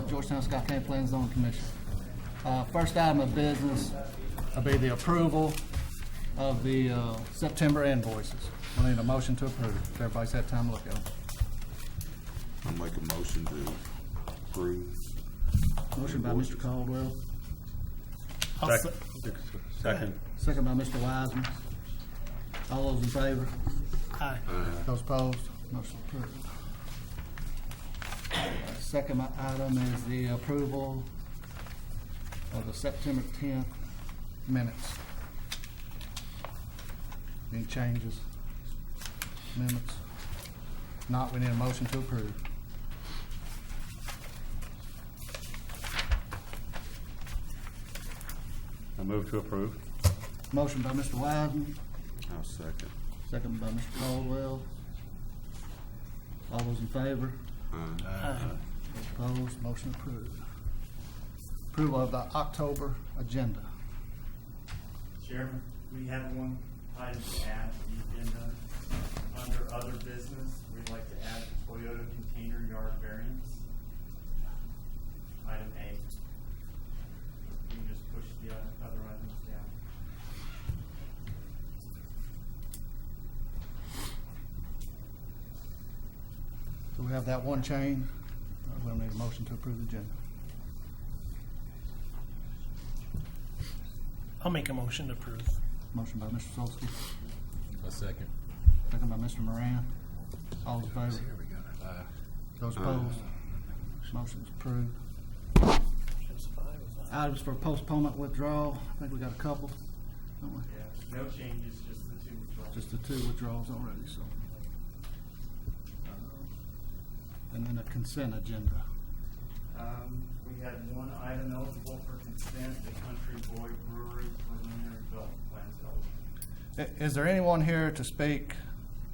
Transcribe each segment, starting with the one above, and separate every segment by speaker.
Speaker 1: Georgetown-Scott County Planning and Zoning Commission. First item of business will be the approval of the September invoices. We need a motion to approve. If everybody's had time to look at them.
Speaker 2: I'll make a motion to approve.
Speaker 1: Motion by Mr. Caldwell.
Speaker 3: Second.
Speaker 1: Second by Mr. Wiseman. All those in favor?
Speaker 3: Aye.
Speaker 1: Those opposed? Motion approved. Second item is the approval of the September 10th minutes. Any changes? Amendments? Not, we need a motion to approve.
Speaker 3: I move to approve.
Speaker 1: Motion by Mr. Wiseman,
Speaker 2: I'll second.
Speaker 1: second by Mr. Caldwell. All those in favor?
Speaker 3: Aye.
Speaker 1: Opposed? Motion approved. Approval of the October agenda.
Speaker 4: Chairman, we have one item to add to the agenda. Under other business, we'd like to add the Toyota container yard variance. Item A. You can just push the other items down.
Speaker 1: So we have that one change. We'll need a motion to approve the agenda.
Speaker 5: I'll make a motion to approve.
Speaker 1: Motion by Mr. Solsky,
Speaker 6: A second.
Speaker 1: second by Mr. Moran. All in favor? Those opposed? Motion's approved. Items for postponement withdrawal. I think we got a couple, don't we?
Speaker 4: Yeah, no changes, just the two withdrawals.
Speaker 1: Just the two withdrawals already, so. And then a consent agenda.
Speaker 4: We had one item eligible for consent, the Country Boy Brewery preliminary development plans eligible.
Speaker 1: Is there anyone here to speak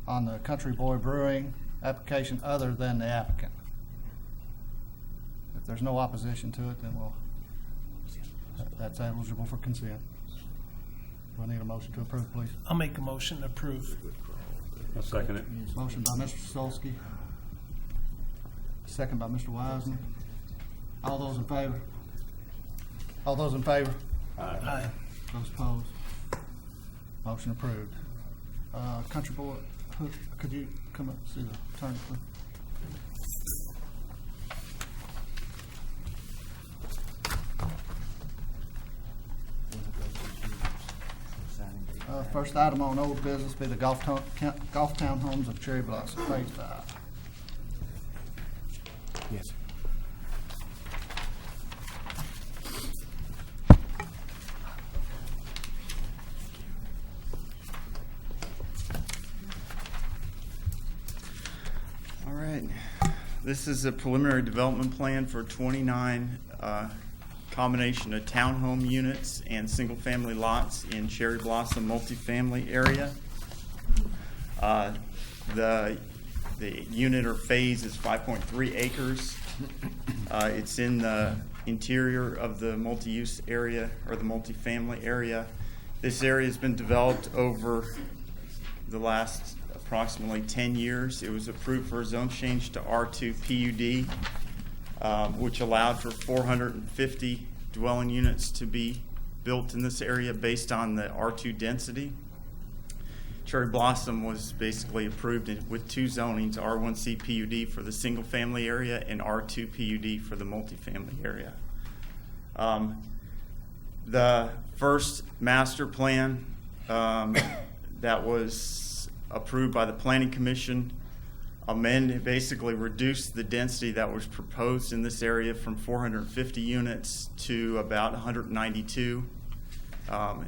Speaker 1: on the Country Boy Brewing application other than the applicant? If there's no opposition to it, then that's eligible for consent. Do I need a motion to approve, please?
Speaker 5: I'll make a motion to approve.
Speaker 3: I'll second it.
Speaker 1: Motion by Mr. Solsky, second by Mr. Wiseman. All those in favor? All those in favor?
Speaker 5: Aye.
Speaker 1: Those opposed? Motion approved. Country Boy, could you come up and see the attorney, please? First item on old business be the Golf Town Homes of Cherry Blossom, Phase 5.
Speaker 6: Yes.
Speaker 4: All right. This is a preliminary development plan for 29 combination of townhome units and single-family lots in Cherry Blossom multifamily area. The unit or phase is 5.3 acres. It's in the interior of the multi-use area or the multifamily area. This area has been developed over the last approximately 10 years. It was approved for a zone change to R2 PUD, which allowed for 450 dwelling units to be built in this area based on the R2 density. Cherry Blossom was basically approved with two zonings, R1C PUD for the single family area and R2 PUD for the multifamily area. The first master plan that was approved by the Planning Commission basically reduced the density that was proposed in this area from 450 units to about 192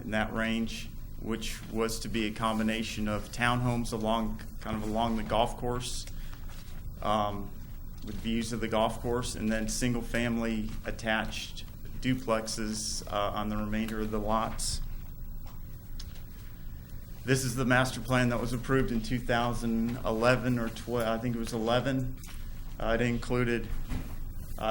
Speaker 4: in that range, which was to be a combination of townhomes along the golf course with views of the golf course, and then single-family attached duplexes on the remainder of the lots. This is the master plan that was approved in 2011 or 12, I think it was 11. It included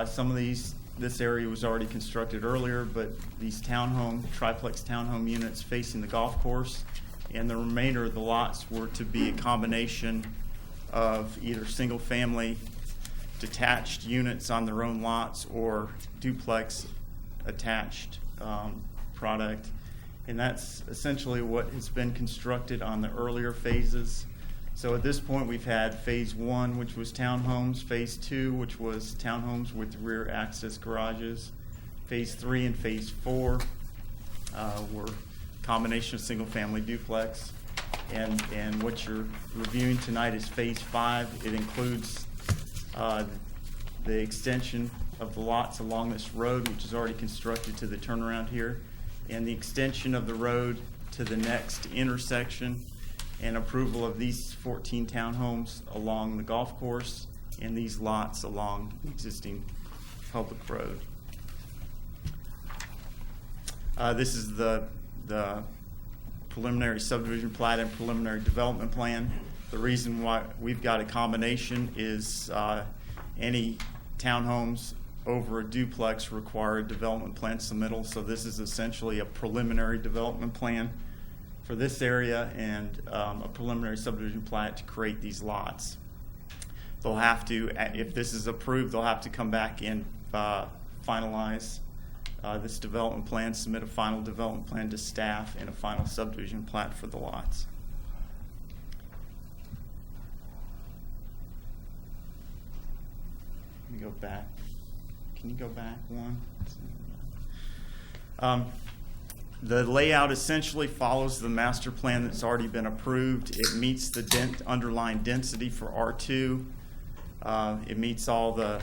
Speaker 4: some of this area was already constructed earlier, but these triplex townhome units facing the golf course, and the remainder of the lots were to be a combination of either single family detached units on their own lots or duplex attached product. And that's essentially what has been constructed on the earlier phases. So at this point, we've had phase 1, which was townhomes, phase 2, which was townhomes with rear access garages, phase 3 and phase 4 were combination of single-family duplex. And what you're reviewing tonight is phase 5. It includes the extension of the lots along this road, which is already constructed to the turnaround here, and the extension of the road to the next intersection, and approval of these 14 townhomes along the golf course and these lots along the existing public road. This is the preliminary subdivision plat and preliminary development plan. The reason why we've got a combination is any townhomes over a duplex require a development plan submittal. So this is essentially a preliminary development plan for this area and a preliminary subdivision plat to create these lots. They'll have to, if this is approved, they'll have to come back and finalize this development plan, submit a final development plan to staff, and a final subdivision plat for the lots. Let me go back. Can you go back one? The layout essentially follows the master plan that's already been approved. It meets the underlying density for R2. It meets all the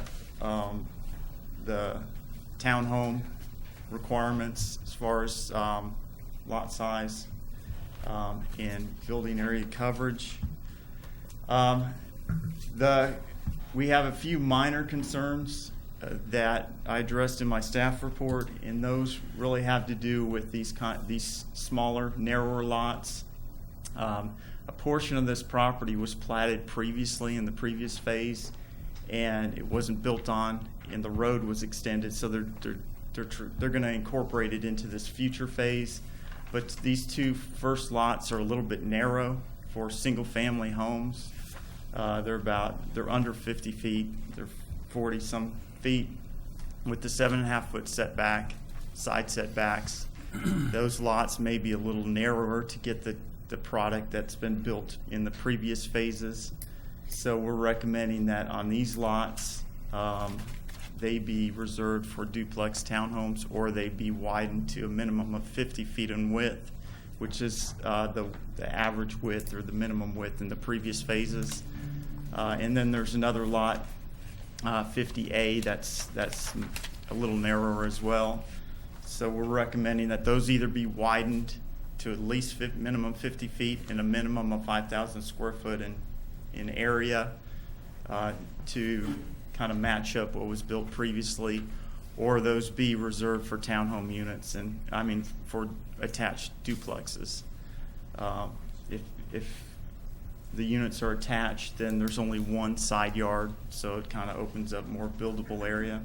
Speaker 4: townhome requirements as far as lot size and building area coverage. We have a few minor concerns that I addressed in my staff report, and those really have to do with these smaller, narrower lots. A portion of this property was platted previously in the previous phase, and it wasn't built on, and the road was extended, so they're going to incorporate it into this future phase. But these two first lots are a little bit narrow for single-family homes. They're under 50 feet. They're 40-some feet with the 7.5-foot setback, side setbacks. Those lots may be a little narrower to get the product that's been built in the previous phases. So we're recommending that on these lots, they be reserved for duplex townhomes, or they be widened to a minimum of 50 feet in width, which is the average width or the minimum width in the previous phases. And then there's another lot, 50A, that's a little narrower as well. So we're recommending that those either be widened to at least minimum 50 feet and a minimum of 5,000 square foot in area to kind of match up what was built previously, or those be reserved for townhome units, and I mean for attached duplexes. If the units are attached, then there's only one side yard, so it kind of opens up more buildable area.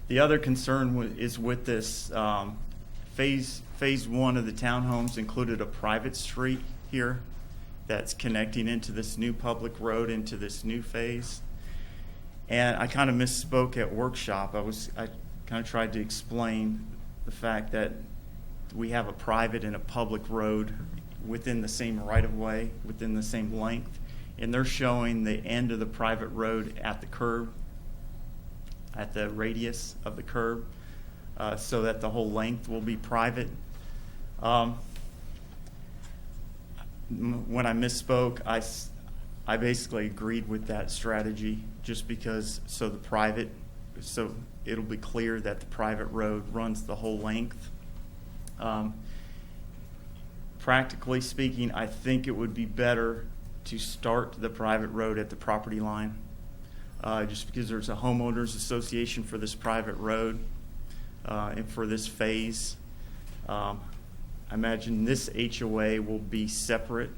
Speaker 4: The other concern is with this phase 1 of the townhomes included a private street here that's connecting into this new public road into this new phase. And I kind of misspoke at workshop. I kind of tried to explain the fact that we have a private and a public road within the same right-of-way, within the same length, and they're showing the end of the private road at the curb, at the radius of the curb, so that the whole length will be private. When I misspoke, I basically agreed with that strategy, just because so it'll be clear that the private road runs the whole length. Practically speaking, I think it would be better to start the private road at the property line, just because there's a homeowners association for this private road and for this phase. I imagine this HOA will be separate.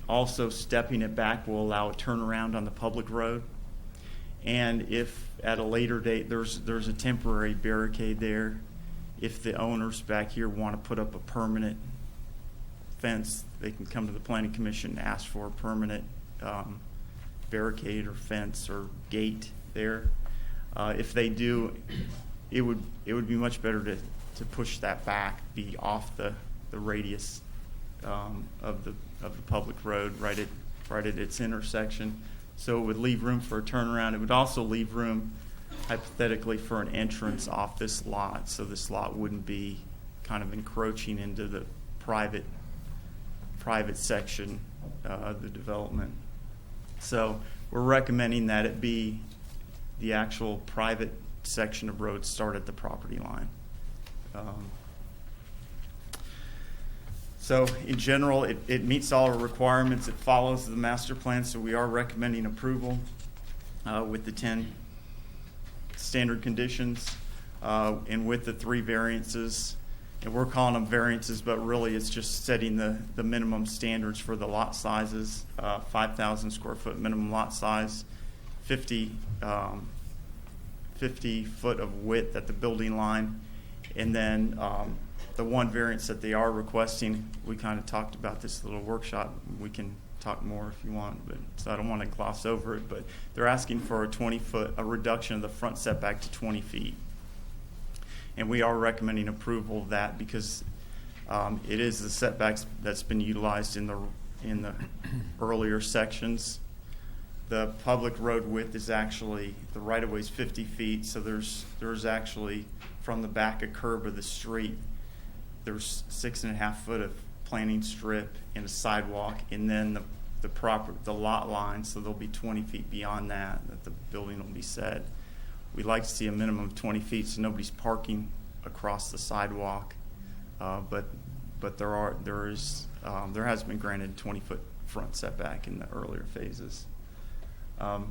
Speaker 4: Also, stepping it back will allow a turnaround on the public road. And if at a later date there's a temporary barricade there, if the owners back here want to put up a permanent fence, they can come to the Planning Commission and ask for a permanent barricade or fence or gate there. If they do, it would be much better to push that back, be off the radius of the public road right at its intersection. So it would leave room for a turnaround. It would also leave room, hypothetically, for an entrance off this lot, so this lot wouldn't be kind of encroaching into the private section of the development. So we're recommending that it be the actual private section of road start at the property line. So in general, it meets all our requirements. It follows the master plan, so we are recommending approval with the 10 standard conditions and with the 3 variances. And we're calling them variances, but really it's just setting the minimum standards for the lot sizes, 5,000 square foot minimum lot size, 50 foot of width at the building line, and then the one variance that they are requesting, we kind of talked about this little workshop. We can talk more if you want, but so I don't want to gloss over it, but they're asking for a reduction of the front setback to 20 feet. And we are recommending approval of that because it is the setbacks that's been utilized in the earlier sections. The public road width is actually, the right-of-way is 50 feet, so there's actually, from the back of curb of the street, there's 6.5 foot of planting strip and a sidewalk, and then the lot line, so there'll be 20 feet beyond that the building will be set. We'd like to see a minimum of 20 feet so nobody's parking across the sidewalk, but there has been granted 20-foot front setback in the earlier phases. I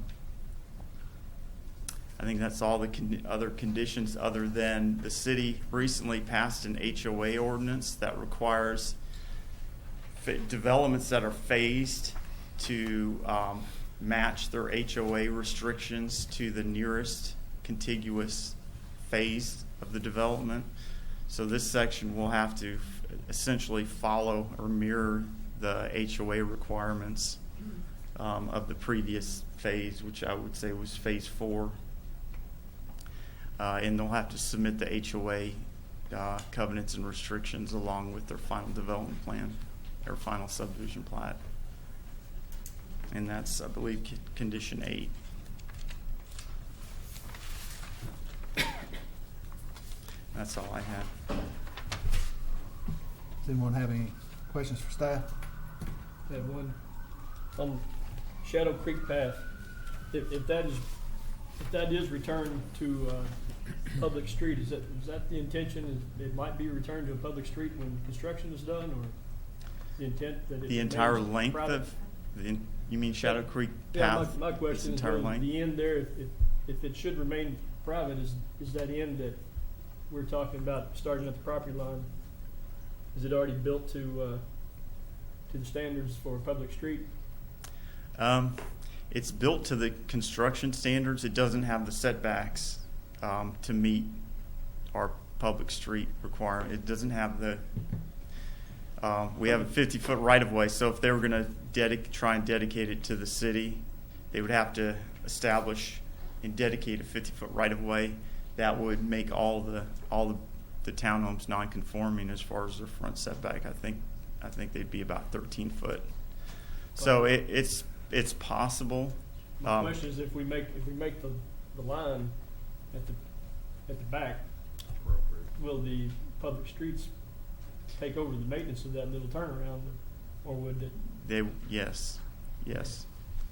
Speaker 4: think that's all the other conditions, other than the city recently passed an HOA ordinance that requires developments that are phased to match their HOA restrictions to the nearest contiguous phase of the development. So this section will have to essentially follow or mirror the HOA requirements of the previous phase, which I would say was phase 4. And they'll have to submit the HOA covenants and restrictions along with their final development plan, their final subdivision plat. And that's, I believe, condition 8. That's all I have.
Speaker 1: Does anyone have any questions for staff?
Speaker 6: I have one. On Shadow Creek Path, if that is returned to public street, is that the intention? It might be returned to a public street when construction is done, or the intent that it
Speaker 4: The entire
Speaker 6: remains
Speaker 4: length
Speaker 6: private?
Speaker 4: of, you mean Shadow Creek
Speaker 6: Yeah,
Speaker 4: Path?
Speaker 6: my question
Speaker 4: its
Speaker 6: is,
Speaker 4: entire
Speaker 6: the
Speaker 4: length?
Speaker 6: end there, if it should remain private, is that end that we're talking about starting at the property line, is it already built to the standards for a public street?
Speaker 4: It's built to the construction standards. It doesn't have the setbacks to meet our public street requirement. It doesn't have the, we have a 50-foot right-of-way, so if they were going to try and dedicate it to the city, they would have to establish and dedicate a 50-foot right-of-way. That would make all the townhomes non-conforming as far as their front setback. I think they'd be about 13 foot. So it's possible.
Speaker 6: My question is, if we make the line at the back, will the public streets take over the maintenance of that little turnaround, or would it?
Speaker 4: Yes.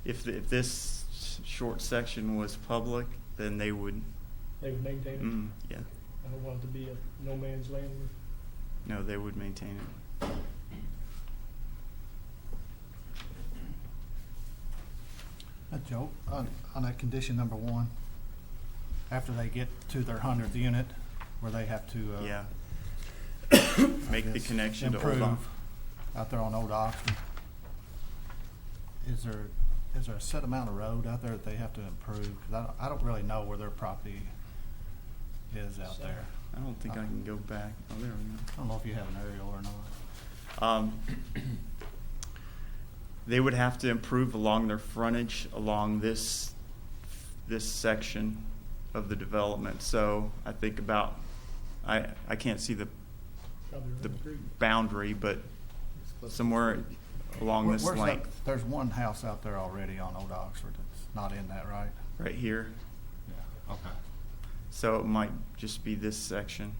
Speaker 4: If this short section was public, then they would.
Speaker 6: They would maintain it?
Speaker 4: Yeah.
Speaker 6: I don't want it to be a no man's land.
Speaker 4: No, they would maintain it.
Speaker 1: Joe, on that condition number 1, after they get to their 100th unit, where they have to
Speaker 4: Yeah. Make the
Speaker 1: guess,
Speaker 4: connection to
Speaker 1: improve
Speaker 4: Old Ox.
Speaker 1: out there on Old Oxford. Is there a set amount of road out there that they have to improve? Because I don't really know where their property is out there.
Speaker 4: I don't think I can go back. Oh, there we go.
Speaker 1: I don't know if you have an aerial or not.
Speaker 4: They would have to improve along their frontage along this section of the development. So I think about, I can't see the
Speaker 6: Probably around the street.
Speaker 4: boundary, but somewhere along this
Speaker 1: Where's that-
Speaker 4: length,
Speaker 1: There's one house out there already on Old Oxford that's not in that, right?
Speaker 4: right here.
Speaker 1: Yeah. Okay.
Speaker 4: So it might just be this section.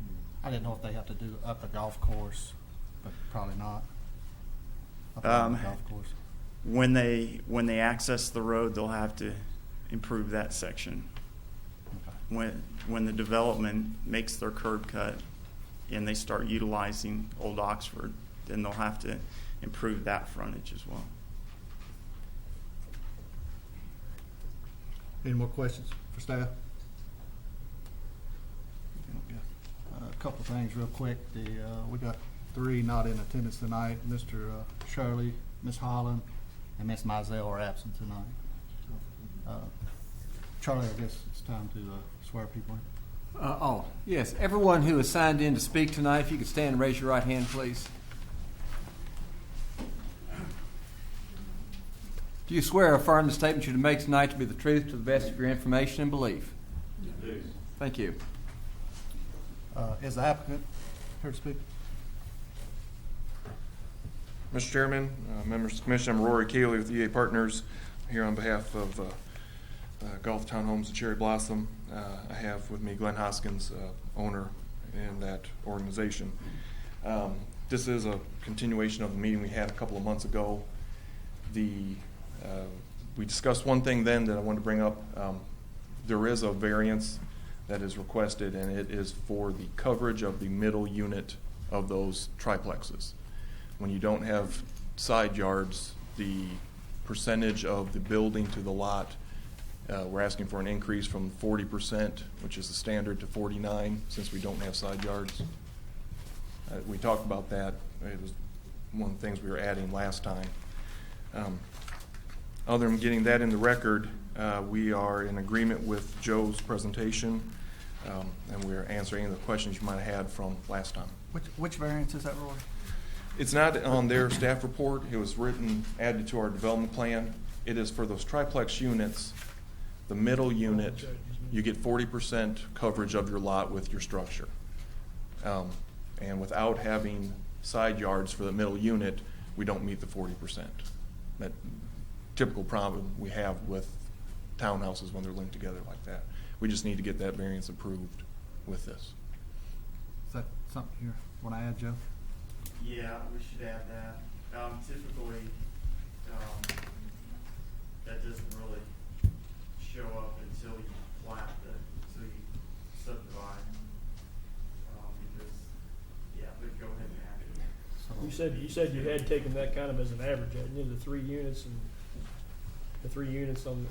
Speaker 1: I didn't know if they have to do up the golf course, but probably not. Up
Speaker 4: Um,
Speaker 1: the golf course.
Speaker 4: When they access the road, they'll have to improve that section.
Speaker 1: Okay.
Speaker 4: When the development makes their curb cut and they start utilizing Old Oxford, then they'll have to improve that frontage as well.
Speaker 1: Any more questions for staff? A couple things real quick. We got 3 not in attendance tonight. Mr. Shirley, Ms. Holland, and Ms. Mizell are absent tonight. Charlie, I guess it's time to swear people in.
Speaker 7: Yes. Everyone who has signed in to speak tonight, if you could stand and raise your right hand, please. Do you swear or affirm the statement you're to make tonight to be the truth to the best of your information and belief? Yes. Thank you.
Speaker 1: Is the applicant here to speak?
Speaker 8: Mr. Chairman, members of the commission, I'm Rory Cayley with EA Partners here on behalf of Gulf Townhomes and Cherry Blossom. I have with me Glenn Hoskins, owner in that organization. This is a continuation of the meeting we had a couple of months ago. We discussed one thing then that I wanted to bring up. There is a variance that is requested, and it is for the coverage of the middle unit of those triplexes. When you don't have side yards, the percentage of the building to the lot, we're asking for an increase from 40%, which is the standard, to 49%, since we don't have side yards. We talked about that. It was one of the things we were adding last time. Other than getting that in the record, we are in agreement with Joe's presentation, and we're answering any of the questions you might have had from last time.
Speaker 1: Which variance is that, Roy?
Speaker 8: It's not on their staff report. It was written, added to our development plan. It is for those triplex units, the middle unit, you get 40% coverage of your lot with your structure. And without having side yards for the middle unit, we don't meet the 40%. That typical problem we have with townhouses when they're linked together like that. We just need to get that variance approved with this.
Speaker 1: Is that something you want to add, Joe?
Speaker 4: Yeah, we should add that. Typically, that doesn't really show up until you until you subdivide. Because, yeah, but go ahead and add it.
Speaker 6: You said you had taken that kind of as an average, hadn't you, the 3 units and the 3 units on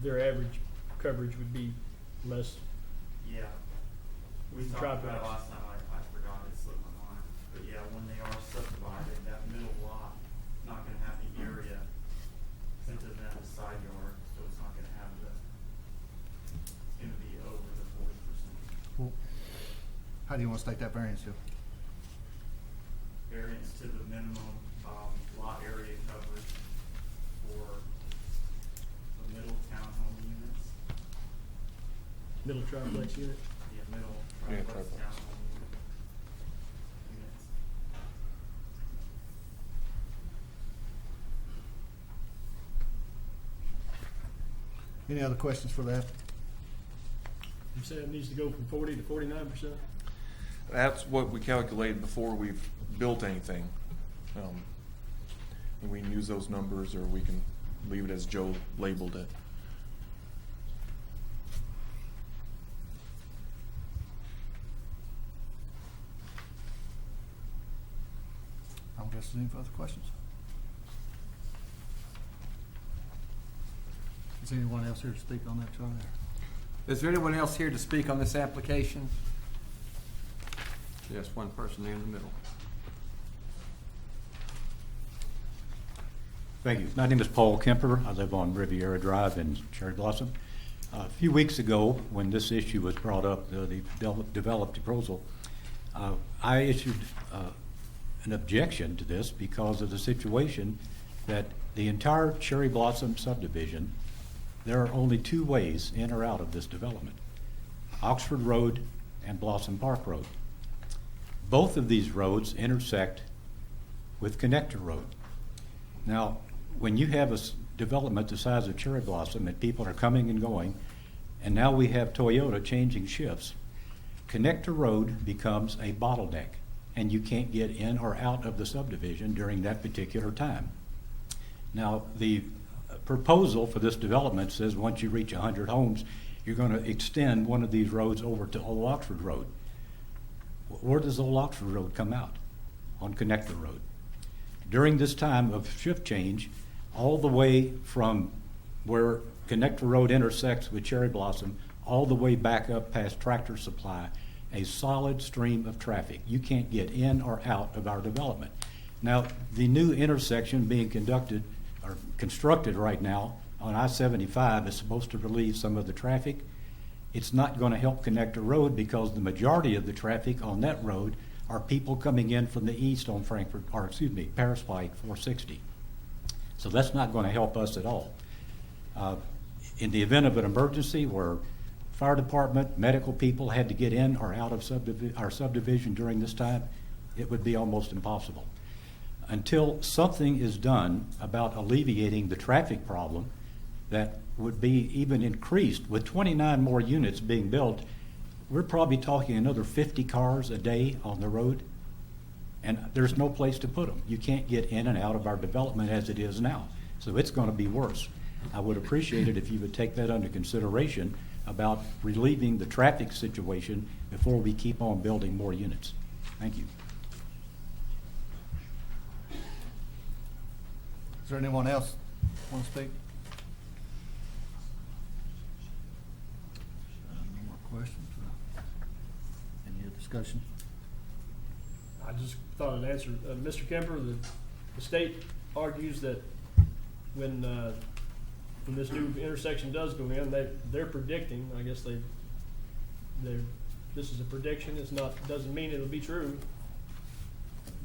Speaker 6: their average coverage would be less.
Speaker 4: Yeah. We
Speaker 6: With
Speaker 4: talked about it
Speaker 6: triplexes.
Speaker 4: last time, I forgot, it slipped my mind. But yeah, when they are subdivided, that middle lot, not gonna have the area, since it doesn't have the side yard, so it's not gonna have it's gonna be over the 40%.
Speaker 1: Well, how do you want to state that variance, Joe?
Speaker 4: Variance to the minimum, lot area coverage for the middle townhome units,
Speaker 6: Middle triplex unit.
Speaker 4: the middle
Speaker 8: Yeah,
Speaker 4: triplex
Speaker 8: triplex.
Speaker 4: townhome units.
Speaker 1: Any other questions for the applicant?
Speaker 6: You said it needs to go from 40 to 49%?
Speaker 8: That's what we calculated before we've built anything. And we can use those numbers, or we can leave it as Joe labeled it.
Speaker 1: I don't guess there's any further questions. Is anyone else here to speak on that, Charlie?
Speaker 7: Is there anyone else here to speak on this application? Yes, one person there in the middle.
Speaker 9: Thank you. My name is Paul Kemper. I live on Riviera Drive in Cherry Blossom. A few weeks ago, when this issue was brought up, the developed proposal, I issued an objection to this because of the situation that the entire Cherry Blossom subdivision, there are only two ways in or out of this development: Oxford Road and Blossom Park Road. Both of these roads intersect with Connector Road. Now, when you have a development the size of Cherry Blossom and people are coming and going, and now we have Toyota changing shifts, Connector Road becomes a bottleneck, and you can't get in or out of the subdivision during that particular time. Now, the proposal for this development says once you reach 100 homes, you're going to extend one of these roads over to Old Oxford Road. Where does Old Oxford Road come out? On Connector Road. During this time of shift change, all the way from where Connector Road intersects with Cherry Blossom, all the way back up past Tractor Supply, a solid stream of traffic. You can't get in or out of our development. Now, the new intersection being constructed right now on I-75 is supposed to relieve some of the traffic. It's not going to help Connector Road because the majority of the traffic on that road are people coming in from the east on Paris Pike 460. So that's not going to help us at all. In the event of an emergency where fire department, medical people had to get in or out of our subdivision during this time, it would be almost impossible. Until something is done about alleviating the traffic problem that would be even increased with 29 more units being built, we're probably talking another 50 cars a day on the road, and there's no place to put them. You can't get in and out of our development as it is now, so it's going to be worse. I would appreciate it if you would take that under consideration about relieving the traffic situation before we keep on building more units. Thank you.
Speaker 1: Is there anyone else want to speak? No more questions? Any other discussion?
Speaker 6: I just thought I'd answer. Mr. Kemper, the state argues that when this new intersection does go in, they're predicting, I guess this is a prediction, doesn't mean it'll be true.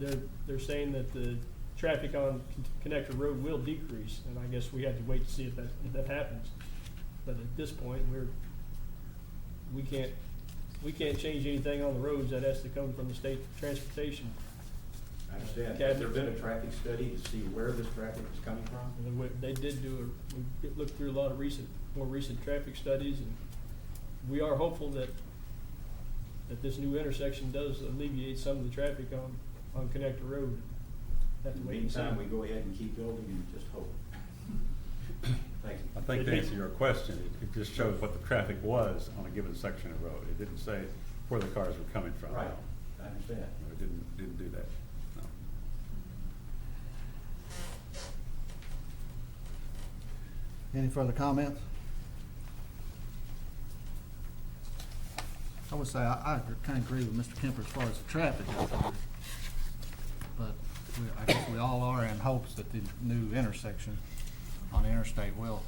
Speaker 6: They're saying that the traffic on Connector Road will decrease, and I guess we have to wait to see if that happens. But at this point, we can't change anything on the roads. That has to come from the state transportation.
Speaker 9: I understand. Has there been a traffic study to see where this traffic is coming from?
Speaker 6: And they did we looked through a lot of more recent traffic studies, and we are hopeful that this new intersection does alleviate some of the traffic on Connector Road.
Speaker 9: In the meantime, we go ahead and keep building and just hope. Thank you.
Speaker 3: I think to answer your question, it just shows what the traffic was on a given section of road. It didn't say where the cars were coming from.
Speaker 9: Right, I understand.
Speaker 3: No, it didn't do that. No.
Speaker 1: Any further comments? I would say I kind of agree with Mr. Kemper as far as the traffic out there. But I guess we all are in hopes that the new intersection on the interstate will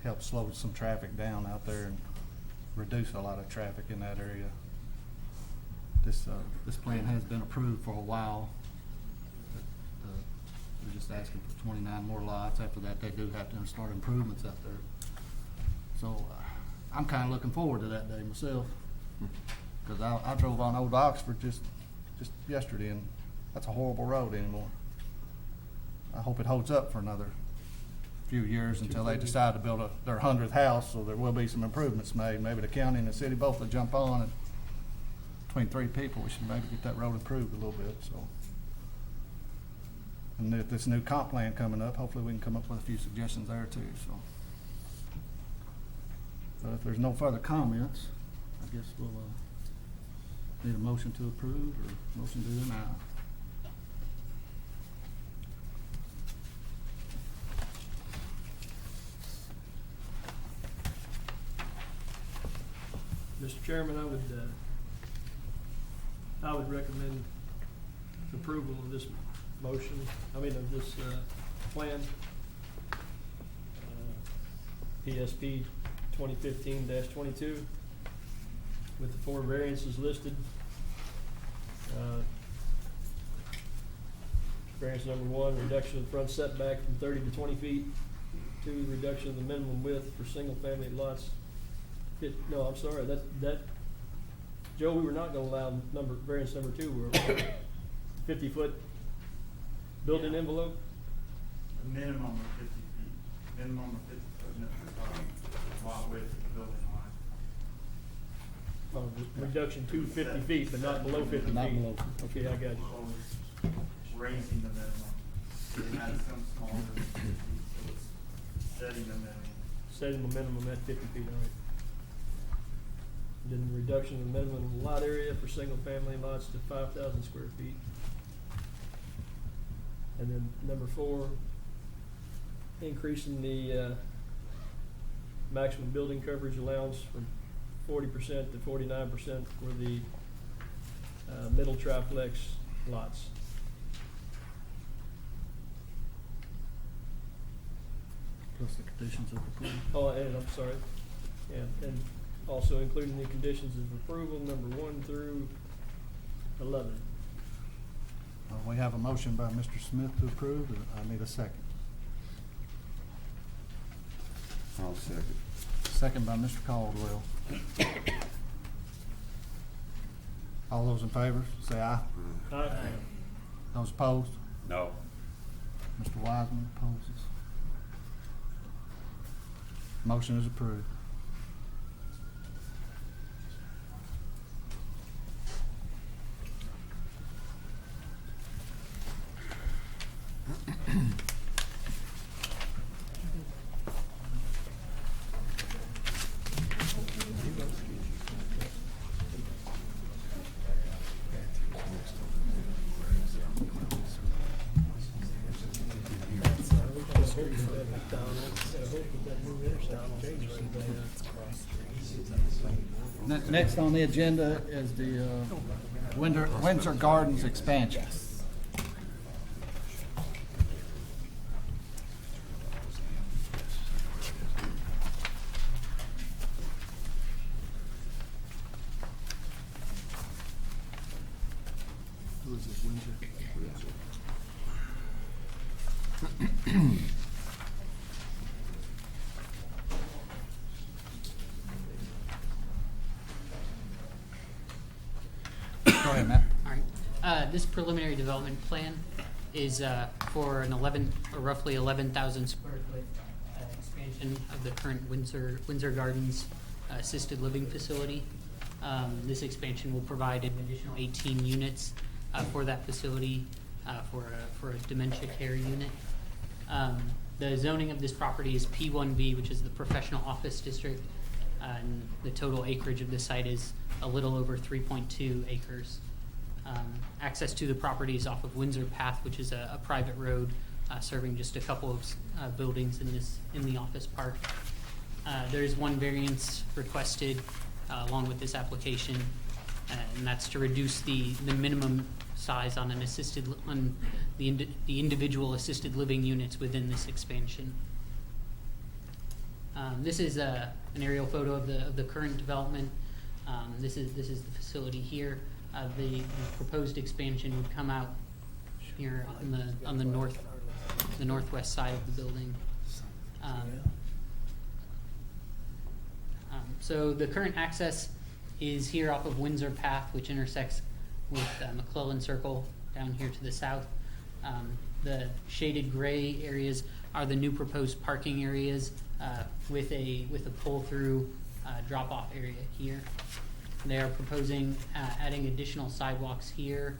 Speaker 1: help slow some traffic down out there and reduce a lot of traffic in that area. This plan has been approved for a while. We're just asking for 29 more lots. After that, they do have to start improvements out there. So I'm kind of looking forward to that day myself, because I drove on Old Oxford just yesterday, and that's a horrible road anymore. I hope it holds up for another few years until they decide to build their 100th house, so there will be some improvements made. Maybe the county and the city both will jump on, and between three people, we should maybe get that road improved a little bit. So, and with this new comp plan coming up, hopefully we can come up with a few suggestions there too. So, but if there's no further comments, I guess we'll need a motion to approve or motion to deny.
Speaker 6: Mr. Chairman, I would recommend approval of this of this plan, PSP 2015-22, with the 4 variances listed. Variance number one, reduction of the front setback from 30 to 20 feet. Two, reduction of the minimum width for single-family lots. No, I'm sorry, that, Joe, we were not gonna allow variance number two, we were 50-foot building envelope.
Speaker 4: A minimum of 50 feet, minimum of 50 foot lot width of the building line.
Speaker 6: Reduction to 50 feet, but not below 50 feet.
Speaker 1: Not below.
Speaker 6: Okay, I got you.
Speaker 4: Always raising the minimum. It has some smaller than 50 feet, so it's setting the minimum.
Speaker 6: Setting the minimum at 50 feet, all right. Then reduction of the minimum lot area for single-family lots to 5,000 square feet. And then number four, increasing the maximum building coverage allowance from 40% to 49% for the middle triplex lots.
Speaker 1: Plus the conditions of approval.
Speaker 6: Oh, and I'm sorry, and also including the conditions of approval, number 1 through 11.
Speaker 1: We have a motion by Mr. Smith to approve. I need a second.
Speaker 2: I'll second.
Speaker 1: Second by Mr. Caldwell. All those in favor, say aye.
Speaker 6: Aye.
Speaker 1: Those opposed?
Speaker 3: No.
Speaker 1: Mr. Wiseman opposes. Motion is approved. Next on the agenda is the Windsor Gardens expansion. Go ahead, Matt.
Speaker 10: All right. This preliminary development plan is for an roughly 11,000 square foot expansion of the current Windsor Gardens assisted living facility. This expansion will provide an additional 18 units for that facility for a dementia care unit. The zoning of this property is P1B, which is the professional office district, and the total acreage of the site is a little over 3.2 acres. Access to the property is off of Windsor Path, which is a private road serving just a couple of buildings in the office park. There is one variance requested along with this application, and that's to reduce the minimum size on the individual assisted living units within this expansion. This is an aerial photo of the current development. This is the facility here. The proposed expansion would come out here on the northwest side of the building. So the current access is here off of Windsor Path, which intersects with McClellan Circle down here to the south. The shaded gray areas are the new proposed parking areas with a pull-through drop-off area here. They are proposing adding additional sidewalks here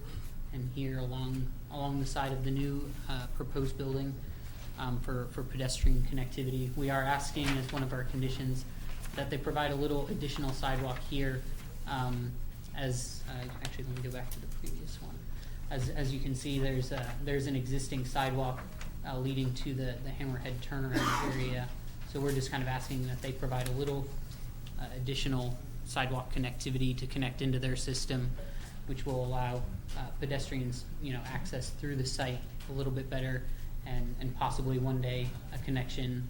Speaker 10: and here along the side of the new proposed building for pedestrian connectivity. We are asking as one of our conditions that they provide a little additional sidewalk here. Actually, let me go back to the previous one. As you can see, there's an existing sidewalk leading to the Hammerhead turnaround area. So we're just kind of asking that they provide a little additional sidewalk connectivity to connect into their system, which will allow pedestrians, access through the site a little bit better, and possibly one day a connection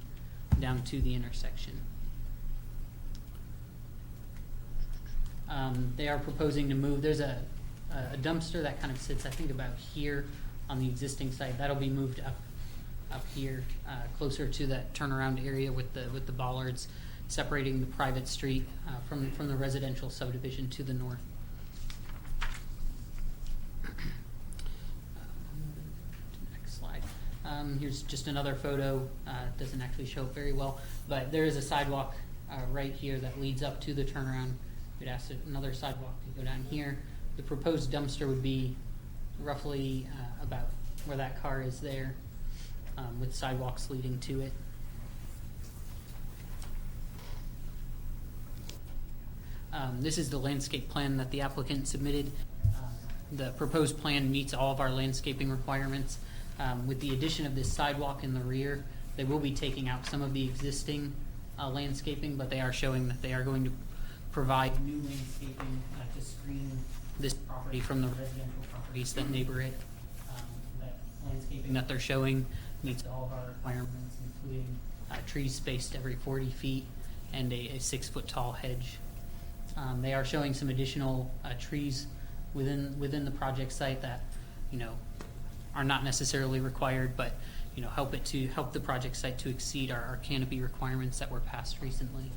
Speaker 10: down to the intersection. They are proposing to move. There's a dumpster that kind of sits, I think, about here on the existing site. That'll be moved up here, closer to that turnaround area with the bollards, separating the private street from the residential subdivision to the north. Next slide. Here's just another photo. Doesn't actually show it very well, but there is a sidewalk right here that leads up to the turnaround. We'd ask another sidewalk to go down here. The proposed dumpster would be roughly about where that car is there, with sidewalks leading to it. This is the landscape plan that the applicant submitted. The proposed plan meets all of our landscaping requirements. With the addition of this sidewalk in the rear, they will be taking out some of the existing landscaping, but they are showing that they are going to provide new landscaping to screen this property from the residential properties that neighbor it. That landscaping that they're showing meets all of our requirements, including trees spaced every 40 feet and a 6-foot tall hedge. They are showing some additional trees within the project site that, are not necessarily required, but help the project site to exceed our canopy requirements that were passed recently.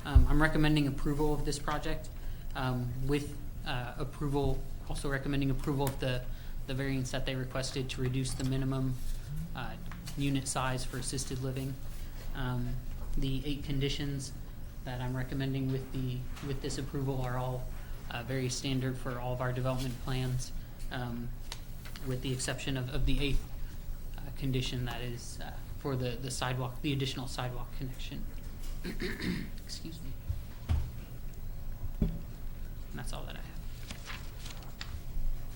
Speaker 10: I'm recommending approval of this project with approval, also recommending approval of the variance that they requested to reduce the minimum unit size for assisted living. The 8 conditions that I'm recommending with this approval are all very standard for all of our development plans, with the exception of the 8th condition, that is for the sidewalk, the additional sidewalk connection. Excuse me. And that's all that I have.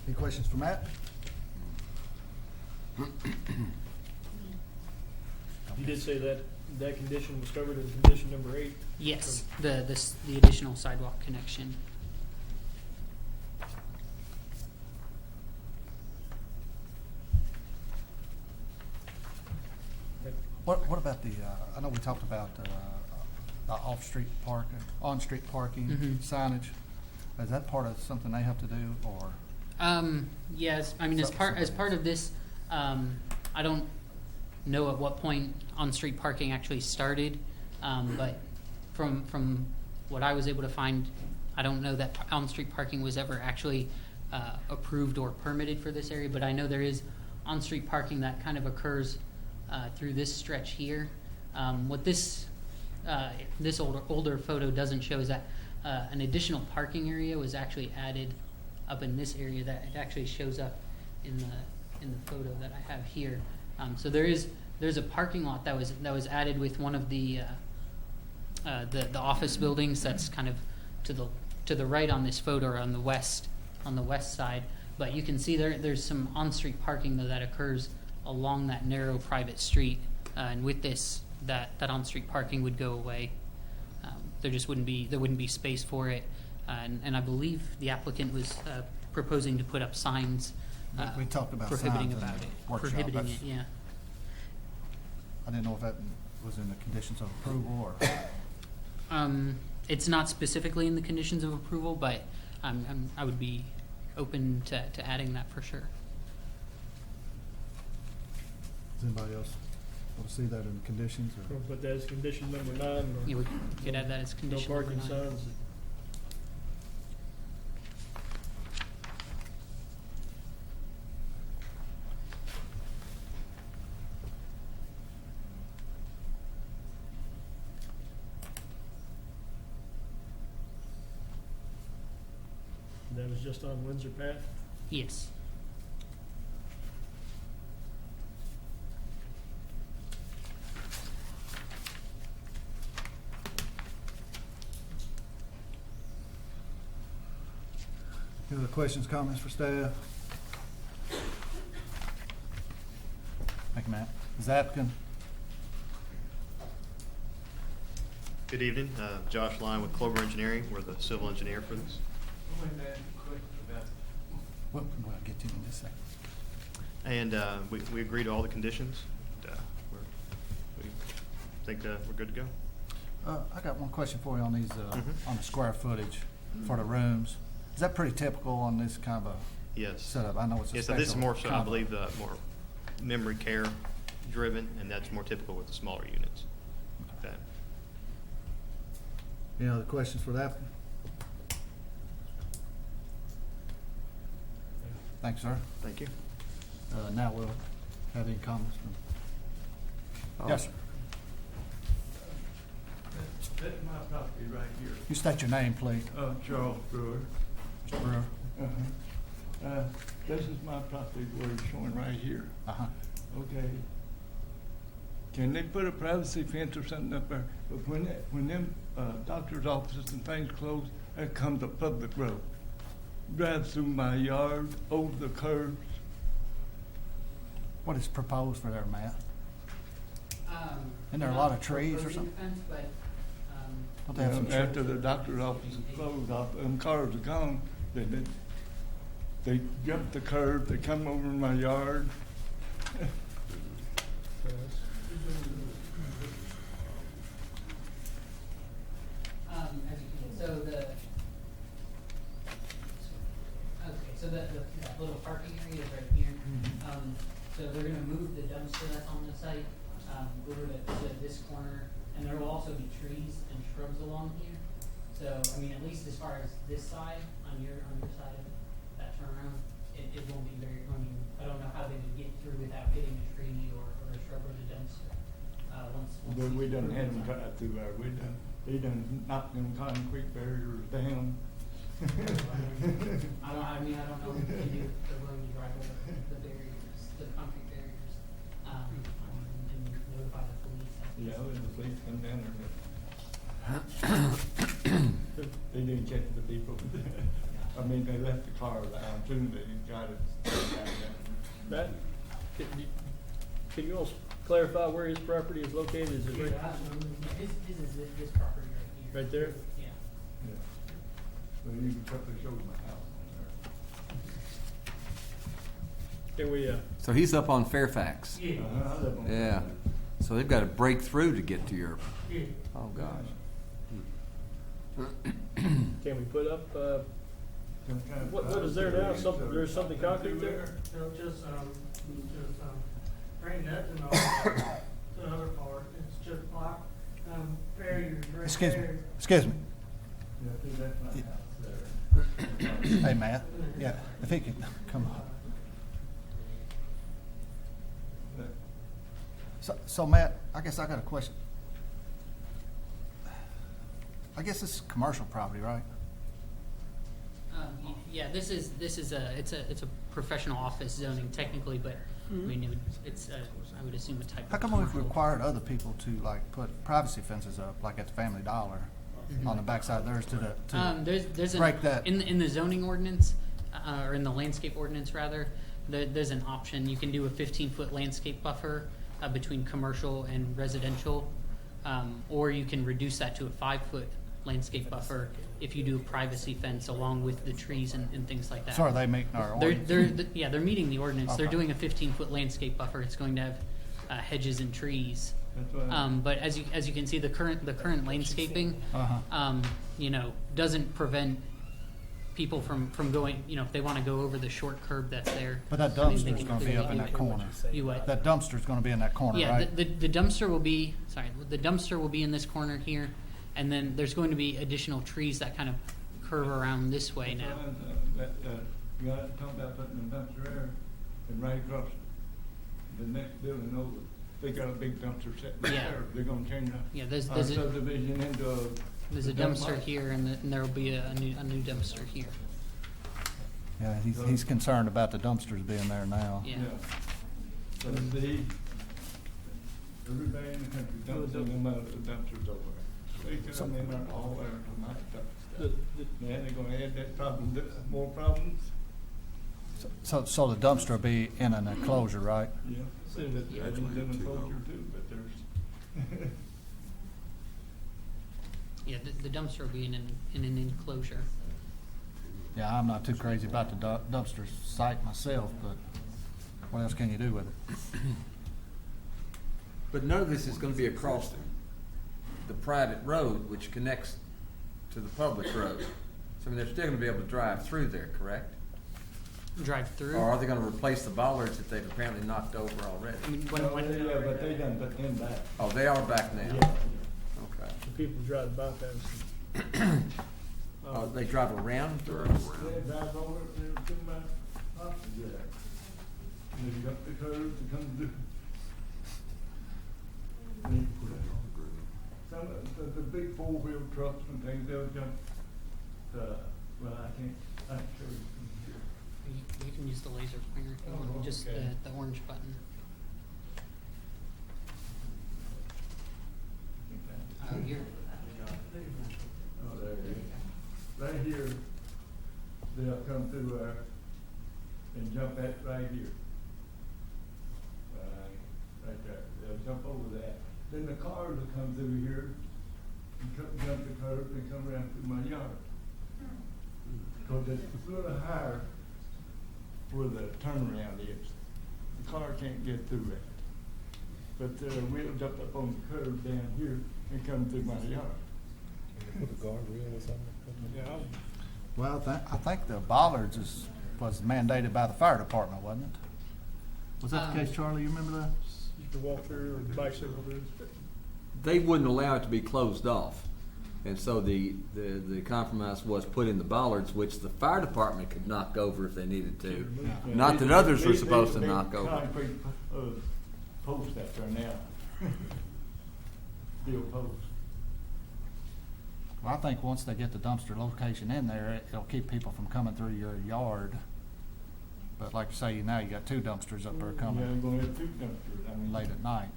Speaker 1: Any questions for Matt?
Speaker 6: You did say that condition was covered in condition number 8?
Speaker 10: Yes, the additional sidewalk connection.
Speaker 1: What about the, I know we talked about the off-street parking, on-street parking signage. Is that part of something they have to do, or?
Speaker 10: Yes, I mean, as part of this, I don't know at what point on-street parking actually started, but from what I was able to find, I don't know that on-street parking was ever actually approved or permitted for this area, but I know there is on-street parking that kind of occurs through this stretch here. What this older photo doesn't show is that an additional parking area was actually added up in this area that it actually shows up in the photo that I have here. So there's a parking lot that was added with one of the office buildings that's kind of to the right on this photo, or on the west side. But you can see there's some on-street parking though that occurs along that narrow private street, and with this, that on-street parking would go away. There wouldn't be space for it, and I believe the applicant was proposing to put up signs.
Speaker 1: We talked about
Speaker 10: prohibiting
Speaker 1: signs in
Speaker 10: about
Speaker 1: the
Speaker 10: it.
Speaker 1: workshop.
Speaker 10: Prohibiting it, yeah.
Speaker 1: I didn't know if that was in the conditions of approval, or?
Speaker 10: It's not specifically in the conditions of approval, but I would be open to adding that for sure.
Speaker 1: Does anybody else want to see that in the conditions, or?
Speaker 6: Or put that as condition number 9? Or
Speaker 10: Yeah, we could add that as
Speaker 6: no
Speaker 10: condition number
Speaker 6: parking
Speaker 10: 9.
Speaker 6: signs? That was just on Windsor Path?
Speaker 10: Yes.
Speaker 1: Any other questions, comments for staff? Thank you, Matt. Is the applicant?
Speaker 11: Good evening, Josh Line with Clover Engineering. We're the civil engineer for this.
Speaker 1: Well, we'll get to you in just a second.
Speaker 11: And we agree to all the conditions. We think we're good to go.
Speaker 1: I got one question for you on these, on the square footage for the rooms. Is that pretty typical on this kind of
Speaker 11: Yes.
Speaker 1: setup? I know it's a
Speaker 11: Yeah, so
Speaker 1: special.
Speaker 11: this is more so, I
Speaker 1: combo.
Speaker 11: believe, more memory care driven, and that's more typical with the smaller units. Okay.
Speaker 1: Any other questions for that? Thanks, sir.
Speaker 11: Thank you.
Speaker 1: Now we'll have any comments from. Yes, sir.
Speaker 12: That's my property right here.
Speaker 1: You state your name, please.
Speaker 12: Charles Brewer.
Speaker 1: Mr. Brewer.
Speaker 12: This is my property where it's showing right here.
Speaker 1: Uh-huh.
Speaker 12: Okay. Can they put a privacy fence or something up there? But when them doctor's offices and things close, that comes a public road. Drives through my yard, over the curbs.
Speaker 1: What is proposed for there, Matt? Isn't there a
Speaker 10: not
Speaker 1: lot of trees or
Speaker 10: proposing
Speaker 1: something?
Speaker 10: fence, but,
Speaker 1: Don't they have some
Speaker 12: After
Speaker 1: trees?
Speaker 12: the doctor's office is closed off, them cars are gone, they jump the curb, they come over in my yard.
Speaker 10: as you can, so that little parking area is right here. So they're gonna move the dumpster that's on the site, over to this corner, and there will also be trees and shrubs along here. So, I mean, at least as far as this side, on your side of that turnaround, it won't be very, I mean, I don't know how they would get through without hitting a tree or a shrub or the dumpster, once.
Speaker 12: But we done had them drive through there, they done knocked them concrete barriers down.
Speaker 10: I don't know what you can do, if they're willing to drive over the barriers, the concrete barriers, and notify the police.
Speaker 12: Yeah, when the police come down there, they didn't catch the people. I mean, they left the car down too, they got it down.
Speaker 6: Matt, can you all clarify where his property is located? Is it
Speaker 10: Yeah,
Speaker 6: right,
Speaker 10: absolutely. His is this property right here.
Speaker 6: right there?
Speaker 10: Yeah.
Speaker 12: Yeah. So you can probably show my house on
Speaker 6: Can we,
Speaker 7: So he's up on Fairfax.
Speaker 12: there. I live on.
Speaker 7: Yeah. So they've got to break through to get to your, oh, gosh.
Speaker 6: can we put up,
Speaker 12: Some kind of
Speaker 6: what is there now?
Speaker 12: privacy,
Speaker 6: There's something concrete there?
Speaker 13: They'll just bring nothing on the other part. It's just block, barriers right
Speaker 1: Excuse me,
Speaker 13: there.
Speaker 1: excuse me.
Speaker 12: Yeah, see, that's my house there.
Speaker 1: Hey, Matt. Yeah, if he could come up. So Matt, I guess I got a question. I guess this is commercial property, right?
Speaker 10: Yeah, this is it's a professional office zoning technically, but I mean, it's I would assume a type
Speaker 1: How
Speaker 10: of
Speaker 1: come we've
Speaker 10: commercial.
Speaker 1: required other people to like put privacy fences up, like at the Family Dollar, on the backside of theirs
Speaker 10: There's
Speaker 1: break that?
Speaker 10: in the zoning ordinance, or in the landscape ordinance rather, there's an option. You can do a 15-foot landscape buffer between commercial and residential, or you can reduce that to a 5-foot landscape buffer if you do a privacy fence along with the trees and things like that.
Speaker 1: So are they meeting our ordinance?
Speaker 10: They're meeting the ordinance. They're
Speaker 1: Okay.
Speaker 10: doing a 15-foot landscape buffer. It's going to have hedges and trees.
Speaker 12: That's what
Speaker 10: But as you can see, the current landscaping,
Speaker 1: Uh-huh.
Speaker 10: doesn't prevent people from going, if they want to go over the short curb that's there.
Speaker 1: But that
Speaker 10: I mean, they
Speaker 1: dumpster's
Speaker 10: can
Speaker 1: gonna be
Speaker 10: clearly
Speaker 1: up in
Speaker 10: do
Speaker 1: that
Speaker 10: it.
Speaker 1: corner.
Speaker 10: You what?
Speaker 1: That dumpster's gonna be in that corner,
Speaker 10: Yeah,
Speaker 1: right?
Speaker 10: the dumpster will be, the dumpster will be in this corner here, and then there's going to be additional trees that kind of curve around this way now.
Speaker 12: That, you got to talk about putting the dumpster there, and right across the next building over, they got a big dumpster sitting right
Speaker 10: Yeah.
Speaker 12: there. They're gonna change
Speaker 10: Yeah,
Speaker 12: our
Speaker 10: there's a
Speaker 12: subdivision into a.
Speaker 10: there's a
Speaker 12: dump
Speaker 10: dumpster
Speaker 12: lot.
Speaker 10: here, and there will be a new dumpster here.
Speaker 1: Yeah, he's concerned about the dumpsters being there now.
Speaker 10: Yeah.
Speaker 12: So everybody in the country dumps in them out of the dumpsters over there. They come in there all there tonight. Man, they're gonna add that problem, more problems.
Speaker 1: So the dumpster will be in an enclosure, right?
Speaker 12: Yeah. So that, I didn't live in culture too, but there's.
Speaker 10: Yeah, the dumpster will be in an enclosure.
Speaker 1: Yeah, I'm not too crazy about the dumpster site myself, but what else can you do with it?
Speaker 7: But none of this is going to be across the private road, which connects to the public road. So I mean, they're still going to be able to drive through there, correct?
Speaker 10: drive through.
Speaker 7: Or are they gonna replace the bollards that they've apparently knocked over already?
Speaker 10: I mean,
Speaker 12: Yeah, but they done put them back.
Speaker 7: Oh, they are back now?
Speaker 12: Yeah.
Speaker 7: Okay.
Speaker 6: The people drive the bypass.
Speaker 7: They drive around?
Speaker 12: They drive over, they come back, up to there. And they got the curve to come through. Some of the big four-wheel trucks and things, they'll jump, well, I can't show you from here.
Speaker 10: You can use the laser pointer if you want,
Speaker 12: Oh,
Speaker 10: just
Speaker 12: okay.
Speaker 10: the orange button. Here.
Speaker 12: Oh, there it is. Right here, they'll come through, and jump that right here. Right there, they'll jump over that. Then the cars will come through here, and jump the curb and come around through my yard. Cause it's a little higher where the turnaround is. The car can't get through it. But the wheels jump up on the curb down here and come through my yard.
Speaker 3: Put a guardrail or something?
Speaker 6: Yeah,
Speaker 1: Well, I think the bollards was mandated by the fire department, wasn't it? Was that the case, Charlie? You remember that?
Speaker 6: you can walk through or bicycle through.
Speaker 7: They wouldn't allow it to be closed off. And so the compromise was put in the bollards, which the fire department could knock over if they needed to. Not that others were supposed to knock over.
Speaker 12: Concrete, post out there now. Steel post.
Speaker 1: Well, I think once they get the dumpster location in there, it'll keep people from coming through your yard. But like you say, now you got two dumpsters up there
Speaker 12: Yeah,
Speaker 1: coming
Speaker 12: they're gonna have two dumpsters, I mean.
Speaker 1: late at night,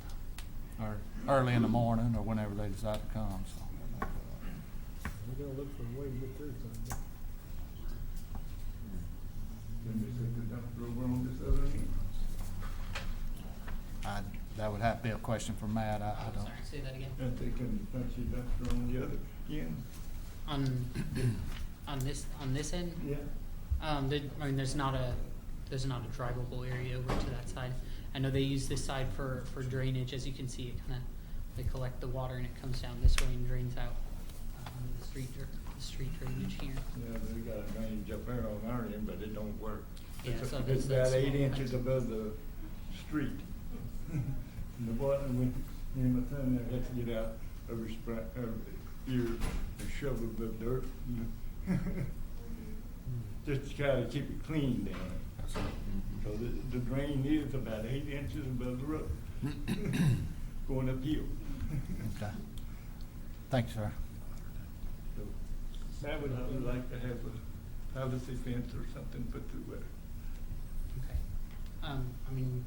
Speaker 1: or early in the morning, or whenever they decide to come, so.
Speaker 6: We're gonna look for a way to get through.
Speaker 12: Then they take the dumpster over on this other end.
Speaker 1: That would have to be a question for Matt, I
Speaker 10: Oh,
Speaker 1: don't.
Speaker 10: sorry, say that again.
Speaker 12: And they can punch the dumpster on the other end.
Speaker 10: On this end,
Speaker 12: Yeah.
Speaker 10: I mean, there's not a drivable area over to that side. I know they use this side for drainage. As you can see, they collect the water and it comes down this way and drains out the street drainage here.
Speaker 12: Yeah, they got a range up there on our end, but it don't work.
Speaker 10: Yeah,
Speaker 12: It's
Speaker 10: so
Speaker 12: it's
Speaker 10: that's
Speaker 12: about 8
Speaker 10: small.
Speaker 12: inches above the street. And the water, when me and my son there had to get out every year and shovel the dirt. Just to try to keep it clean down. So the drain is about 8 inches above the road, going uphill.
Speaker 1: Okay. Thank you, sir.
Speaker 12: So I would like to have a privacy fence or something put through it.
Speaker 10: Okay. I mean,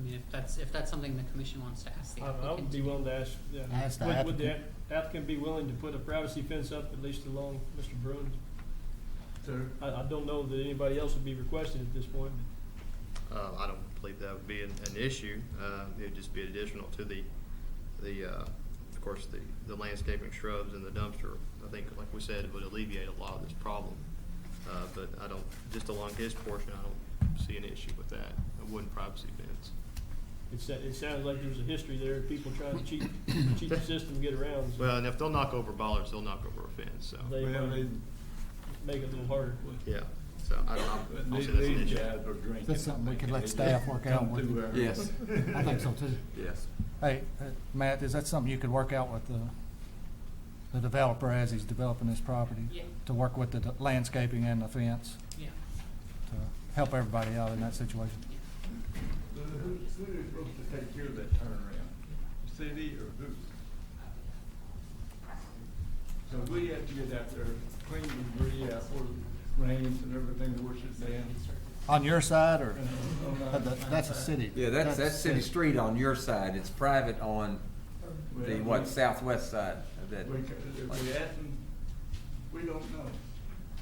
Speaker 10: if that's something the commission wants to ask the
Speaker 6: I
Speaker 10: applicant.
Speaker 6: would be willing to ask, yeah.
Speaker 1: Ask the
Speaker 6: Would the
Speaker 1: applicant.
Speaker 6: applicant be willing to put a privacy fence up at least along Mr. Bruin's?
Speaker 12: Sir?
Speaker 6: I don't know that anybody else would be requesting at this point.
Speaker 11: I don't believe that would be an issue. It would just be additional to of course, the landscaping shrubs and the dumpster. I think, like we said, it would alleviate a lot of this problem. But just along his portion, I don't see an issue with that, a wooden privacy fence.
Speaker 6: It sounds like there's a history there of people trying to cheat the system, get around. So
Speaker 11: Well, and if they'll knock over bollards, they'll knock over a fence, so,
Speaker 6: they
Speaker 12: Well,
Speaker 6: might make it a little harder.
Speaker 11: yeah. So I don't see that's an
Speaker 12: These
Speaker 11: issue.
Speaker 12: guys are drinking.
Speaker 1: That's something we could let
Speaker 12: They
Speaker 1: staff work out
Speaker 12: come
Speaker 1: with.
Speaker 12: through our-
Speaker 7: Yes.
Speaker 1: I think so too.
Speaker 7: Yes.
Speaker 1: Hey, Matt, is that something you could work out with the developer as he's developing his property?
Speaker 10: Yeah.
Speaker 1: To work with the landscaping and the fence,
Speaker 10: Yeah.
Speaker 1: to help everybody out in that situation?
Speaker 12: Who's supposed to take care of that turnaround? The city or who? So we have to get out there, clean the debris out where it rains and everything washes down.
Speaker 1: On your side, or,
Speaker 12: On
Speaker 1: that's a city?
Speaker 7: Yeah, that's city street on your side. It's private on the,
Speaker 12: Well,
Speaker 7: southwest side of that.
Speaker 12: We ask them, we don't know.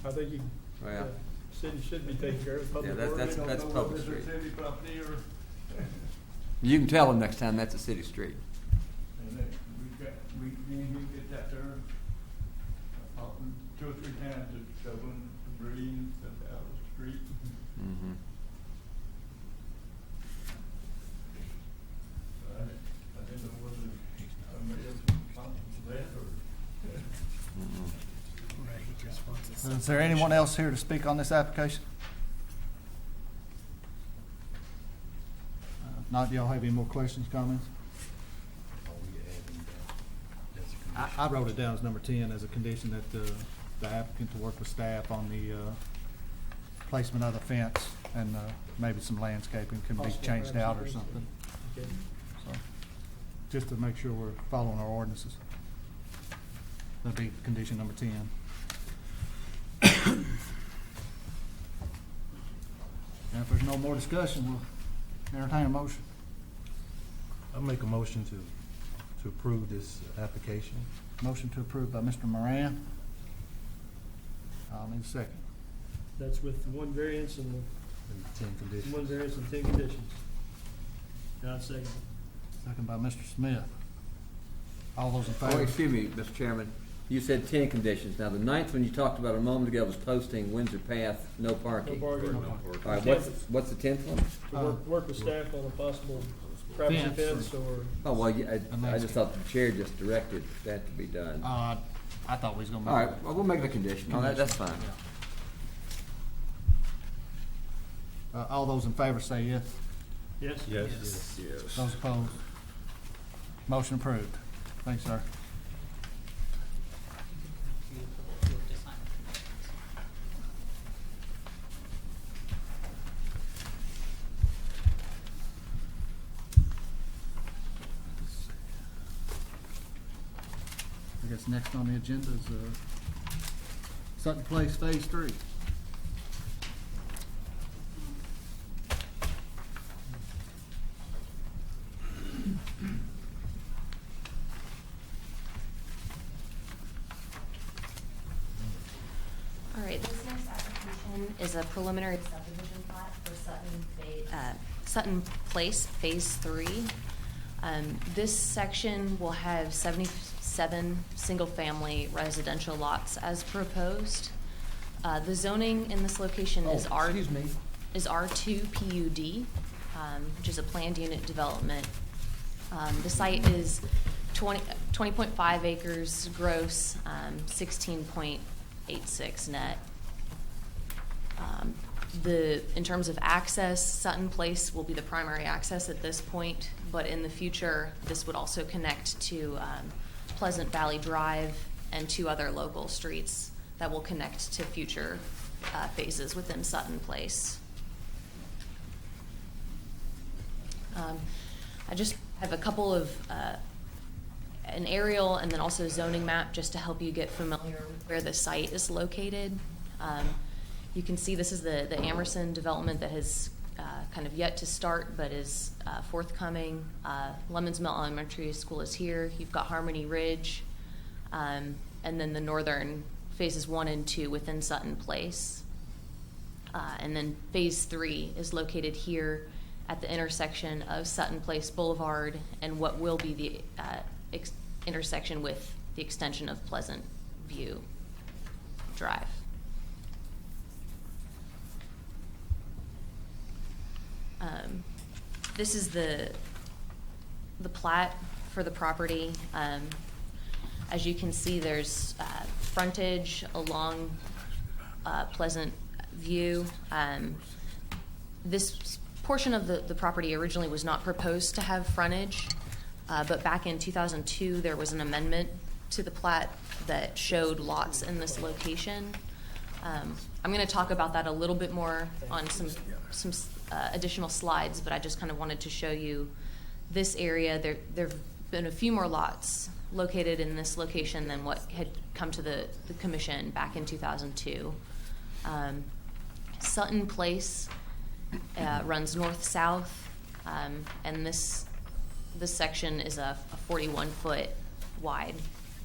Speaker 6: I think
Speaker 7: Well,
Speaker 6: city should be taking care of
Speaker 7: yeah,
Speaker 6: public
Speaker 7: that's,
Speaker 6: works.
Speaker 7: that's,
Speaker 12: We don't
Speaker 7: that's
Speaker 12: know
Speaker 7: public
Speaker 12: whether it's
Speaker 7: street.
Speaker 12: a city property or,
Speaker 7: You can tell them next time that's a city street.
Speaker 12: and then we get out there, 2 or 3 times just shoveling debris and stuff out of the street.
Speaker 7: Mm-hmm.
Speaker 12: I didn't know whether somebody else was responsible for that or.
Speaker 1: Is there anyone else here to speak on this application? Not, y'all have any more questions, comments? I wrote it down as number 10 as a condition that the applicant to work with staff on the placement of the fence and maybe some landscaping can be
Speaker 6: Possible
Speaker 1: changed out or
Speaker 6: landscaping.
Speaker 1: something.
Speaker 6: Okay.
Speaker 1: So, just to make sure we're following our ordinances. That'd be condition number 10. And if there's no more discussion, we'll entertain a motion.
Speaker 14: I'll make a motion to approve this application.
Speaker 1: Motion to approve by Mr. Moran. I'll need a second.
Speaker 6: That's with one variance and
Speaker 14: And 10 conditions.
Speaker 6: one variance and 10 conditions. God second.
Speaker 1: Second by Mr. Smith. All those in
Speaker 7: Oh,
Speaker 1: favor?
Speaker 7: excuse me, Mr. Chairman. You said 10 conditions. Now, the ninth one you talked about a moment ago was posting Windsor Path, no parking.
Speaker 6: No bargaining.
Speaker 7: All right, what's the 10th one?
Speaker 6: To work with staff on a possible privacy
Speaker 1: Fence
Speaker 6: fence or.
Speaker 7: Oh, well, yeah, I just thought the chair just directed that to be done. All
Speaker 1: I thought we was gonna.
Speaker 7: right, well, we'll make it a condition. No, that's fine.
Speaker 1: All those in favor say yes.
Speaker 6: Yes?
Speaker 14: Yes.
Speaker 1: Those opposed? Motion approved. Thanks, sir. I guess next on the agenda is Sutton Place Phase 3.
Speaker 15: All right, this next application is a preliminary subdivision plat for Sutton Place Phase 3. This section will have 77 single-family residential lots as proposed. The zoning in this location is R2 PUD, which is a planned unit development. The site is 20.5 acres gross, 16.86 net. In terms of access, Sutton Place will be the primary access at this point, but in the future, this would also connect to Pleasant Valley Drive and 2 other local streets that will connect to future phases within Sutton Place. I just have a couple of an aerial and then also a zoning map just to help you get familiar with where the site is located. You can see this is the Amerson development that has kind of yet to start but is forthcoming. Lemons Mill Elementary School is here. You've got Harmony Ridge, and then the northern phases 1 and 2 within Sutton Place. And then phase 3 is located here at the intersection of Sutton Place Boulevard and what will be the intersection with the extension of Pleasant View Drive. This is the plat for the property. As you can see, there's frontage along Pleasant View. This portion of the property originally was not proposed to have frontage, but back in 2002, there was an amendment to the plat that showed lots in this location. I'm going to talk about that a little bit more on some additional slides, but I just kind of wanted to show you this area. There have been a few more lots located in this location than what had come to the commission back in 2002. Sutton Place runs north-south, and this section is a 41-foot wide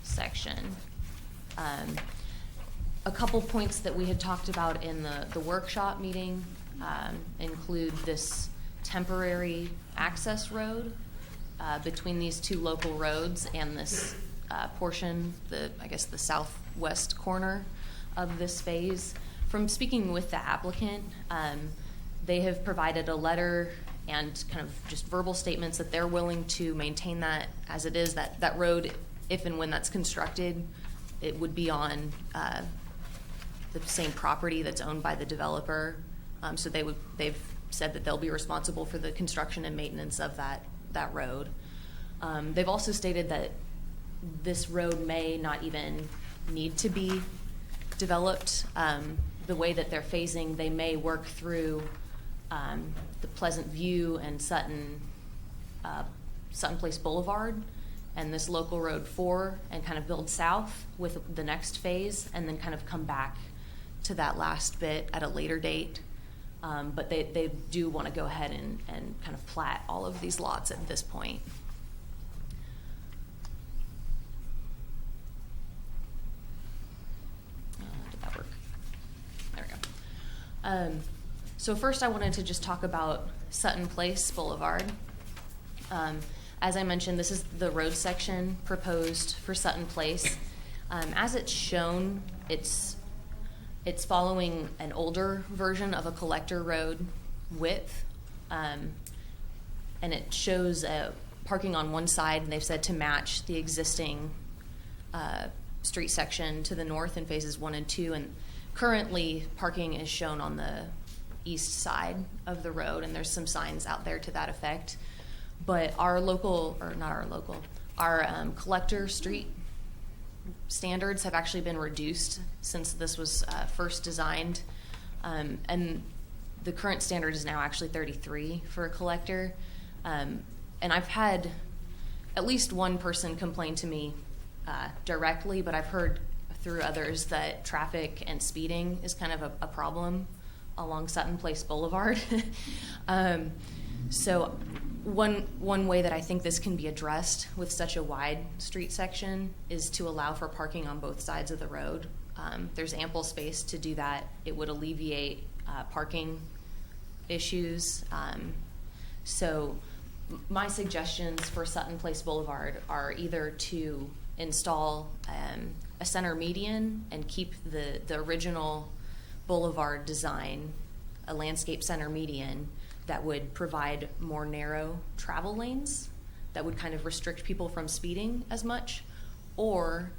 Speaker 15: section. A couple points that we had talked about in the workshop meeting include this temporary access road between these 2 local roads and this portion, I guess the southwest corner of this phase. From speaking with the applicant, they have provided a letter and kind of just verbal statements that they're willing to maintain that as it is. That road, if and when that's constructed, it would be on the same property that's owned by the developer. So they've said that they'll be responsible for the construction and maintenance of that road. They've also stated that this road may not even need to be developed. The way that they're phasing, they may work through the Pleasant View and Sutton Place Boulevard and this local road 4 and kind of build south with the next phase and then kind of come back to that last bit at a later date. But they do want to go ahead and kind of plat all of these lots at this point. Did that work? There we go. So first I wanted to just talk about Sutton Place Boulevard. As I mentioned, this is the road section proposed for Sutton Place. As it's shown, it's following an older version of a collector road width, and it shows parking on one side, and they've said to match the existing street section to the north in phases 1 and 2, and currently parking is shown on the east side of the road, and there's some signs out there to that effect. But our collector street standards have actually been reduced since this was first designed, and the current standard is now actually 33 for a collector. And I've had at least one person complain to me directly, but I've heard through others that traffic and speeding is kind of a problem along Sutton Place Boulevard. So one way that I think this can be addressed with such a wide street section is to allow for parking on both sides of the road. There's ample space to do that. It would alleviate parking issues. So my suggestions for Sutton Place Boulevard are either to install a center median and keep the original boulevard design, a landscape center median, that would provide more narrow travel lanes that would kind of restrict people from speeding as much, or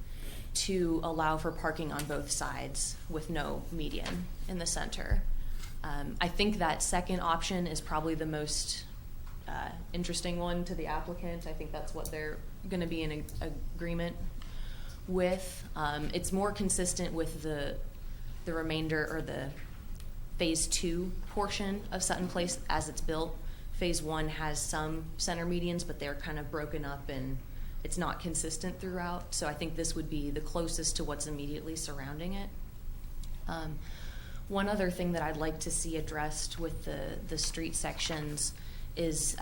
Speaker 15: to allow for parking on both sides with no median in the center. I think that second option is probably the most interesting one to the applicant. I think that's what they're going to be in agreement with. It's more consistent with the remainder, or the Phase 2 portion of Sutton Place as it's built. Phase 1 has some center medians, but they're kind of broken up and it's not consistent throughout. So I think this would be the closest to what's immediately surrounding it. One other thing that I'd like to see addressed with the street sections is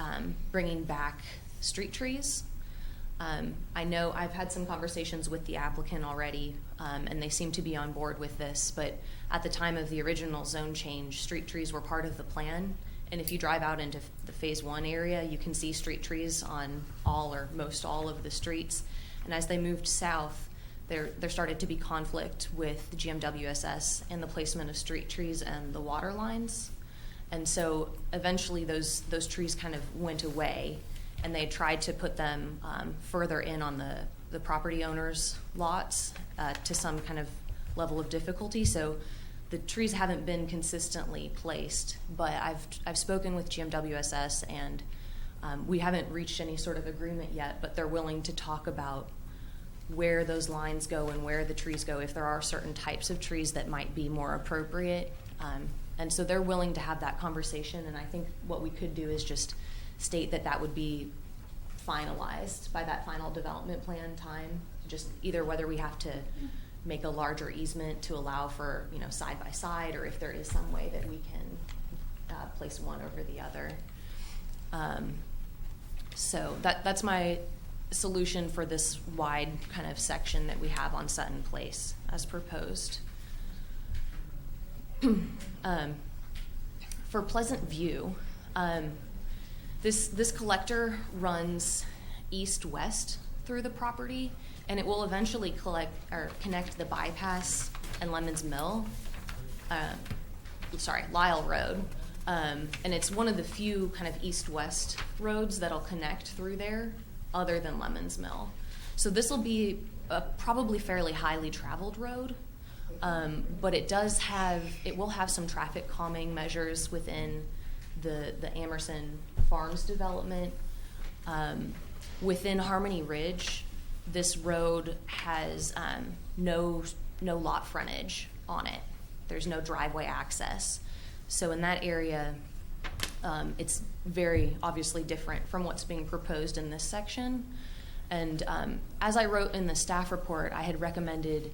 Speaker 15: bringing back street trees. I know I've had some conversations with the applicant already, and they seem to be on board with this, but at the time of the original zone change, street trees were part of the plan, and if you drive out into the Phase 1 area, you can see street trees on all or most all of the streets, and as they moved south, there started to be conflict with the GMWSS and the placement of street trees and the water lines, and so eventually those trees kind of went away, and they tried to put them further in on the property owners' lots to some kind of level of difficulty. So the trees haven't been consistently placed, but I've spoken with GMWSS, and we haven't reached any sort of agreement yet, but they're willing to talk about where those lines go and where the trees go, if there are certain types of trees that might be more appropriate. And so they're willing to have that conversation, and I think what we could do is just state that would be finalized by that final development plan time, just either whether we have to make a larger easement to allow for, side by side, or if there is some way that we can place one over the other. So that's my solution for this wide kind of section that we have on Sutton Place as proposed. For Pleasant View, this collector runs east-west through the property, and it will eventually connect the bypass and Lemons Mill, Lyle Road, and it's one of the few kind of east-west roads that'll connect through there, other than Lemons Mill. So this will be a probably fairly highly traveled road, but it will have some traffic calming measures within the Amerson Farms development. Within Harmony Ridge, this road has no lot frontage on it. There's no driveway access. So in that area, it's very obviously different from what's being proposed in this section. And as I wrote in the staff report, I had recommended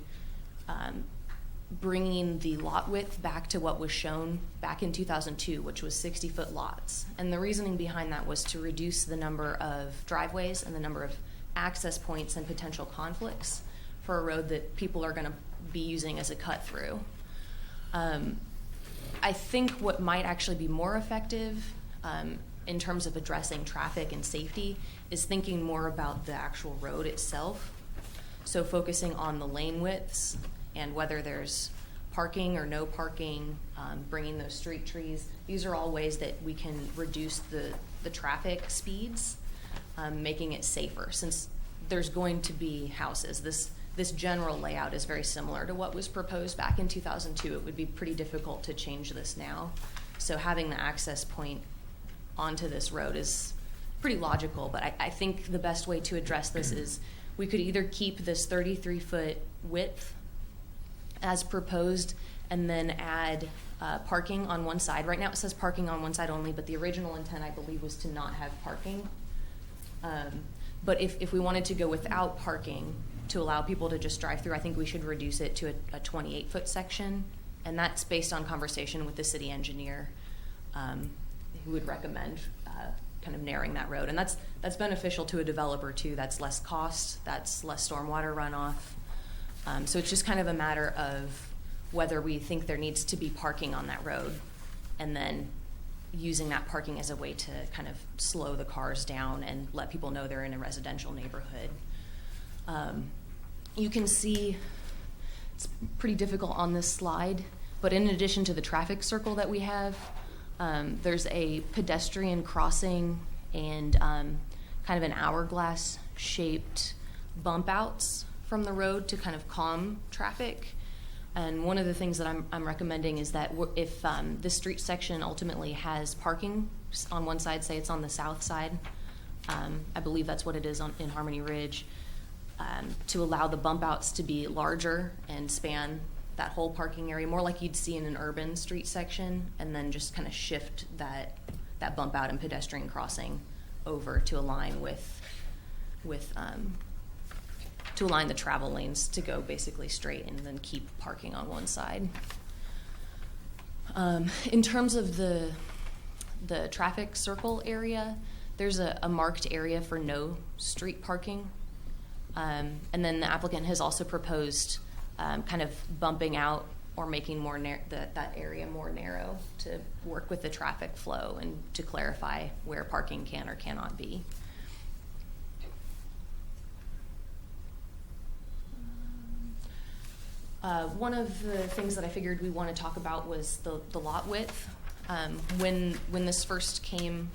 Speaker 15: bringing the lot width back to what was shown back in 2002, which was 60-foot lots. And the reasoning behind that was to reduce the number of driveways and the number of access points and potential conflicts for a road that people are going to be using as a cut through. I think what might actually be more effective in terms of addressing traffic and safety is thinking more about the actual road itself. So focusing on the lane widths and whether there's parking or no parking, bringing those street trees. These are all ways that we can reduce the traffic speeds, making it safer. Since there's going to be houses, this general layout is very similar to what was proposed back in 2002. It would be pretty difficult to change this now. So having the access point onto this road is pretty logical, but I think the best way to address this is we could either keep this 33-foot width as proposed and then add parking on one side. Right now it says parking on one side only, but the original intent, I believe, was to not have parking. But if we wanted to go without parking to allow people to just drive through, I think we should reduce it to a 28-foot section. And that's based on conversation with the city engineer, who would recommend kind of narrowing that road. And that's beneficial to a developer too. That's less cost, that's less stormwater runoff. So it's just kind of a matter of whether we think there needs to be parking on that road, and then using that parking as a way to kind of slow the cars down and let people know they're in a residential neighborhood. You can see it's pretty difficult on this slide, but in addition to the traffic circle that we have, there's a pedestrian crossing and kind of an hourglass shaped bump outs from the road to kind of calm traffic. And one of the things that I'm recommending is that if this street section ultimately has parking on one side, say it's on the south side, I believe that's what it is in Harmony Ridge, to allow the bump outs to be larger and span that whole parking area, more like you'd see in an urban street section, and then just kind of shift that bump out and pedestrian crossing over to align with to align the travel lanes to go basically straight and then keep parking on one side. In terms of the traffic circle area, there's a marked area for no street parking. And then the applicant has also proposed kind of bumping out or making that area more narrow to work with the traffic flow and to clarify where parking can or cannot be. One of the things that I figured we want to talk about was the lot width. When this first came,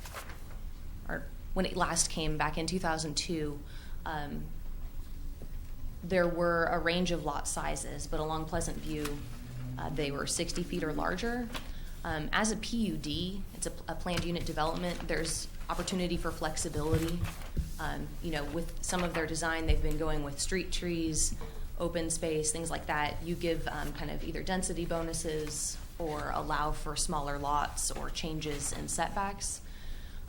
Speaker 15: or when it last came back in 2002, there were a range of lot sizes, but along Pleasant View, they were 60 feet or larger. As a PUD, it's a planned unit development, there's opportunity for flexibility. With some of their design, they've been going with street trees, open space, things like that. You give kind of either density bonuses or allow for smaller lots or changes in setbacks.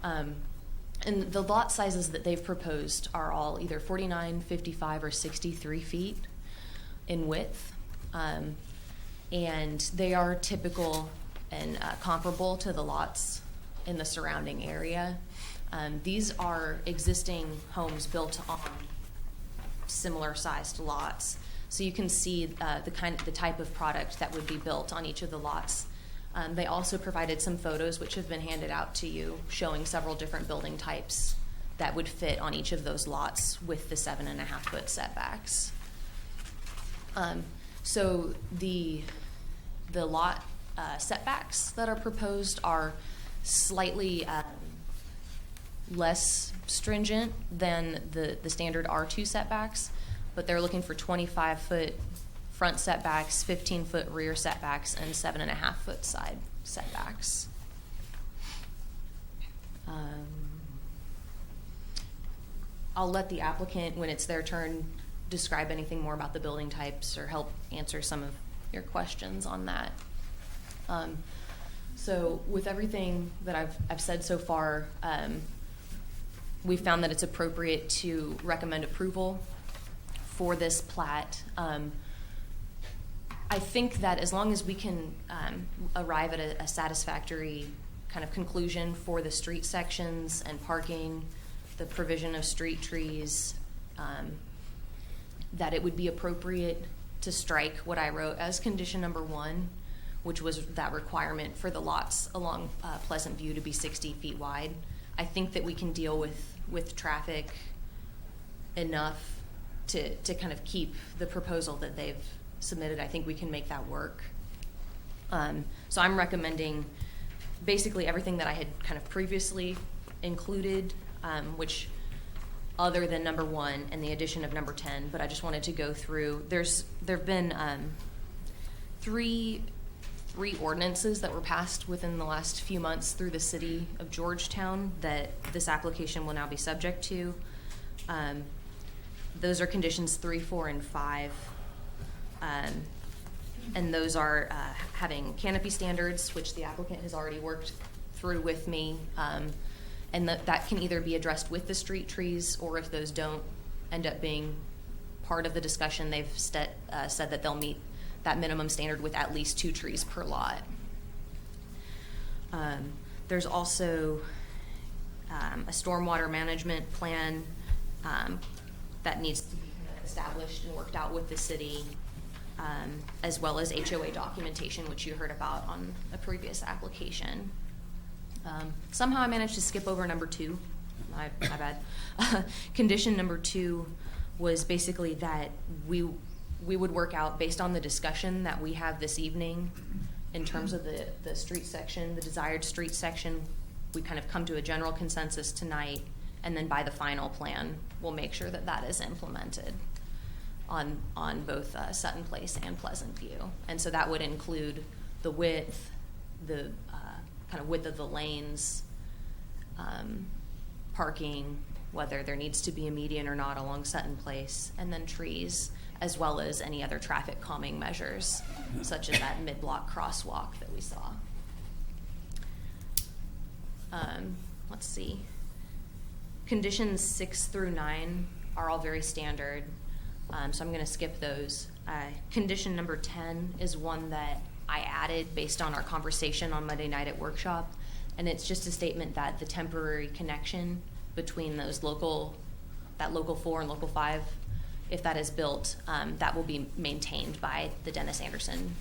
Speaker 15: And the lot sizes that they've proposed are all either 49, 55, or 63 feet in width. And they are typical and comparable to the lots in the surrounding area. These are existing homes built on similar sized lots. So you can see the type of product that would be built on each of the lots. They also provided some photos which have been handed out to you showing several different building types that would fit on each of those lots with the 7.5-foot setbacks. So the lot setbacks that are proposed are slightly less stringent than the standard R2 setbacks, but they're looking for 25-foot front setbacks, 15-foot rear setbacks, and 7.5-foot side setbacks. I'll let the applicant, when it's their turn, describe anything more about the building types or help answer some of your questions on that. So with everything that I've said so far, we found that it's appropriate to recommend approval for this plat. I think that as long as we can arrive at a satisfactory kind of conclusion for the street sections and parking, the provision of street trees, that it would be appropriate to strike what I wrote as condition number 1, which was that requirement for the lots along Pleasant View to be 60 feet wide. I think that we can deal with traffic enough to kind of keep the proposal that they've submitted. I think we can make that work. So I'm recommending basically everything that I had kind of previously included, which other than number 1 and the addition of number 10, but I just wanted to go through. There've been three ordinances that were passed within the last few months through the city of Georgetown that this application will now be subject to. Those are conditions 3, 4, and 5. And those are having canopy standards, which the applicant has already worked through with me. And that can either be addressed with the street trees, or if those don't end up being part of the discussion, they've said that they'll meet that minimum standard with at least 2 trees per lot. There's also a stormwater management plan that needs to be established and worked out with the city, as well as HOA documentation, which you heard about on a previous application. Somehow I managed to skip over number 2. My bad. Condition number 2 was basically that we would work out, based on the discussion that we have this evening in terms of the street section, the desired street section, we kind of come to a general consensus tonight, and then by the final plan, we'll make sure that that is implemented on both Sutton Place and Pleasant View. And so that would include the width, the kind of width of the lanes, parking, whether there needs to be a median or not along Sutton Place, and then trees, as well as any other traffic calming measures, such as that mid-block crosswalk that we saw. Let's see. Conditions 6 through 9 are all very standard, so I'm going to skip those. Condition number 10 is one that I added based on our conversation on Monday night at workshop, and it's just a statement that the temporary connection between those that local 4 and local 5, if that is built, that will be maintained by the Dennis Anderson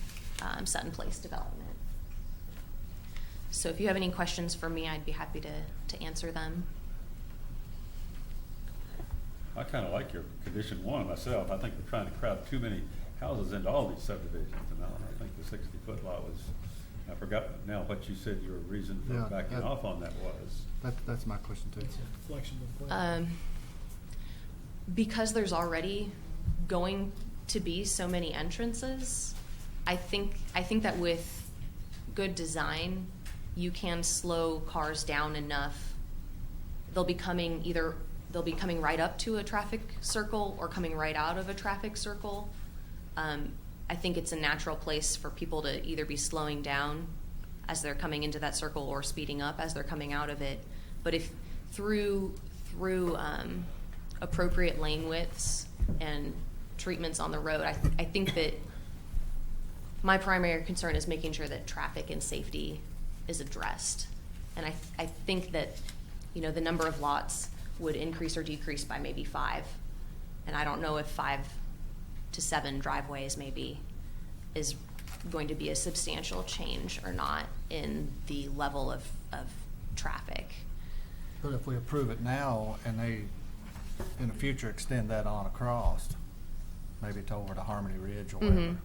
Speaker 15: Sutton Place development. So if you have any questions for me, I'd be happy to answer them.
Speaker 3: I kind of like your condition 1 myself. I think we're trying to crowd too many houses into all these subdivisions, and I think the 60-foot lot was, I forgot now what you said your reason for backing off on that was.
Speaker 1: That's my question too.
Speaker 6: It's a flexible plan.
Speaker 15: Because there's already going to be so many entrances, I think that with good design, you can slow cars down enough. They'll be coming right up to a traffic circle or coming right out of a traffic circle. I think it's a natural place for people to either be slowing down as they're coming into that circle or speeding up as they're coming out of it. But if through appropriate lane widths and treatments on the road, I think that my primary concern is making sure that traffic and safety is addressed. And I think that, the number of lots would increase or decrease by maybe 5. And I don't know if 5 to 7 driveways maybe is going to be a substantial change or not in the level of traffic.
Speaker 1: But if we approve it now and they, in the future, extend that on across, maybe to over to Harmony Ridge or whatever,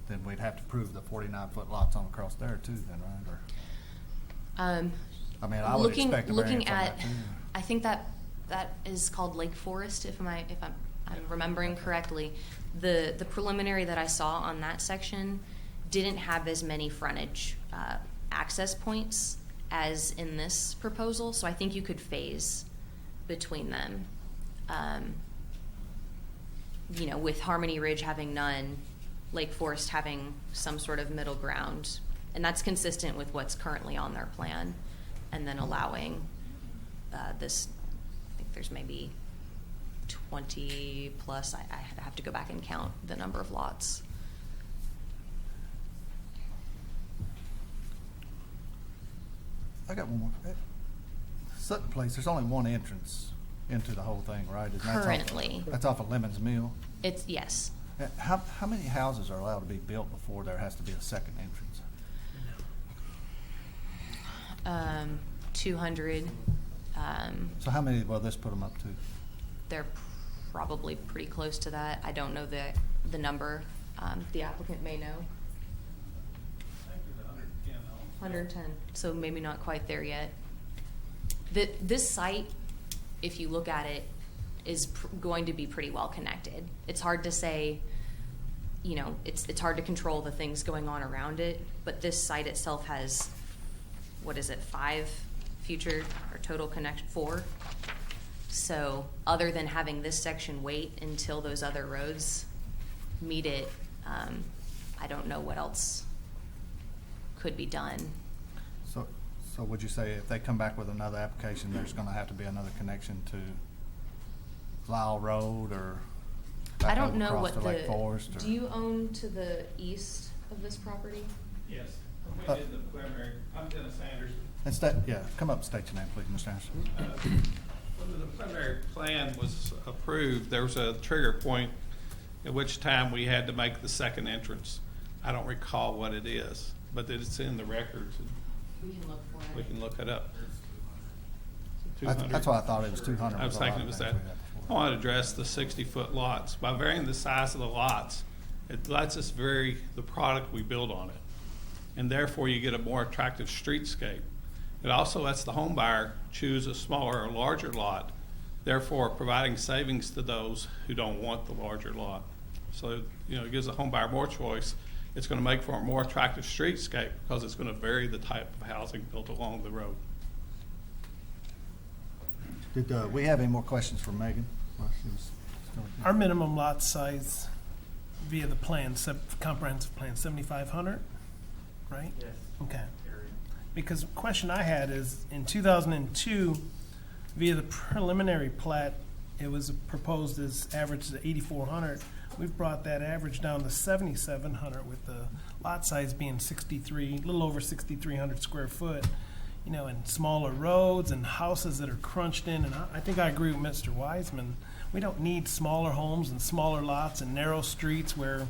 Speaker 1: then we'd have to prove the 49-foot lots on across there too, then, right? Or, I mean, I would expect a variance on that too.
Speaker 15: I think that is called Lake Forest, if I'm remembering correctly. The preliminary that I saw on that section didn't have as many frontage access points as in this proposal, so I think you could phase between them. You know, with Harmony Ridge having none, Lake Forest having some sort of middle ground. And that's consistent with what's currently on their plan. And then allowing this, I think there's maybe 20 plus, I have to go back and count the number of lots.
Speaker 1: I got one more. Sutton Place, there's only one entrance into the whole thing, right? And that's off-
Speaker 15: Currently.
Speaker 1: That's off of Lemons Mill.
Speaker 15: It's, yes.
Speaker 1: How many houses are allowed to be built before there has to be a second entrance?
Speaker 15: 200.
Speaker 1: So how many will this put them up to?
Speaker 15: They're probably pretty close to that. I don't know the number. The applicant may know. 110, so maybe not quite there yet. This site, if you look at it, is going to be pretty well connected. It's hard to say, you know, it's hard to control the things going on around it, but this site itself has, what is it, 5 future or total connection, 4? So other than having this section wait until those other roads meet it, I don't know what else could be done.
Speaker 1: So would you say if they come back with another application, there's gonna have to be another connection to Lyle Road or
Speaker 15: I
Speaker 1: back
Speaker 15: don't
Speaker 1: over
Speaker 15: know
Speaker 1: across
Speaker 15: what
Speaker 1: to Lake Forest? Or?
Speaker 15: do you own to the east of this property?
Speaker 16: Yes, we did the preliminary, I'm Dennis Anderson.
Speaker 1: Yeah, come up and state your name, please, Mr. Anderson.
Speaker 16: When the preliminary plan was approved, there was a trigger point at which time we had to make the second entrance. I don't recall what it is, but it's in the records.
Speaker 15: We can look for it.
Speaker 16: We can look it up.
Speaker 1: That's why I thought it was 200.
Speaker 16: I was thinking it was that. I want to address the 60-foot lots. By varying the size of the lots, it lets us vary the product we build on it. And therefore, you get a more attractive streetscape. It also lets the home buyer choose a smaller or larger lot, therefore providing savings to those who don't want the larger lot. So, you know, it gives the home buyer more choice. It's going to make for a more attractive streetscape because it's going to vary the type of housing built along the road.
Speaker 1: Did we have any more questions for Megan? While she was still here?
Speaker 5: Our minimum lot size via the plan, comprehensive plan, 7,500, right?
Speaker 16: Yes.
Speaker 5: Okay. Because the question I had is, in 2002, via the preliminary plat, it was proposed as average to 8,400. We've brought that average down to 7,700 with the lot size being 63, a little over 6,300 square foot. You know, and smaller roads and houses that are crunched in. And I think I agree with Mr. Wiseman. We don't need smaller homes and smaller lots and narrow streets where,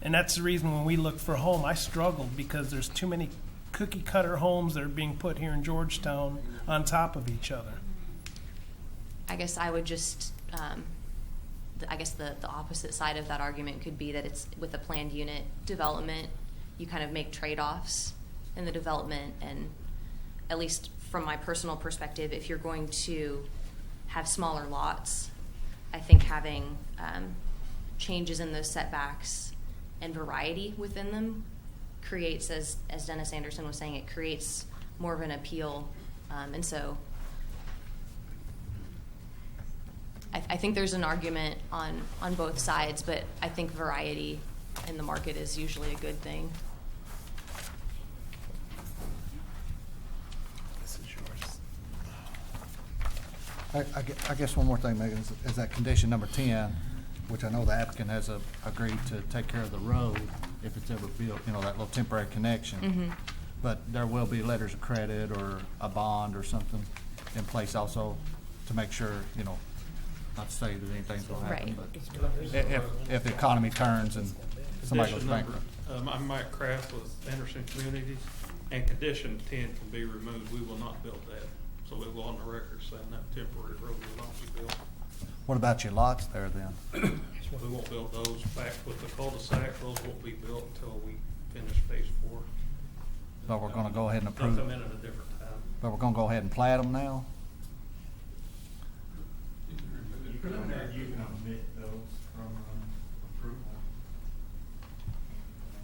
Speaker 5: and that's the reason when we looked for a home, I struggled because there's too many cookie cutter homes that are being put here in Georgetown on top of each other.
Speaker 15: I guess I would just, I guess the opposite side of that argument could be that it's with a planned unit development, you kind of make trade-offs in the development, and at least from my personal perspective, if you're going to have smaller lots, I think having changes in those setbacks and variety within them creates, as Dennis Anderson was saying, it creates more of an appeal. And so I think there's an argument on both sides, but I think variety in the market is usually a good thing.
Speaker 5: This is yours.
Speaker 1: I guess one more thing, Megan, is that condition number 10, which I know the applicant has agreed to take care of the road if it's ever built, you know, that little temporary connection.
Speaker 15: Mm-hmm.
Speaker 1: But there will be letters of credit or a bond or something in place also to make sure, you know, not to say that anything's gonna happen,
Speaker 15: Right.
Speaker 1: but if the economy turns and somebody goes
Speaker 16: Condition
Speaker 1: bankrupt.
Speaker 16: I'm Mike Kraft with Anderson Communities, and condition 10 can be removed. We will not build that. So we will on the record saying that temporary road will not be built.
Speaker 1: What about your lots there then?
Speaker 16: We won't build those back with the cul-de-sac. Those won't be built until we finish phase 4.
Speaker 1: But we're gonna go ahead and
Speaker 16: They'll
Speaker 1: approve,
Speaker 16: come in at a different time.
Speaker 1: but we're gonna go ahead and plat them now?
Speaker 12: You can omit those from approval.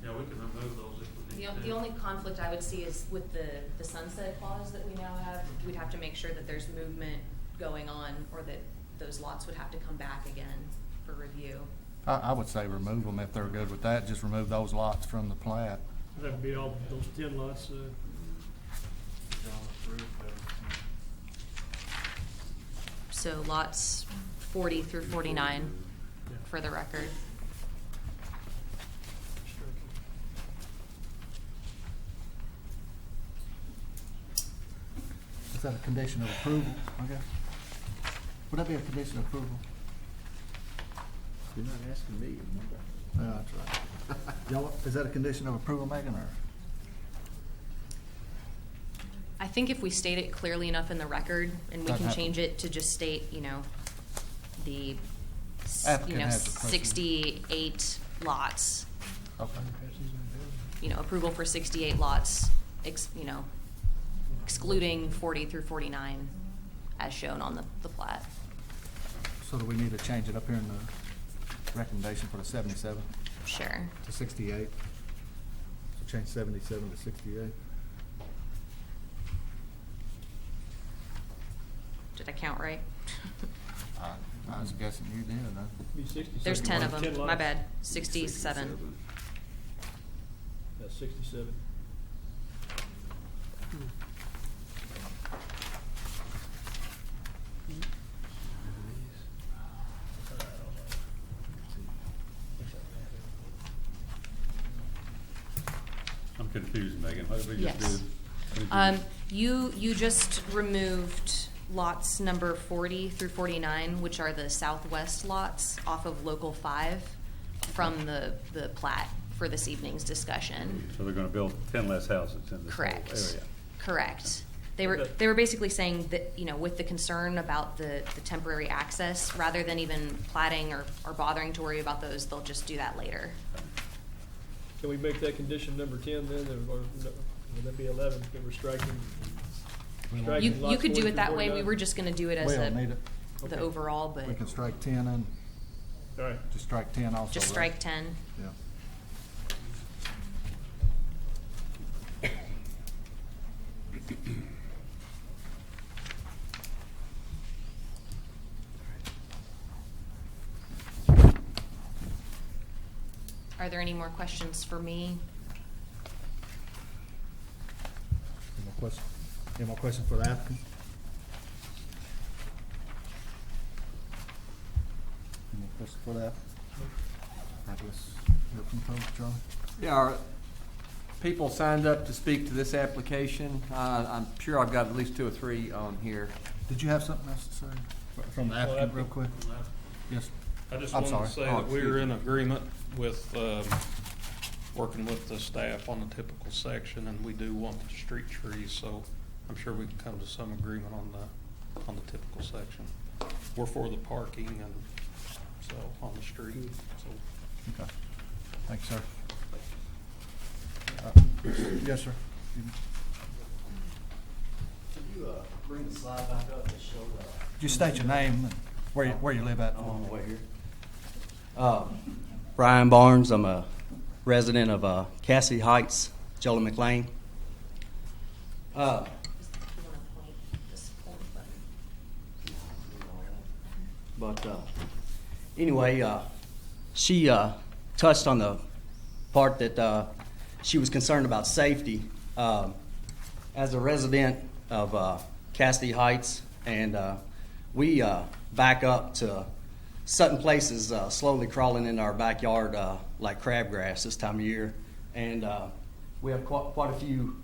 Speaker 16: Yeah, we can remove those if we need to.
Speaker 15: The only conflict I would see is with the sunset clause that we now have. We'd have to make sure that there's movement going on, or that those lots would have to come back again for review.
Speaker 1: I would say remove them if they're good with that, just remove those lots from the plat.
Speaker 6: That'd be all those 10 lots,
Speaker 15: So lots 40 through 49 for the record.
Speaker 1: Is that a condition of approval, I guess? Would that be a condition of approval?
Speaker 7: You're not asking me.
Speaker 1: Yeah, that's right. Y'all, is that a condition of approval, Megan, or?
Speaker 15: I think if we state it clearly enough in the record, and we
Speaker 1: Doesn't
Speaker 15: can
Speaker 1: have
Speaker 15: change
Speaker 1: to.
Speaker 15: it to just state, the,
Speaker 1: Applicant has the question.
Speaker 15: 68 lots,
Speaker 1: Okay.
Speaker 15: approval for 68 lots, excluding 40 through 49 as shown on the plat.
Speaker 1: So do we need to change it up here in the recommendation for the 77
Speaker 15: Sure.
Speaker 1: to 68? So change 77 to 68?
Speaker 15: Did I count right?
Speaker 1: I was guessing you did, huh?
Speaker 6: be 60.
Speaker 15: There's 10 of them,
Speaker 6: 10
Speaker 15: my
Speaker 6: lots.
Speaker 15: bad, 67.
Speaker 6: That's 67.
Speaker 3: I'm confused, Megan. What did we just
Speaker 15: Yes.
Speaker 3: do? What did you-
Speaker 15: You just removed lots number 40 through 49, which are the southwest lots off of Local 5 from the plat for this evening's discussion.
Speaker 3: So they're gonna build 10 less houses in this whole
Speaker 15: Correct.
Speaker 3: area.
Speaker 15: Correct. They were basically saying that, with the concern about the temporary access, rather than even platting or bothering to worry about those, they'll just do that later.
Speaker 6: Can we make that condition number 10 then, or would that be 11, if we're striking?
Speaker 15: You
Speaker 6: lots
Speaker 15: could do
Speaker 6: 40
Speaker 15: it that
Speaker 6: through
Speaker 15: way, we
Speaker 6: 49?
Speaker 15: were just gonna do it as
Speaker 1: We don't need it.
Speaker 15: the overall, but
Speaker 1: We can strike 10 and
Speaker 6: All right.
Speaker 1: just strike 10 also,
Speaker 15: just
Speaker 1: right?
Speaker 15: strike 10.
Speaker 1: Yeah.
Speaker 15: Are there any more questions for me?
Speaker 1: Any more questions? Any more questions for the applicant? Any more questions for the applicant? I guess, hear from folks, Charlie?
Speaker 7: Yeah, are people signed up to speak to this application? I'm sure I've got at least 2 or 3 on here.
Speaker 1: Did you have something else to say from the applicant real quick? Yes.
Speaker 17: I just
Speaker 1: I'm
Speaker 17: wanted to
Speaker 1: sorry.
Speaker 17: say that we're
Speaker 7: excuse
Speaker 17: in agreement with, working with the staff on the typical section, and we do want the street trees, so I'm sure we can come to some agreement on the typical section. We're for the parking and so, on the street, so.
Speaker 1: Okay. Thanks, sir. Yes, sir.
Speaker 18: Could you bring the slide back up and show the...
Speaker 1: Could you state your name and where you live at?
Speaker 18: I'm on the way here. Brian Barnes, I'm a resident of Cassidy Heights, Jolly McLean. But anyway, she touched on the part that she was concerned about safety. As a resident of Cassidy Heights, and we back up to certain places slowly crawling in our backyard like crabgrass this time of year. And we have quite a few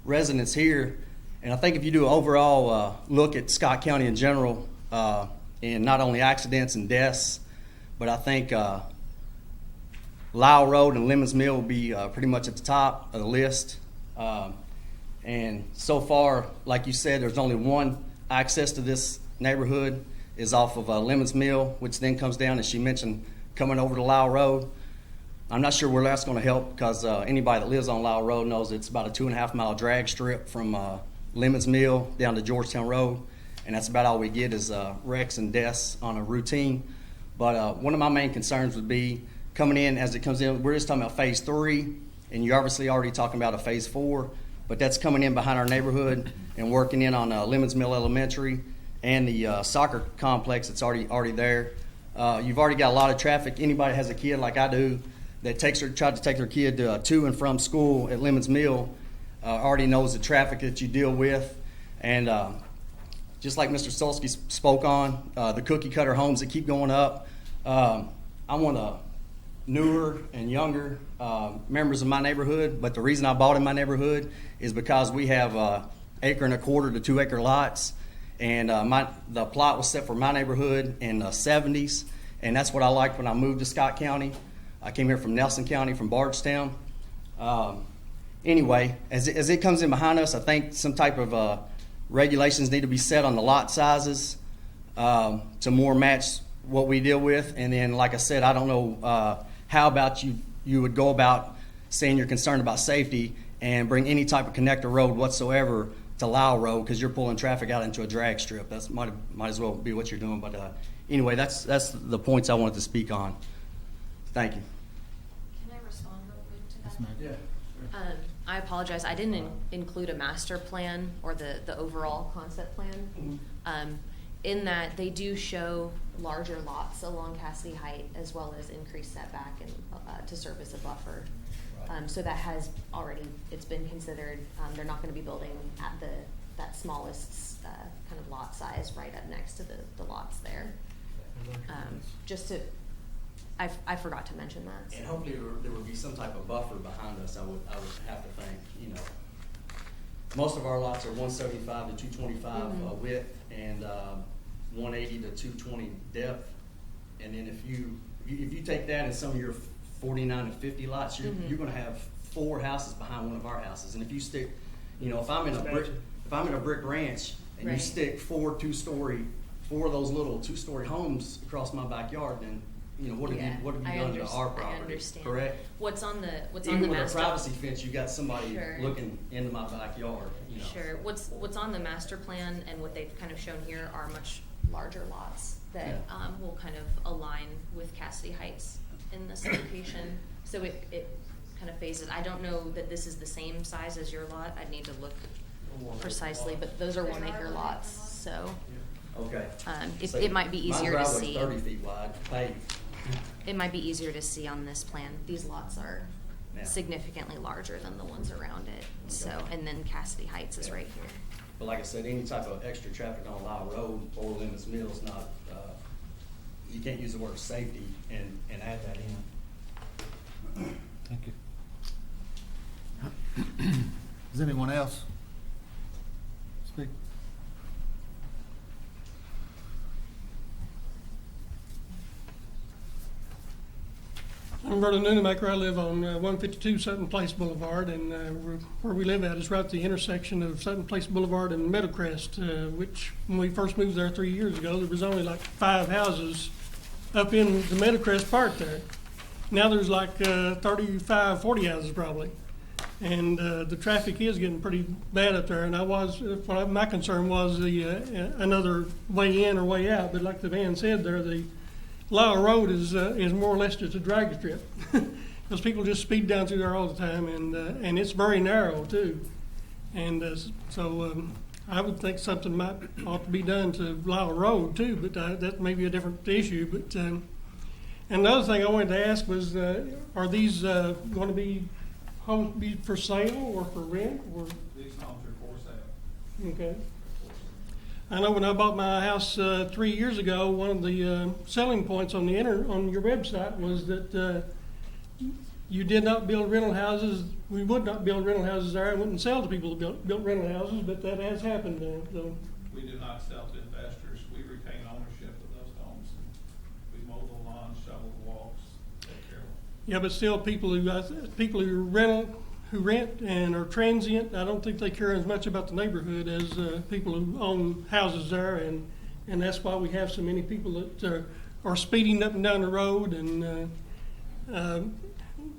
Speaker 18: residents here. And I think if you do an overall look at Scott County in general, in not only accidents and deaths, but I think Lyle Road and Lemons Mill will be pretty much at the top of the list. And so far, like you said, there's only one access to this neighborhood is off of Lemons Mill, which then comes down, as she mentioned, coming over to Lyle Road. I'm not sure where that's going to help because anybody that lives on Lyle Road knows it's about a 2.5 mile drag strip from Lemons Mill down to Georgetown Road, and that's about all we get is wrecks and deaths on a routine. But one of my main concerns would be coming in as it comes in. We're just talking about phase 3, and you're obviously already talking about a phase 4, but that's coming in behind our neighborhood and working in on Lemons Mill Elementary and the soccer complex that's already there. You've already got a lot of traffic. Anybody that has a kid like I do that tried to take their kid to and from school at Lemons Mill already knows the traffic that you deal with. And just like Mr. Solsky spoke on, the cookie cutter homes that keep going up. I want a newer and younger members of my neighborhood, but the reason I bought in my neighborhood is because we have 1.25 acre to 2 acre lots, and the plot was set for my neighborhood in the 70s, and that's what I liked when I moved to Scott County. I came here from Nelson County, from Bardstown. Anyway, as it comes in behind us, I think some type of regulations need to be set on the lot sizes to more match what we deal with. And then, like I said, I don't know how about you would go about saying you're concerned about safety and bring any type of connector road whatsoever to Lyle Road, because you're pulling traffic out into a drag strip. That's might as well be what you're doing. But anyway, that's the points I wanted to speak on. Thank you.
Speaker 15: Can I respond real quick to that? Yeah. I apologize. I didn't include a master plan or the overall concept plan. In that they do show larger lots along Cassidy Height, as well as increased setback and to serve as a buffer. So that has already, it's been considered. They're not going to be building at that smallest kind of lot size right up next to the lots there. I forgot to mention that.
Speaker 18: And hopefully there would be some type of buffer behind us. I would have to think. Most of our lots are 175 to 225 width and 180 to 220 depth. And then if you take that and some of your 49 to 50 lots, you're going to have 4 houses behind one of our houses. And if you stick, if I'm in a brick ranch and you stick 4 of those little 2-story homes across my backyard, then what have you done to our property?
Speaker 15: I understand.
Speaker 18: Correct.
Speaker 15: What's on the
Speaker 18: Even with
Speaker 15: master
Speaker 18: a privacy fence, you got somebody looking into my backyard.
Speaker 15: Sure. What's on the master plan and what they've kind of shown here are much larger lots that will kind of align with Cassidy Heights in this location. So it kind of phases. I don't know that this is the same size as your lot. I'd need to look precisely, but those are 1 acre lots. So
Speaker 18: okay.
Speaker 15: It might be easier to see.
Speaker 18: My driveway's 30 feet wide, paved.
Speaker 15: It might be easier to see on this plan. These lots are significantly larger than the ones around it. So, and then Cassidy Heights is right here.
Speaker 18: But like I said, any type of extra traffic on Lyle Road or Lemons Mill is not, you can't use the word safety and add that in.
Speaker 1: Thank you. Does anyone else speak?
Speaker 6: I'm Vernon Nunemaker. I live on 152 Sutton Place Boulevard, and where we live at is right at the intersection of Sutton Place Boulevard and Meadowcrest, which when we first moved there 3 years ago, there was only like 5 houses up in the Meadowcrest part there. Now there's like 35, 40 houses probably. And the traffic is getting pretty bad up there. And my concern was another way in or way out. But like the man said there, the Lyle Road is more or less just a drag strip, because people just speed down through there all the time, and it's very narrow too. And so I would think something ought to be done to Lyle Road too, but that may be a different issue. But and another thing I wanted to ask was, are these going to be homes be for sale or for rent? Or?
Speaker 16: These homes are for sale.
Speaker 6: Okay. I know when I bought my house 3 years ago, one of the selling points on on your website was that you did not build rental houses. We would not build rental houses there. I wouldn't sell to people who built rental houses, but that has happened there. So.
Speaker 16: We do not sell to investors. We retain ownership of those homes. We mow the lawns, shovel the walks, take care of them.
Speaker 6: Yeah, but still, people who rent and are transient, I don't think they care as much about the neighborhood as people who own houses there, and that's why we have so many people that are speeding up and down the road and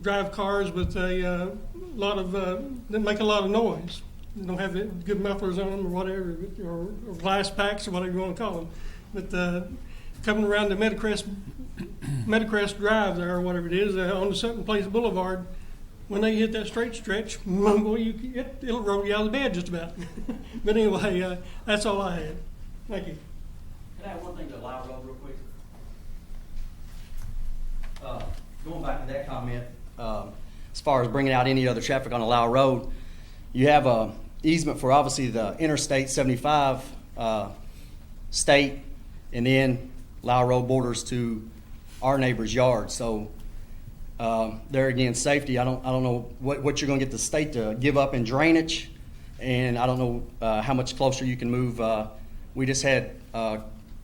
Speaker 6: drive cars with a lot of that make a lot of noise. They don't have good mufflers on them or whatever, or glass packs or whatever you want to call them. But coming around the Meadowcrest Drive there, or whatever it is, on the Sutton Place Boulevard, when they hit that straight stretch, boy, it'll roll you out of the bed just about. But anyway, that's all I had. Thank you.
Speaker 18: Can I add one thing to Lyle Road real quick? Going back to that comment, as far as bringing out any other traffic on Lyle Road, you have a easement for obviously the Interstate 75 state, and then Lyle Road borders to our neighbor's yard. So there again, safety. I don't know what you're going to get the state to give up in drainage, and I don't know how much closer you can move. We just had a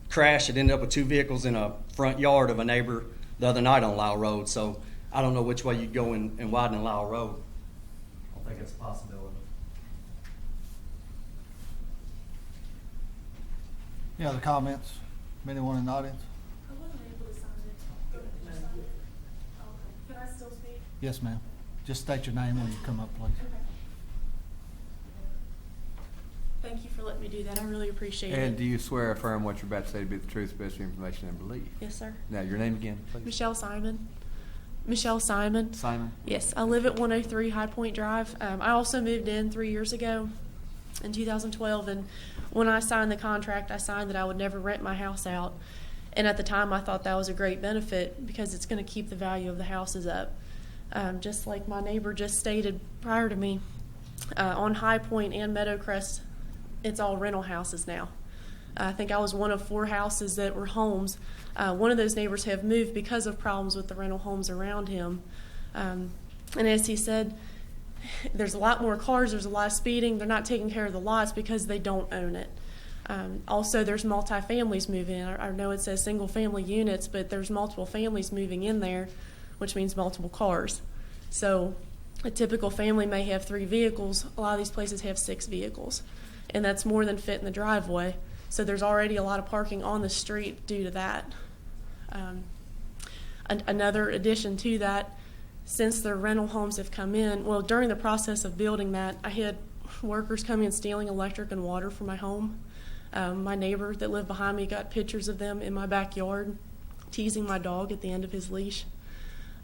Speaker 18: crash that ended up with 2 vehicles in a front yard of a neighbor the other night on Lyle Road. So I don't know which way you'd go and widen Lyle Road. I don't think it's a possibility.
Speaker 1: Any other comments? Anyone in the audience?
Speaker 19: I wasn't able to sign it. Can I still speak?
Speaker 1: Yes, ma'am. Just state your name when you come up, please.
Speaker 19: Okay. Thank you for letting me do that. I really appreciate it.
Speaker 7: And do you swear or affirm what you're about to say to be the truth, best information, and belief?
Speaker 19: Yes, sir.
Speaker 7: Now, your name again, please.
Speaker 19: Michelle Simon. Michelle Simon.
Speaker 7: Simon?
Speaker 19: Yes, I live at 103 High Point Drive. I also moved in 3 years ago in 2012, and when I signed the contract, I signed that I would never rent my house out. And at the time, I thought that was a great benefit because it's going to keep the value of the houses up. Just like my neighbor just stated prior to me, on High Point and Meadowcrest, it's all rental houses now. I think I was one of 4 houses that were homes. One of those neighbors have moved because of problems with the rental homes around him. And as he said, there's a lot more cars, there's a lot of speeding. They're not taking care of the lots because they don't own it. Also, there's multi-families moving in. I know it says single-family units, but there's multiple families moving in there, which means multiple cars. So a typical family may have 3 vehicles. A lot of these places have 6 vehicles, and that's more than fit in the driveway. So there's already a lot of parking on the street due to that. Another addition to that, since the rental homes have come in, well, during the process of building that, I had workers come in stealing electric and water from my home. My neighbor that lived behind me got pictures of them in my backyard, teasing my dog at the end of his leash.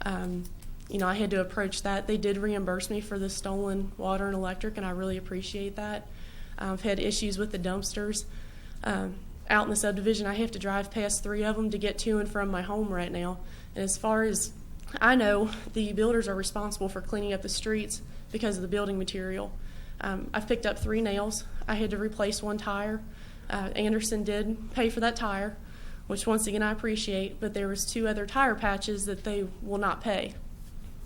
Speaker 19: I had to approach that. They did reimburse me for the stolen water and electric, and I really appreciate that. I've had issues with the dumpsters. Out in the subdivision, I have to drive past 3 of them to get to and from my home right now. And as far as I know, the builders are responsible for cleaning up the streets because of the building material. I've picked up 3 nails. I had to replace 1 tire. Anderson did pay for that tire, which once again I appreciate, but there was 2 other tire patches that they will not pay.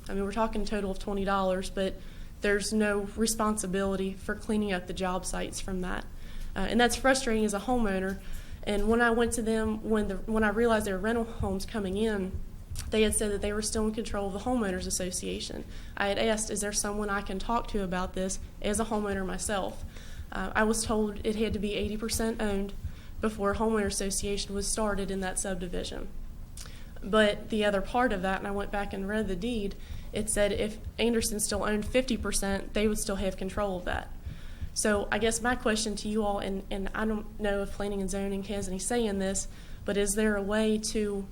Speaker 19: I mean, we're talking a total of $20, but there's no responsibility for cleaning up the job sites from that. And that's frustrating as a homeowner. And when I went to them, when I realized there were rental homes coming in, they had said that they were still in control of the homeowners association. I had asked, is there someone I can talk to about this as a homeowner myself? I was told it had to be 80% owned before a homeowner association was started in that subdivision. But the other part of that, and I went back and read the deed, it said if Anderson still owned 50%, they would still have control of that. So I guess my question to you all, and I don't know if planning and zoning has any say in this, but is there a way to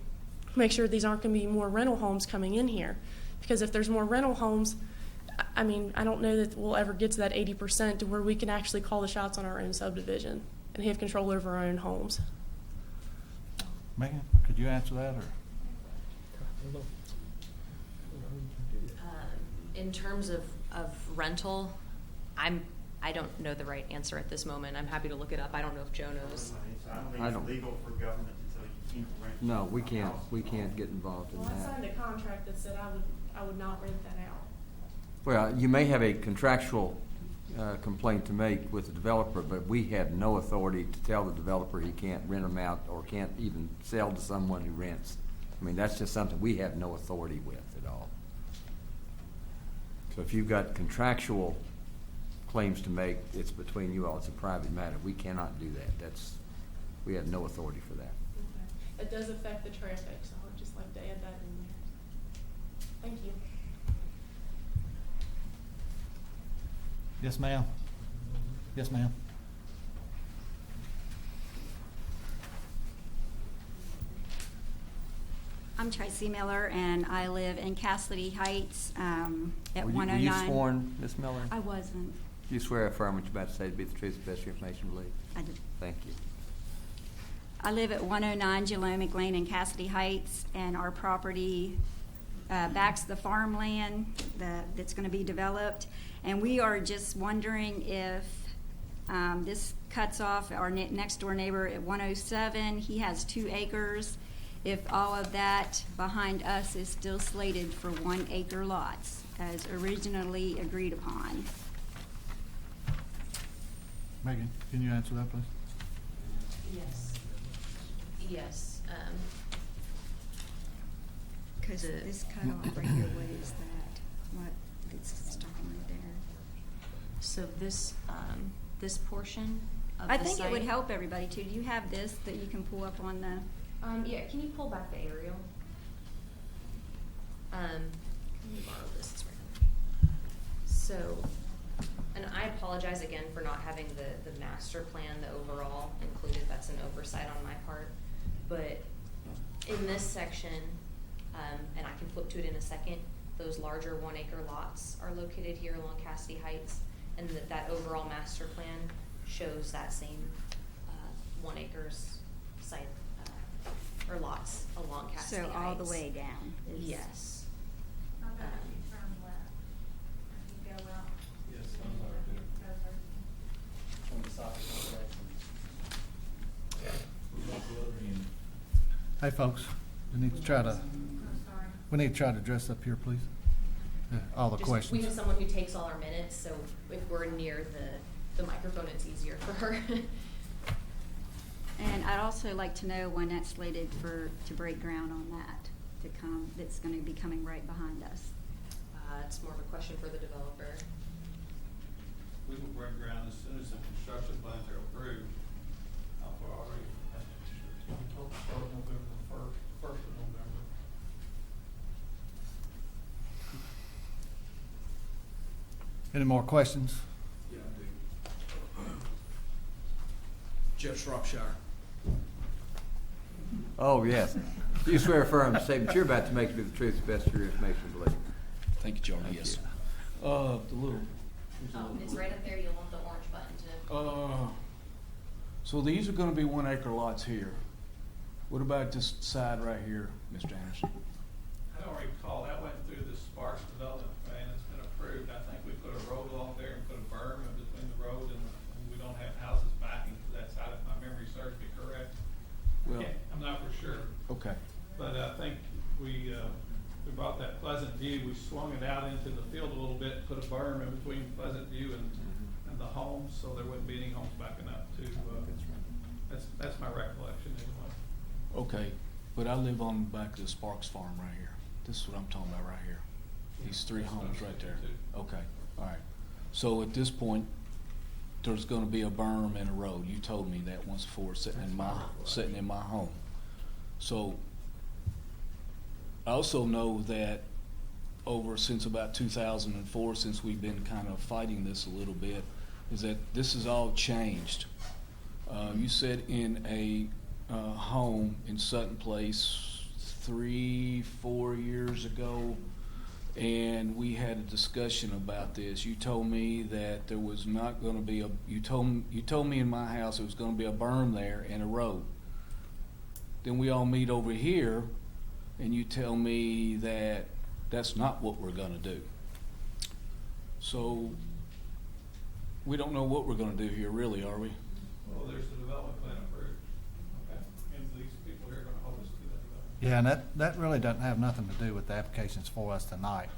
Speaker 19: make sure these aren't going to be more rental homes coming in here? Because if there's more rental homes, I mean, I don't know that we'll ever get to that 80% to where we can actually call the shots on our own subdivision and have control over our own homes.
Speaker 1: Megan, could you answer that? Or?
Speaker 15: In terms of rental, I don't know the right answer at this moment. I'm happy to look it up. I don't know if Joe knows.
Speaker 4: I don't think it's legal for government to tell you can't rent.
Speaker 7: No, we can't. We can't get involved in
Speaker 19: Well, I
Speaker 7: that.
Speaker 19: signed a contract that said I would not rent that out.
Speaker 7: Well, you may have a contractual complaint to make with the developer, but we have no authority to tell the developer he can't rent them out or can't even sell to someone who rents. I mean, that's just something we have no authority with at all. So if you've got contractual claims to make, it's between you all. It's a private matter. We cannot do that. We have no authority for that.
Speaker 19: Okay. It does affect the traffic, so I'd just like to add that in there. Thank you.
Speaker 1: Yes, ma'am. Yes, ma'am.
Speaker 20: I'm Tracy Miller, and I live in Cassidy Heights at
Speaker 7: Were
Speaker 20: 109.
Speaker 7: you sworn, Ms. Miller?
Speaker 20: I wasn't.
Speaker 7: Do you swear or affirm what you're about to say to be the truth, the best information, believe?
Speaker 20: I did.
Speaker 7: Thank you.
Speaker 20: I live at 109 Gelomic Lane in Cassidy Heights, and our property backs the farmland that's going to be developed. And we are just wondering if this cuts off our next door neighbor at 107. He has 2 acres. If all of that behind us is still slated for 1 acre lots as originally agreed upon.
Speaker 1: Megan, can you answer that, please?
Speaker 15: Yes. Yes.
Speaker 20: Because this cutoff right here, what is that? What, it's stopping right there.
Speaker 15: So this, this portion of
Speaker 20: I
Speaker 15: the
Speaker 20: think it would
Speaker 15: site-
Speaker 20: help everybody too. Do you have this that you can pull up on the?
Speaker 15: Yeah, can you pull back the aerial? Can we borrow this? It's right over. So, and I apologize again for not having the master plan, the overall included. That's an oversight on my part. But in this section, and I can flip to it in a second, those larger 1 acre lots are located here along Cassidy Heights, and that overall master plan shows that same 1 acres site or lots along Cassidy Heights.
Speaker 20: So all the way down?
Speaker 15: Yes.
Speaker 1: Hey, folks, we need to try to dress up here, please. All the
Speaker 15: We
Speaker 1: questions.
Speaker 15: have someone who takes all our minutes, so if we're near the microphone, it's easier for her.
Speaker 20: And I'd also like to know when that's slated to break ground on that, that's gonna be coming right behind us.
Speaker 15: It's more of a question for the developer.
Speaker 16: We will break ground as soon as the construction plans are approved. We're already, start November 1st of November.
Speaker 1: Any more questions?
Speaker 21: Yeah, I do. Jeff Shropshire.
Speaker 7: Oh, yes. You swear affirm the statement you're about to make to be the truth, the best of your information and belief.
Speaker 21: Thank you, Charlie. Yes. The little.
Speaker 15: It's right up there. You'll want the orange button to.
Speaker 21: So these are going to be 1 acre lots here. What about this side right here, Mr. Anderson?
Speaker 16: I don't recall, that went through the Sparks development plan, it's been approved. I think we put a road along there and put a berm in between the road and we don't have houses backing to that side, if my memory serves me correct.
Speaker 21: Well,
Speaker 16: I'm not for sure.
Speaker 21: Okay.
Speaker 16: But I think we brought that Pleasant View, we swung it out into the field a little bit, put a berm in between Pleasant View and the homes, so there wouldn't be any homes backing up to, that's my recollection anyway.
Speaker 21: Okay, but I live on the back of the Sparks farm right here. This is what I'm talking about right here. These 3 homes right there. Okay, all right. So at this point, there's gonna be a berm and a road. You told me that once before, sitting in my home. So I also know that since about 2004, since we've been kind of fighting this a little bit, is that this has all changed. You said in a home in Sutton Place 3-4 years ago, and we had a discussion about this. You told me that there was not going to be you told me in my house there was going to be a berm there and a road. Then we all meet over here, and you tell me that that's not what we're going to do. So we don't know what we're going to do here, really, are we?
Speaker 16: Well, there's the development plan approved, okay, and these people here are gonna hold us to that development.
Speaker 1: Yeah, and that really doesn't have nothing to do with the applications for us tonight.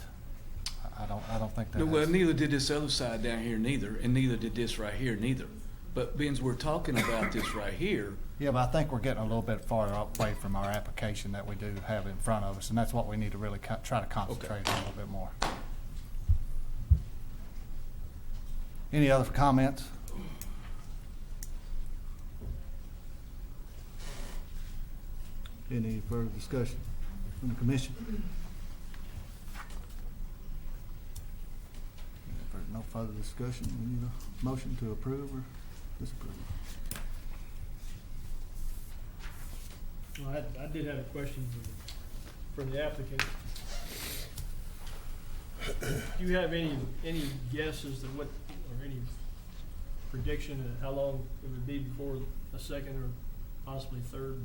Speaker 1: I don't think that.
Speaker 21: No, well,
Speaker 1: has-
Speaker 21: neither did this other side down here, neither, and neither did this right here, neither. But being we're talking about this right here,
Speaker 1: Yeah, but I think we're getting a little bit farther away from our application that we do have in front of us, and that's what we need to really try to concentrate on a little bit more. Any other comments? Any further discussion from the commission? If there's no further discussion, we need a motion to approve or disapprove.
Speaker 6: Well, I did have a question for the applicant. Do you have any guesses of what, or any prediction of how long it would be before a second or possibly third.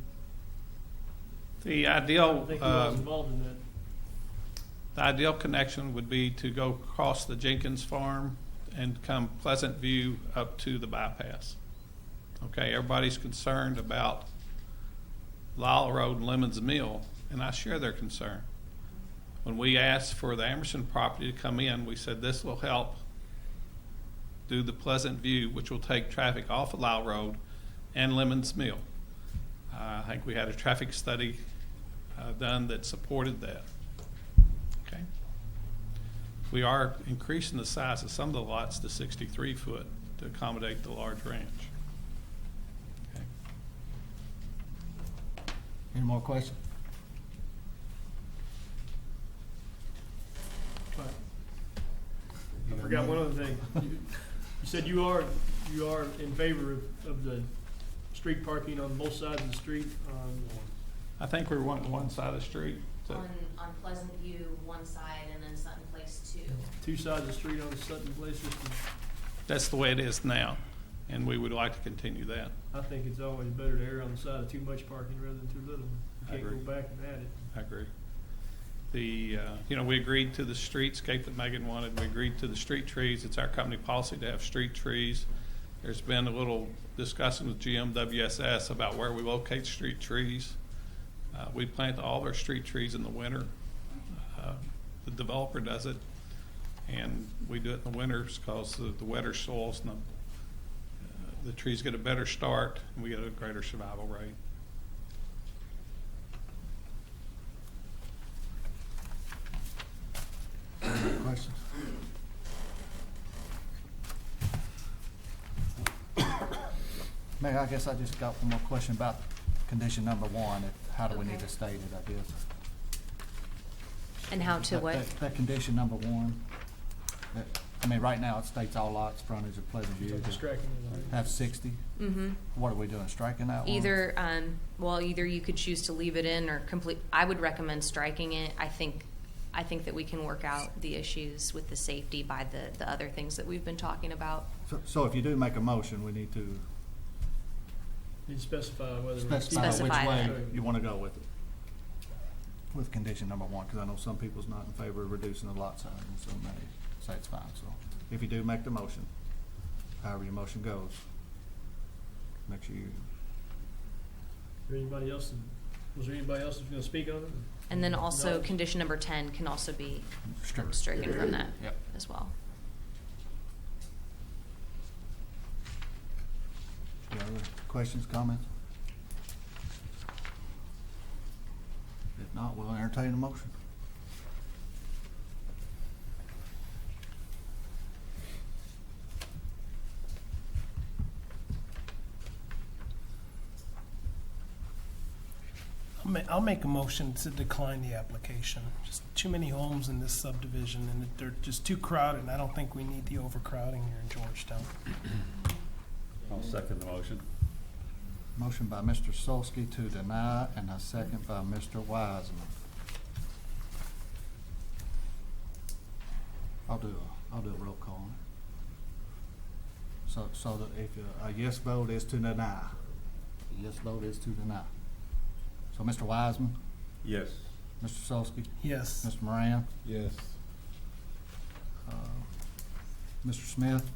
Speaker 16: The
Speaker 6: I
Speaker 16: ideal,
Speaker 6: think who else involved in that?
Speaker 16: the ideal connection would be to go across the Jenkins farm and come Pleasant View up to the bypass. Okay, everybody's concerned about Lyle Road and Lemons Mill, and I share their concern. When we asked for the Emerson property to come in, we said this will help do the Pleasant View, which will take traffic off of Lyle Road and Lemons Mill. I think we had a traffic study done that supported that. Okay. We are increasing the size of some of the lots to 63 foot to accommodate the large ranch. Okay.
Speaker 1: Any more questions?
Speaker 6: I forgot one other thing. You said you are in favor of the street parking on both sides of the street on.
Speaker 16: I think we're wanting one side of the street.
Speaker 15: On Pleasant View, one side, and then Sutton Place, two.
Speaker 6: Two sides of the street on Sutton Place.
Speaker 16: That's the way it is now, and we would like to continue that.
Speaker 6: I think it's always better to err on the side of too much parking rather than too little. You
Speaker 16: I
Speaker 6: can't
Speaker 16: agree.
Speaker 6: go back and add it.
Speaker 16: I agree. We agreed to the streetscape that Megan wanted. We agreed to the street trees. It's our company policy to have street trees. There's been a little discussion with GMWSS about where we locate street trees. We plant all our street trees in the winter. The developer does it, and we do it in the winters because the wetter soils and the trees get a better start, and we get a greater survival rate.
Speaker 1: Questions? Mayor, I guess I just got one more question about condition number one. How do we need to state it, I guess?
Speaker 15: And how to what?
Speaker 1: That condition number one, I mean, right now it states all lots, frontage of Pleasant View.
Speaker 6: Striking it.
Speaker 1: Have 60.
Speaker 15: Mm-hmm.
Speaker 1: What are we doing, striking that one?
Speaker 15: Either, either you could choose to leave it in or complete, I would recommend striking it. I think that we can work out the issues with the safety by the other things that we've been talking about.
Speaker 1: So if you do make a motion, we need to
Speaker 6: You specify whether.
Speaker 1: specify which
Speaker 15: Specify
Speaker 1: way
Speaker 15: that.
Speaker 1: you want to go with it. With condition number one, because I know some people's not in favor of reducing the lot size, and some may say it's fine. So if you do make the motion, however your motion goes, make sure you.
Speaker 6: Was there anybody else that's going to speak on it?
Speaker 15: And then also,
Speaker 6: No.
Speaker 15: condition number 10 can also be
Speaker 1: Stricken.
Speaker 15: stricken from that
Speaker 1: Yep.
Speaker 15: as well.
Speaker 1: Any other questions, comments? If not, we'll entertain a motion.
Speaker 5: I'll make a motion to decline the application. Just too many homes in this subdivision, and they're just too crowded, and I don't think we need the overcrowding here in Georgetown.
Speaker 3: I'll second the motion.
Speaker 1: Motion by Mr. Solsky to deny, and a second by Mr. Wiseman. I'll do a roll call on it. So that if a yes vote is to deny, a yes vote is to deny. So Mr. Wiseman,
Speaker 3: Yes.
Speaker 1: Mr. Solsky,
Speaker 5: Yes.
Speaker 1: Mr. Moran,
Speaker 14: Yes.
Speaker 1: Mr. Smith,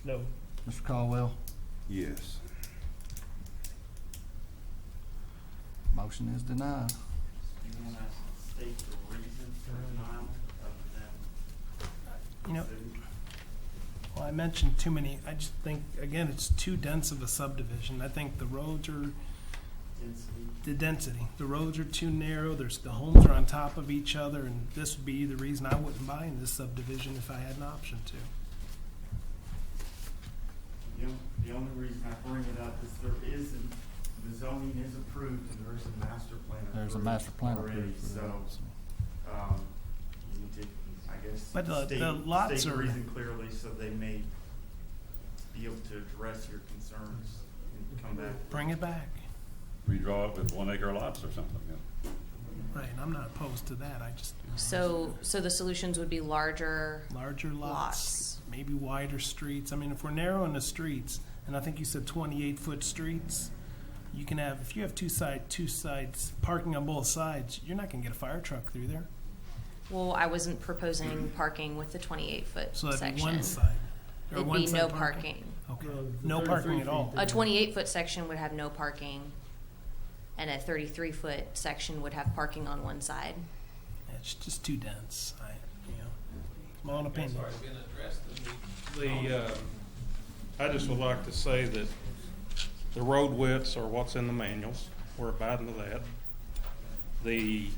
Speaker 6: No.
Speaker 1: Mr. Caldwell.
Speaker 2: Yes.
Speaker 1: Motion is denied.
Speaker 4: You want to state the reason for denial other
Speaker 5: You know, well, I mentioned too many. I just think, again, it's too dense of a subdivision. I think the roads are, the density. The roads are too narrow. The homes are on top of each other, and this would be the reason I wouldn't buy in this subdivision if I had an option to.
Speaker 4: The only reason I bring it up is the zoning is approved and there is a master plan approved.
Speaker 1: There's a master plan
Speaker 4: already,
Speaker 1: approved for that,
Speaker 4: so, you need to, I guess,
Speaker 5: But the
Speaker 4: state
Speaker 5: lots
Speaker 4: the
Speaker 5: are-
Speaker 4: reason clearly so they may be able to address your concerns and come back.
Speaker 5: Bring it back.
Speaker 3: Redraw it with 1 acre lots or something. Yeah.
Speaker 5: Right, and I'm not opposed to that. I just
Speaker 15: So the solutions would be larger
Speaker 5: larger lots,
Speaker 15: lots.
Speaker 5: maybe wider streets. I mean, if we're narrowing the streets, and I think you said 28-foot streets, you can have, if you have two sides, parking on both sides, you're not gonna get a fire truck through there.
Speaker 15: Well, I wasn't proposing parking with the 28-foot
Speaker 5: So that'd be
Speaker 15: section.
Speaker 5: one side. Or
Speaker 15: It'd
Speaker 5: one
Speaker 15: be
Speaker 5: side
Speaker 15: no
Speaker 5: parking.
Speaker 15: parking.
Speaker 5: Okay, no parking at all.
Speaker 15: A 28-foot section would have no parking, and a 33-foot section would have parking on one side.
Speaker 5: It's just too dense, it's my own opinion.
Speaker 16: I just would like to say that the road widths are what's in the manuals. We're abiding to that. The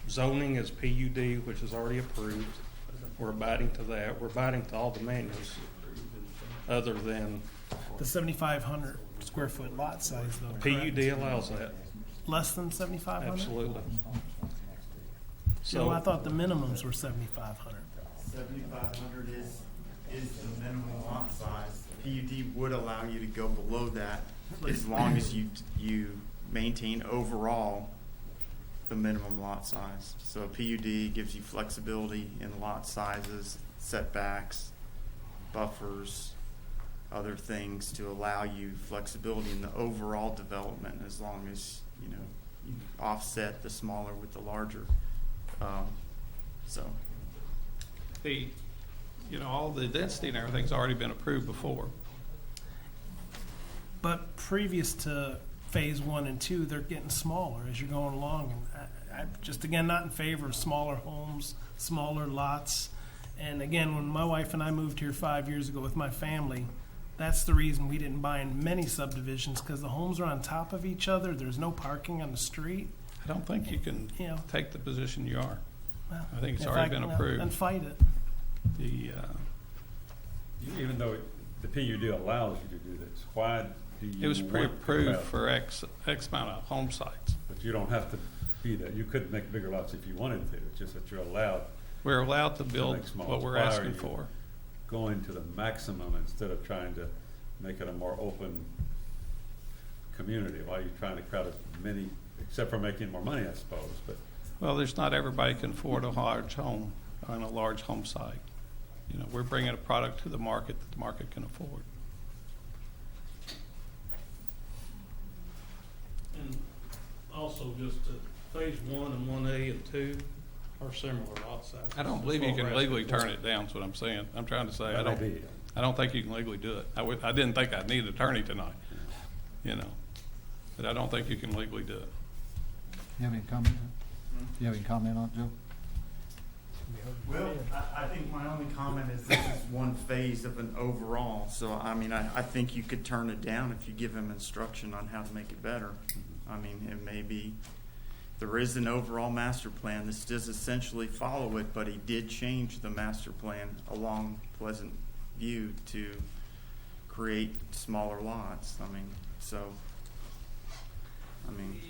Speaker 16: zoning is PUD, which is already approved. We're abiding to that. We're abiding to all the manuals other than
Speaker 5: The 7,500 square foot lot size though, correct?
Speaker 16: PUD allows that.
Speaker 5: Less than 7,500?
Speaker 16: Absolutely.
Speaker 5: So I thought the minimums were 7,500.
Speaker 4: 7,500 is the minimum lot size. PUD would allow you to go below that as long as you maintain overall the minimum lot size. So PUD gives you flexibility in lot sizes, setbacks, buffers, other things to allow you flexibility in the overall development as long as you offset the smaller with the larger.
Speaker 16: All the density and everything's already been approved before.
Speaker 5: But previous to phase 1 and 2, they're getting smaller as you're going along. And I'm just, again, not in favor of smaller homes, smaller lots. And again, when my wife and I moved here 5 years ago with my family, that's the reason we didn't buy in many subdivisions, because the homes are on top of each other. There's no parking on the street.
Speaker 16: I don't think you can take the position you are.
Speaker 5: Well,
Speaker 16: I think it's
Speaker 5: if
Speaker 16: already been approved.
Speaker 5: Then fight it.
Speaker 3: Even though the PUD allows you to do this, why do you?
Speaker 16: It was
Speaker 3: want
Speaker 16: pre-approved
Speaker 3: to
Speaker 16: for X amount of home sites.
Speaker 3: But you don't have to be that. You could make bigger lots if you wanted to. It's just that you're allowed.
Speaker 16: We're allowed to build
Speaker 3: make small.
Speaker 16: what we're
Speaker 3: Why are
Speaker 16: asking
Speaker 3: you
Speaker 16: for.
Speaker 3: Going to the maximum instead of trying to make it a more open community. Why are you trying to crowd as many, except for making more money, I suppose, but.
Speaker 16: Well, there's not everybody can afford a large home on a large home site. We're bringing a product to the market that the market can afford. And also, just phase 1 and 1A and 2 are similar lot sizes. I don't believe you can legally turn it down. Is what I'm saying. I'm trying to say I don't think you can legally do it. I didn't think I'd need an attorney tonight, but I don't think you can legally do it.
Speaker 1: You have any comment? You have any comment on it, Joe?
Speaker 4: Well, I think my only comment is this is one phase of an overall. So, I think you could turn it down if you give him instruction on how to make it better. It may be, there is an overall master plan. This does essentially follow it, but he did change the master plan along Pleasant View to create smaller lots.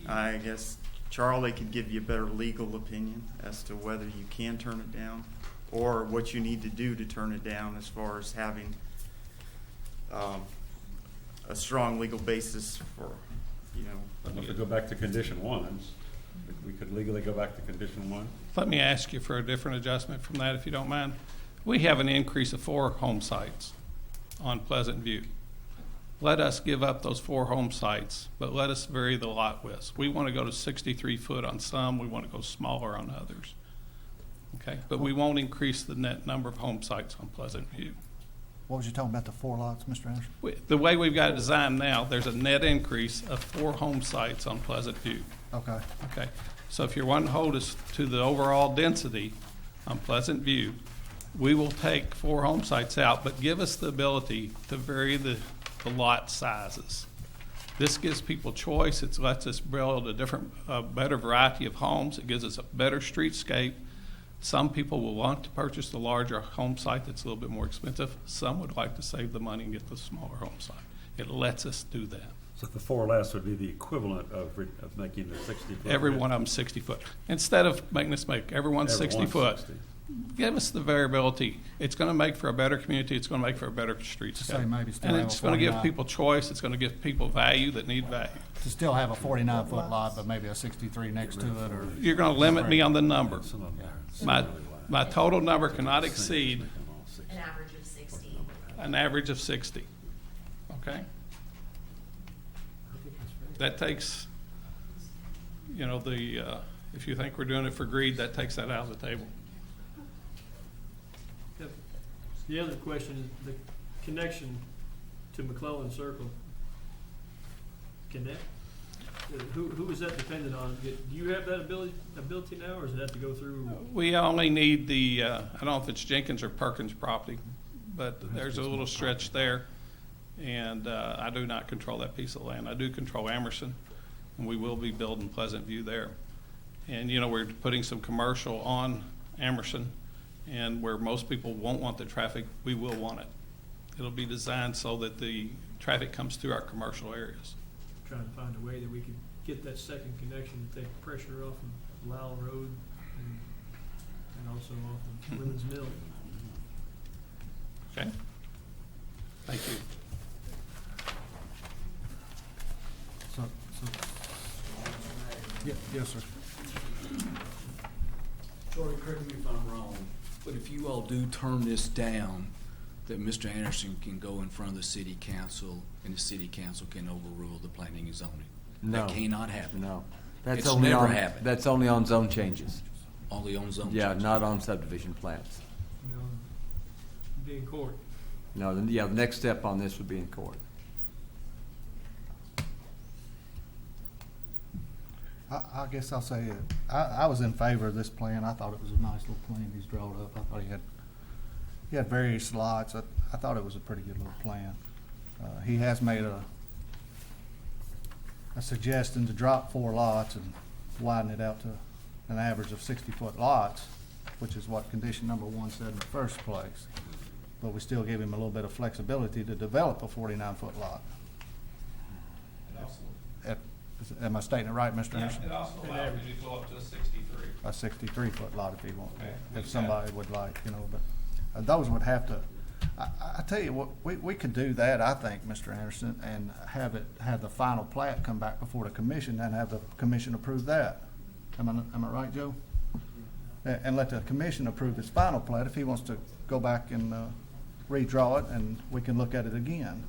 Speaker 4: I guess Charlie could give you a better legal opinion as to whether you can turn it down or what you need to do to turn it down as far as having a strong legal basis for,
Speaker 3: I'd love to go back to condition 1. We could legally go back to condition 1.
Speaker 16: Let me ask you for a different adjustment from that, if you don't mind. We have an increase of 4 home sites on Pleasant View. Let us give up those 4 home sites, but let us vary the lot widths. We want to go to 63 foot on some. We want to go smaller on others. Okay, but we won't increase the net number of home sites on Pleasant View.
Speaker 1: What was you talking about, the 4 lots, Mr. Anderson?
Speaker 16: The way we've got it designed now, there's a net increase of 4 home sites on Pleasant View.
Speaker 1: Okay.
Speaker 16: Okay, so if you're wanting to hold us to the overall density on Pleasant View, we will take 4 home sites out, but give us the ability to vary the lot sizes. This gives people choice. It lets us build a better variety of homes. It gives us a better streetscape. Some people will want to purchase the larger home site that's a little bit more expensive. Some would like to save the money and get the smaller home site. It lets us do that.
Speaker 3: So the 4 last would be the equivalent of making the 60 foot.
Speaker 16: Every one of them 60 foot. Instead of making us make everyone 60 foot,
Speaker 3: 60.
Speaker 16: Give us the variability. It's going to make for a better community. It's going to make for a better streetscape. And it's going to give people choice. It's going to give people value that need value.
Speaker 1: To still have a 49-foot lot, but maybe a 63 next to it, or
Speaker 16: you're going to limit me on the number. My total number cannot exceed
Speaker 15: an average of 60.
Speaker 16: An average of 60. Okay. that takes, you know, if you think we're doing it for greed, that takes that out of the table.
Speaker 6: Yep. The other question is the connection to McClellan Circle. Connect? Who is that dependent on? Do you have that ability now, or does it have to go through?
Speaker 16: We only need the, I don't know if it's Jenkins or Perkins property, but there's a little stretch there. And I do not control that piece of land. I do control Emerson, and we will be building Pleasant View there. And, you know, we're putting some commercial on Emerson, and where most people won't want the traffic, we will want it. It'll be designed so that the traffic comes through our commercial areas.
Speaker 6: Trying to find a way that we could get that second connection to take pressure off of Lowell Road and also off of Women's Mill.
Speaker 16: Okay. Thank you.
Speaker 1: Yes, sir.
Speaker 21: Sorry, correct me if I'm wrong, but if you all do turn this down, that Mr. Anderson can go in front of the city council and the city council can overrule the planning and zoning?
Speaker 7: No.
Speaker 21: That cannot happen.
Speaker 7: No. That's
Speaker 21: It's
Speaker 7: only
Speaker 21: never
Speaker 7: on,
Speaker 21: happened.
Speaker 7: That's only on zone changes.
Speaker 21: Only on zone
Speaker 7: Yeah,
Speaker 21: changes.
Speaker 7: not on subdivision plans.
Speaker 6: You know, be in court.
Speaker 7: No, the next step on this would be in court.
Speaker 1: I guess I'll say it. I was in favor of this plan. I thought it was a nice little plan he's drawn up. I thought he had various lots. I thought it was a pretty good little plan. He has made a suggestion to drop 4 lots and widen it out to an average of 60-foot lots, which is what condition number 1 said in the first place. But we still gave him a little bit of flexibility to develop a 49-foot lot. Am I stating it right, Mr. Anderson?
Speaker 16: It also allows you to go up to a 63.
Speaker 1: A 63-foot lot if he wants,
Speaker 16: Okay.
Speaker 1: if somebody would like, you know, but those would have to, I tell you what, we could do that, I think, Mr. Anderson, and have the final plat come back before the commission and have the commission approve that. Am I right, Joe? And let the commission approve his final plat if he wants to go back and redraw it, and we can look at it again.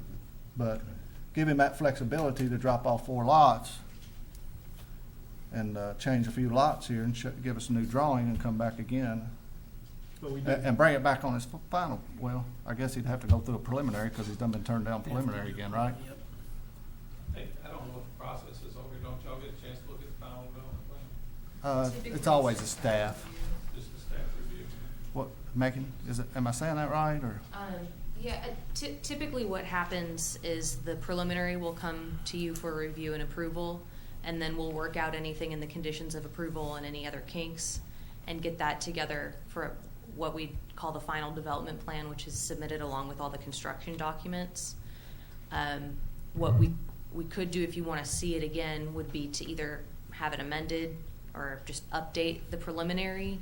Speaker 1: But give him that flexibility to drop off 4 lots and change a few lots here and give us a new drawing and come back again.
Speaker 6: But we do.
Speaker 1: And bring it back on his final. Well, I guess he'd have to go through a preliminary because he's done been turned down preliminary again, right?
Speaker 5: Yep.
Speaker 16: Hey, I don't know what the process is over here. Don't y'all get a chance to look at the final development plan?
Speaker 1: It's always a staff.
Speaker 16: Just a staff review.
Speaker 1: What, Megan, am I saying that right, or?
Speaker 15: Yeah, typically what happens is the preliminary will come to you for review and approval, and then we'll work out anything in the conditions of approval and any other kinks and get that together for what we call the final development plan, which is submitted along with all the construction documents. What we could do if you want to see it again would be to either have it amended or just update the preliminary,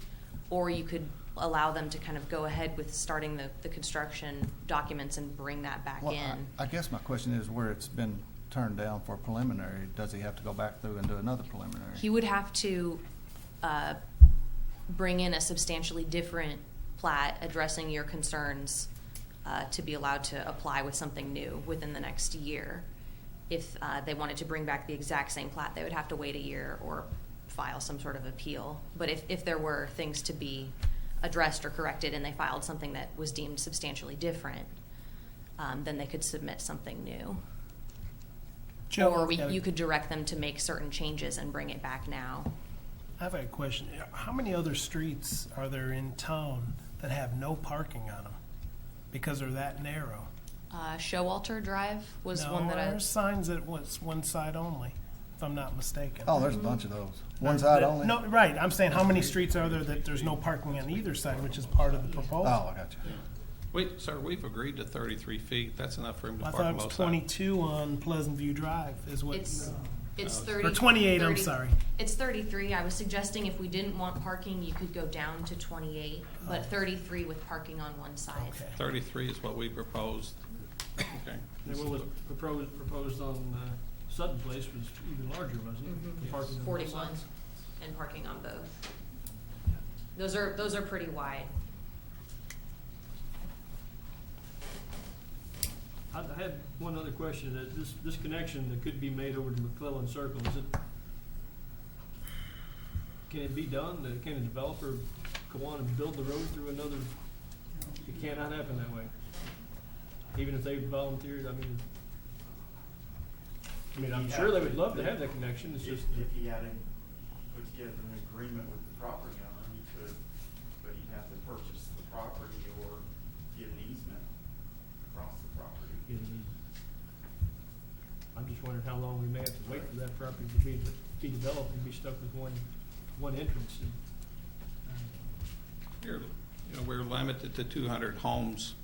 Speaker 15: or you could allow them to kind of go ahead with starting the construction documents and bring that back
Speaker 1: Well,
Speaker 15: in.
Speaker 1: I guess my question is where it's been turned down for preliminary, does he have to go back through and do another preliminary?
Speaker 15: He would have to bring in a substantially different plat addressing your concerns to be allowed to apply with something new within the next year. If they wanted to bring back the exact same plat, they would have to wait a year or file some sort of appeal. But if there were things to be addressed or corrected and they filed something that was deemed substantially different, then they could submit something new.
Speaker 5: Joe,
Speaker 15: Or you could direct them to make certain changes and bring it back now.
Speaker 5: I have a question. How many other streets are there in town that have no parking on them because they're that narrow?
Speaker 15: Showalter Drive was
Speaker 5: No,
Speaker 15: one that
Speaker 5: there's signs that was one side only, if I'm not mistaken.
Speaker 1: Oh, there's a bunch of those. One side only?
Speaker 5: No, right. I'm saying how many streets are there that there's no parking on either side, which is part of the proposal?
Speaker 1: Oh, I got you.
Speaker 16: Sir, we've agreed to 33 feet. That's enough for him to
Speaker 5: I
Speaker 16: park
Speaker 5: thought
Speaker 16: on
Speaker 5: it was
Speaker 16: both sides.
Speaker 5: 22 on Pleasant View Drive is what.
Speaker 15: It's 30.
Speaker 5: Or 28,
Speaker 15: 30
Speaker 5: I'm sorry.
Speaker 15: It's 33. I was suggesting if we didn't want parking, you could go down to 28, but 33 with parking on one side.
Speaker 16: 33 is what we proposed. Okay.
Speaker 6: And what was proposed on Sutton Place was even larger, wasn't it? The parking on both
Speaker 15: 41
Speaker 6: sides.
Speaker 15: and parking on both. Those are pretty wide.
Speaker 6: I had one other question, that this connection that could be made over to McClellan Circle, can it be done? Can a developer go on and build the road through another? It cannot happen that way. Even if they volunteered, I mean, I'm sure they would love to have that connection, it's just.
Speaker 4: If he had put together an agreement with the property owner, he could, but he'd have to purchase the property or get an easement across the property.
Speaker 6: I'm just wondering how long we may have to wait for that property to be developed and be stuck with one entrance.
Speaker 16: We're limited to 200 homes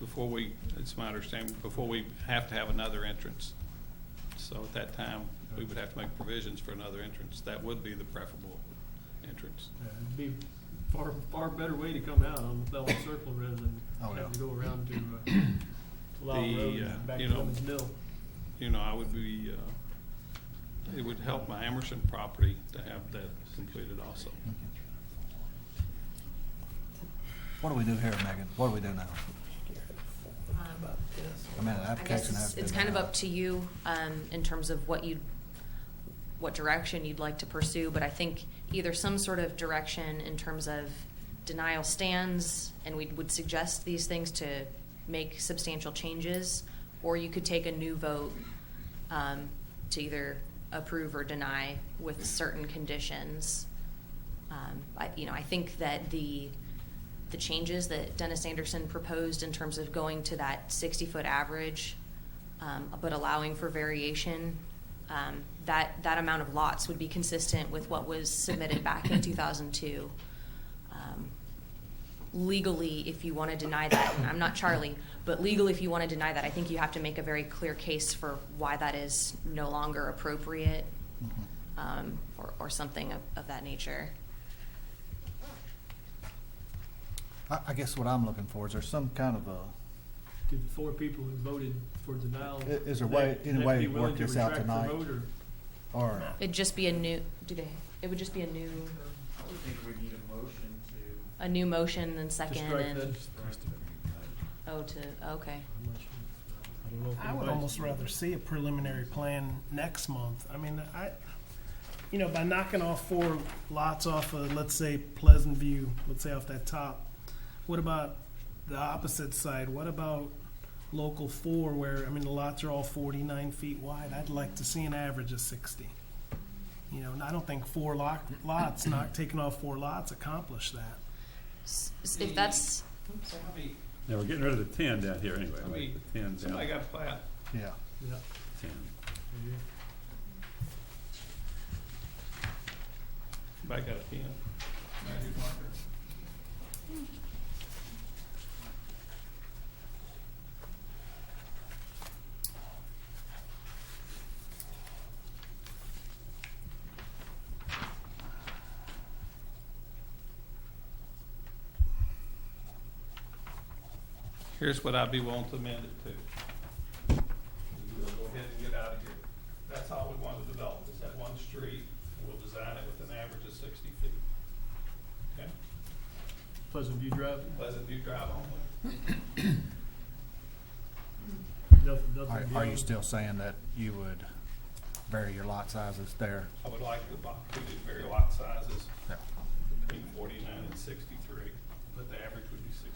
Speaker 16: before we, it's my understanding, before we have to have another entrance. So at that time, we would have to make provisions for another entrance. That would be the preferable entrance.
Speaker 6: It'd be far better way to come out on McClellan Circle rather than having to go around to Lyle Road and back to Lemons Mill.
Speaker 16: I would be, it would help my Emerson property to have that completed also.
Speaker 1: What do we do here, Megan? What do we do now? I mean, the
Speaker 15: I
Speaker 1: application
Speaker 15: guess
Speaker 1: has been
Speaker 15: it's kind of
Speaker 1: out.
Speaker 15: up to you in terms of what direction you'd like to pursue, but I think either some sort of direction in terms of denial stands, and we would suggest these things to make substantial changes, or you could take a new vote to either approve or deny with certain conditions. I think that the changes that Dennis Anderson proposed in terms of going to that 60-foot average, but allowing for variation, that amount of lots would be consistent with what was submitted back in 2002. Legally, if you want to deny that, and I'm not Charlie, but legally, if you want to deny that, I think you have to make a very clear case for why that is no longer appropriate, or something of that nature.
Speaker 1: I guess what I'm looking for is there some kind of a.
Speaker 6: Did the 4 people who voted for denial?
Speaker 1: Is there any way to work this out tonight? Or
Speaker 15: It'd just be a new. It would just be a new.
Speaker 4: I would think we need a motion to.
Speaker 15: A new motion and second
Speaker 6: strike
Speaker 15: and.
Speaker 6: that.
Speaker 15: Okay.
Speaker 5: I would almost rather see a preliminary plan next month. I mean, by knocking off 4 lots off of, let's say, Pleasant View, let's say off that top, what about the opposite side? What about Local 4 where, the lots are all 49 feet wide? I'd like to see an average of 60. And I don't think 4 lots, not taking off 4 lots, accomplish that.
Speaker 15: If that's.
Speaker 3: Yeah, we're getting rid of the 10 down here anyway. The 10 down.
Speaker 16: Somebody got a plat.
Speaker 1: yeah.
Speaker 3: 10.
Speaker 16: Somebody got a pen. Magic marker. Here's what I'd be willing to amend it to. We'll go ahead and get out of here. That's all we want to develop, is that one street. We'll design it with an average of 60 feet. Okay?
Speaker 6: Pleasant View Drive?
Speaker 16: Pleasant View Drive only.
Speaker 6: Nothing
Speaker 1: Are you
Speaker 6: beyond.
Speaker 1: still saying that you would vary your lot sizes there?
Speaker 16: I would like the to do very lot sizes
Speaker 1: Yeah.
Speaker 16: between 49 and 63, but the average would be 60.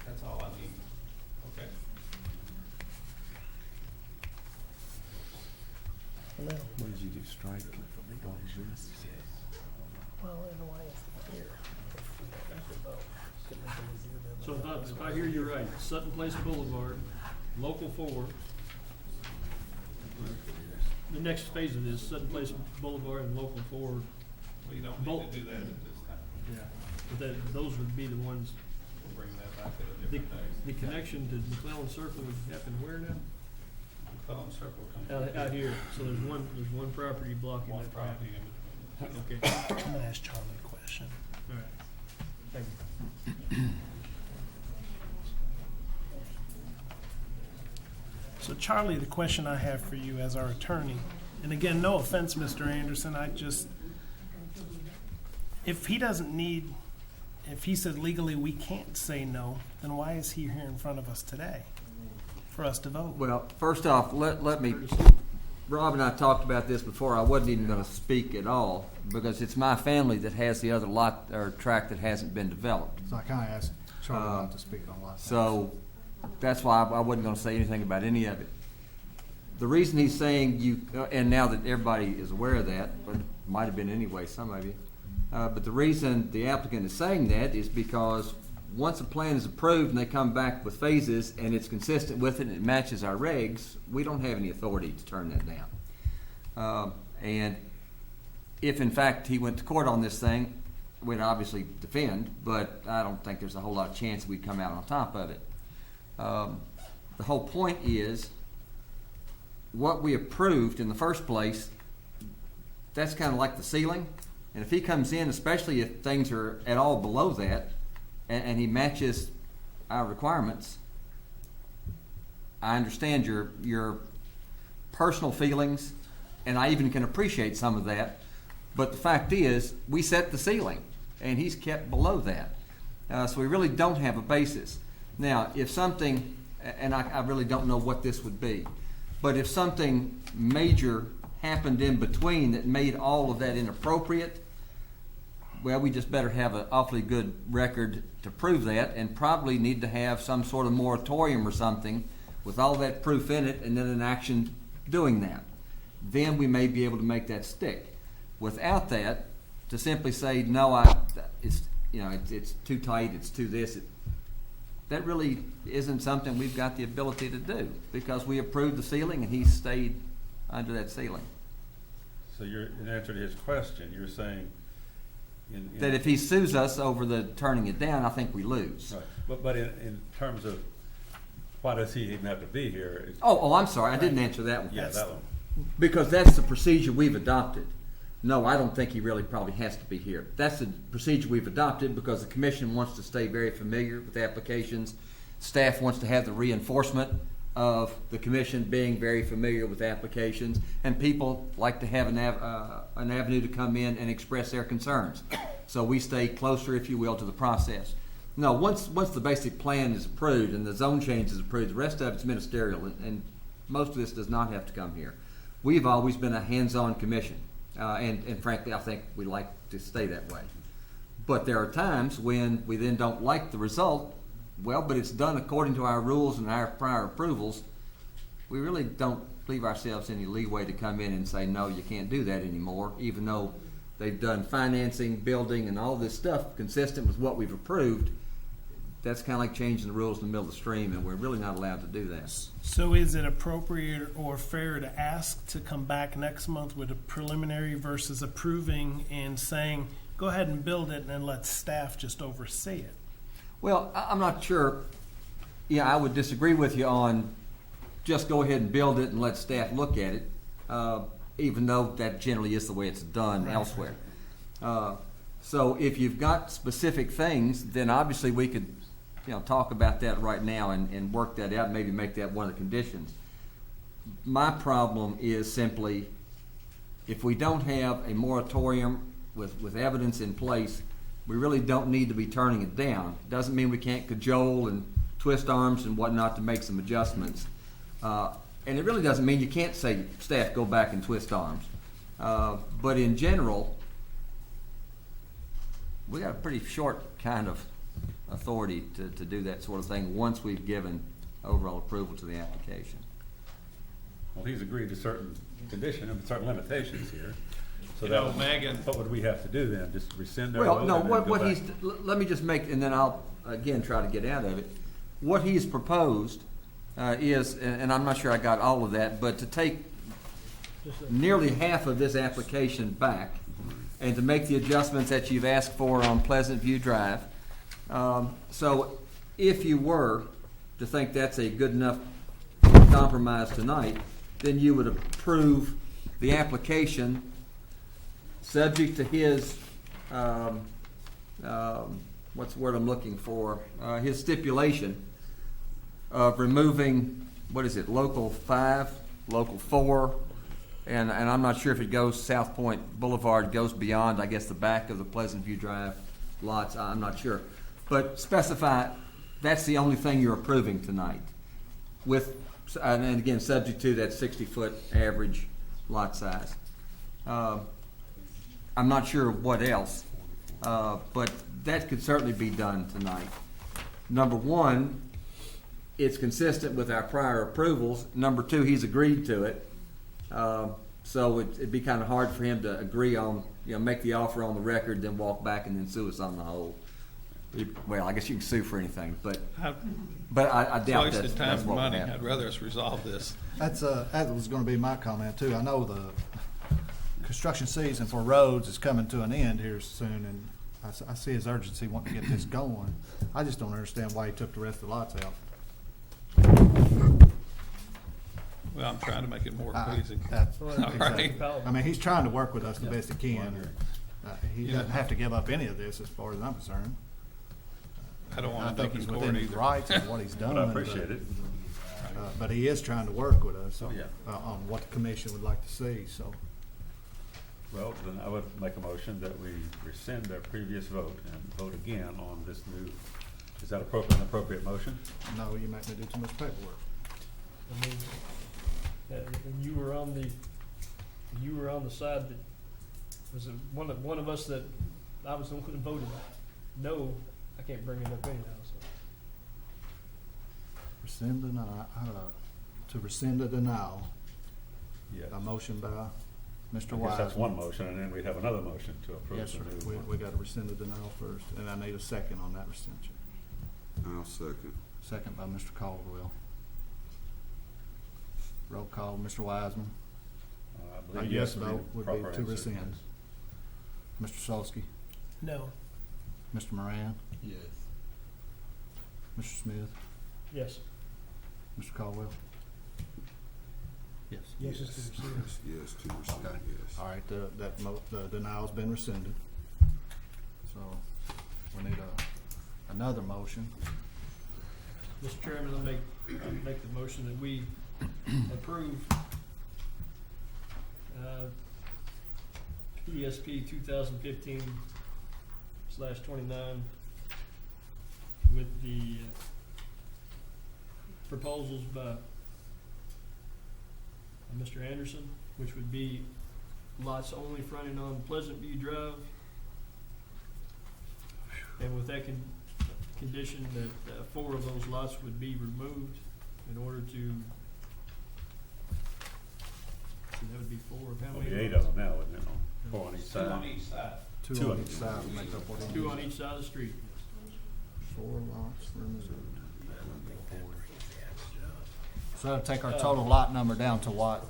Speaker 16: That's all I need. Okay?
Speaker 2: What did you do, strike? What was this?
Speaker 5: Well, in a way, it's here.
Speaker 6: So if I hear you right, Sutton Place Boulevard, Local 4, the next phase of this, Sutton Place Boulevard and Local 4.
Speaker 16: We don't need to do that at this time.
Speaker 6: Yeah, but those would be the ones.
Speaker 16: We'll bring that back at a different day.
Speaker 6: The connection to McClellan Circle would happen where now?
Speaker 16: McClellan Circle comes
Speaker 6: Out here, so there's one property blocking
Speaker 16: one
Speaker 6: that.
Speaker 16: property in between.
Speaker 6: Okay,
Speaker 5: I'm gonna ask Charlie a question.
Speaker 6: all right, thank you.
Speaker 5: So Charlie, the question I have for you as our attorney, and again, no offense, Mr. Anderson, if he doesn't need, if he said legally we can't say no, then why is he here in front of us today for us to vote?
Speaker 7: Well, first off, let me, Rob and I talked about this before. I wasn't even going to speak at all because it's my family that has the other lot or tract that hasn't been developed.
Speaker 1: So I kind of asked Charlie not to speak on lots.
Speaker 7: So that's why I wasn't going to say anything about any of it. The reason he's saying you, and now that everybody is aware of that, but might have been anyway, some of you, but the reason the applicant is saying that is because once a plan is approved and they come back with phases and it's consistent with it and it matches our regs, we don't have any authority to turn that down. And if in fact he went to court on this thing, we'd obviously defend, but I don't think there's a whole lot of chance we'd come out on top of it. The whole point is what we approved in the first place, that's kind of like the ceiling. And if he comes in, especially if things are at all below that, and he matches our requirements, I understand your personal feelings, and I even can appreciate some of that. But the fact is, we set the ceiling, and he's kept below that. So we really don't have a basis. Now, if something, and I really don't know what this would be, but if something major happened in between that made all of that inappropriate, well, we just better have an awfully good record to prove that, and probably need to have some sort of moratorium or something with all that proof in it, and then an action doing that. Then we may be able to make that stick. Without that, to simply say no, it's too tight, it's too this. That really isn't something we've got the ability to do because we approved the ceiling and he stayed under that ceiling.
Speaker 3: So you're, in answer to his question, you're saying
Speaker 7: that if he sues us over the turning it down, I think we lose.
Speaker 3: Right. But in terms of why does he even have to be here?
Speaker 7: Oh, I'm sorry. I didn't answer that one.
Speaker 3: Yeah, that one.
Speaker 7: Because that's the procedure we've adopted. No, I don't think he really probably has to be here. That's the procedure we've adopted because the commission wants to stay very familiar with applications. Staff wants to have the reinforcement of the commission being very familiar with applications, and people like to have an avenue to come in and express their concerns. So we stay closer, if you will, to the process. No, once the basic plan is approved and the zone change is approved, the rest of it's ministerial, and most of this does not have to come here. We've always been a hands-on commission, and frankly, I think we like to stay that way. But there are times when we then don't like the result. Well, but it's done according to our rules and our prior approvals. We really don't leave ourselves any leeway to come in and say, no, you can't do that anymore, even though they've done financing, building, and all this stuff consistent with what we've approved. That's kind of like changing the rules in the middle of the stream, and we're really not allowed to do that.
Speaker 5: So is it appropriate or fair to ask to come back next month with a preliminary versus approving and saying, go ahead and build it and let staff just oversee it?
Speaker 7: Well, I'm not sure. Yeah, I would disagree with you on just go ahead and build it and let staff look at it, even though that generally is the way it's done elsewhere. So if you've got specific things, then obviously we could talk about that right now and work that out, and maybe make that one of the conditions. My problem is simply if we don't have a moratorium with evidence in place, we really don't need to be turning it down. Doesn't mean we can't cajole and twist arms and whatnot to make some adjustments. And it really doesn't mean you can't say, staff, go back and twist arms. But in general, we got a pretty short kind of authority to do that sort of thing once we've given overall approval to the application.
Speaker 3: Well, he's agreed to certain conditions and certain limitations here. So
Speaker 16: Megan,
Speaker 3: what would we have to do then? Just rescind our
Speaker 7: Well,
Speaker 3: vote
Speaker 7: no,
Speaker 3: and then go
Speaker 7: what
Speaker 3: back?
Speaker 7: he's, let me just make, and then I'll again try to get out of it. What he's proposed is, and I'm not sure I got all of that, but to take nearly half of this application back and to make the adjustments that you've asked for on Pleasant View Drive. So if you were to think that's a good enough compromise tonight, then you would approve the application subject to his, what's the word I'm looking for, his stipulation of removing, local 5, local 4, and I'm not sure if it goes South Point Boulevard, goes beyond, I guess, the back of the Pleasant View Drive lots, I'm not sure. But specify, that's the only thing you're approving tonight. With, and again, subject to that 60-foot average lot size. I'm not sure what else, but that could certainly be done tonight. Number one, it's consistent with our prior approvals. Number two, he's agreed to it. So it'd be kind of hard for him to agree on, make the offer on the record, then walk back and then sue us on the whole. Well, I guess you can sue for anything, but I doubt
Speaker 16: It's a waste of time and
Speaker 7: what would
Speaker 16: money.
Speaker 7: happen.
Speaker 16: I'd rather us resolve this.
Speaker 1: That was gonna be my comment too. I know the construction season for roads is coming to an end here soon, and I see his urgency wanting to get this going. I just don't understand why he took the rest of the lots out.
Speaker 16: Well, I'm trying to make it more pleasing.
Speaker 1: That's
Speaker 16: All
Speaker 1: exactly.
Speaker 16: right.
Speaker 1: I mean, he's trying to work with us the best he can. He doesn't have to give up any of this as far as I'm concerned.
Speaker 16: I don't want
Speaker 1: I
Speaker 16: to
Speaker 1: think
Speaker 16: open
Speaker 1: he's
Speaker 16: court
Speaker 1: within his
Speaker 16: either.
Speaker 1: rights of what he's done.
Speaker 3: But I appreciate it.
Speaker 1: But he is trying to work with us
Speaker 3: Yeah.
Speaker 1: on what the commission would like to see, so.
Speaker 3: Well, then I would make a motion that we rescind our previous vote and vote again on this new, is that an appropriate motion?
Speaker 1: No, you make me do too much paperwork.
Speaker 6: I mean, and you were on the side that, was it one of us that, I was the one that voted no, I can't bring it up anyhow, so.
Speaker 1: Rescind denial, to rescind the denial.
Speaker 3: Yes.
Speaker 1: A motion by Mr.
Speaker 3: I
Speaker 1: Wise.
Speaker 3: guess that's one motion, and then we'd have another motion to approve
Speaker 1: Yes,
Speaker 3: the
Speaker 1: sir.
Speaker 3: new one.
Speaker 1: We got to rescind the denial first, and I need a second on that rescission.
Speaker 2: I'll second.
Speaker 1: Second by Mr. Caldwell. Roll call, Mr. Wiseman.
Speaker 3: I
Speaker 1: A
Speaker 3: believe
Speaker 1: yes
Speaker 3: would be
Speaker 1: vote
Speaker 3: the
Speaker 1: would be
Speaker 3: proper
Speaker 1: to
Speaker 3: answer,
Speaker 1: rescind.
Speaker 3: yes.
Speaker 1: Mr. Solsky,
Speaker 5: No.
Speaker 1: Mr. Moran,
Speaker 14: Yes.
Speaker 1: Mr. Smith,
Speaker 6: Yes.
Speaker 1: Mr. Caldwell. Yes.
Speaker 6: Yes, it's to rescind.
Speaker 2: Yes, to rescind,
Speaker 1: Okay.
Speaker 2: yes.
Speaker 1: All right, the denial's been rescinded. So we need another motion.
Speaker 6: Mr. Chairman, I'll make the motion that we approve PSP 2015/29 with the proposals by Mr. Anderson, which would be lots only fronting on Pleasant View Drive. And with that condition that 4 of those lots would be removed in order to, that would be 4 of how
Speaker 3: There'll
Speaker 6: many?
Speaker 3: be 8 of them now, isn't it? 4 on each
Speaker 16: Two
Speaker 3: side.
Speaker 16: on each side.
Speaker 1: Two on each side will make up what it is.
Speaker 6: 2 on each side of the street.
Speaker 1: 4 lots removed. So that'll take our total lot number down to what?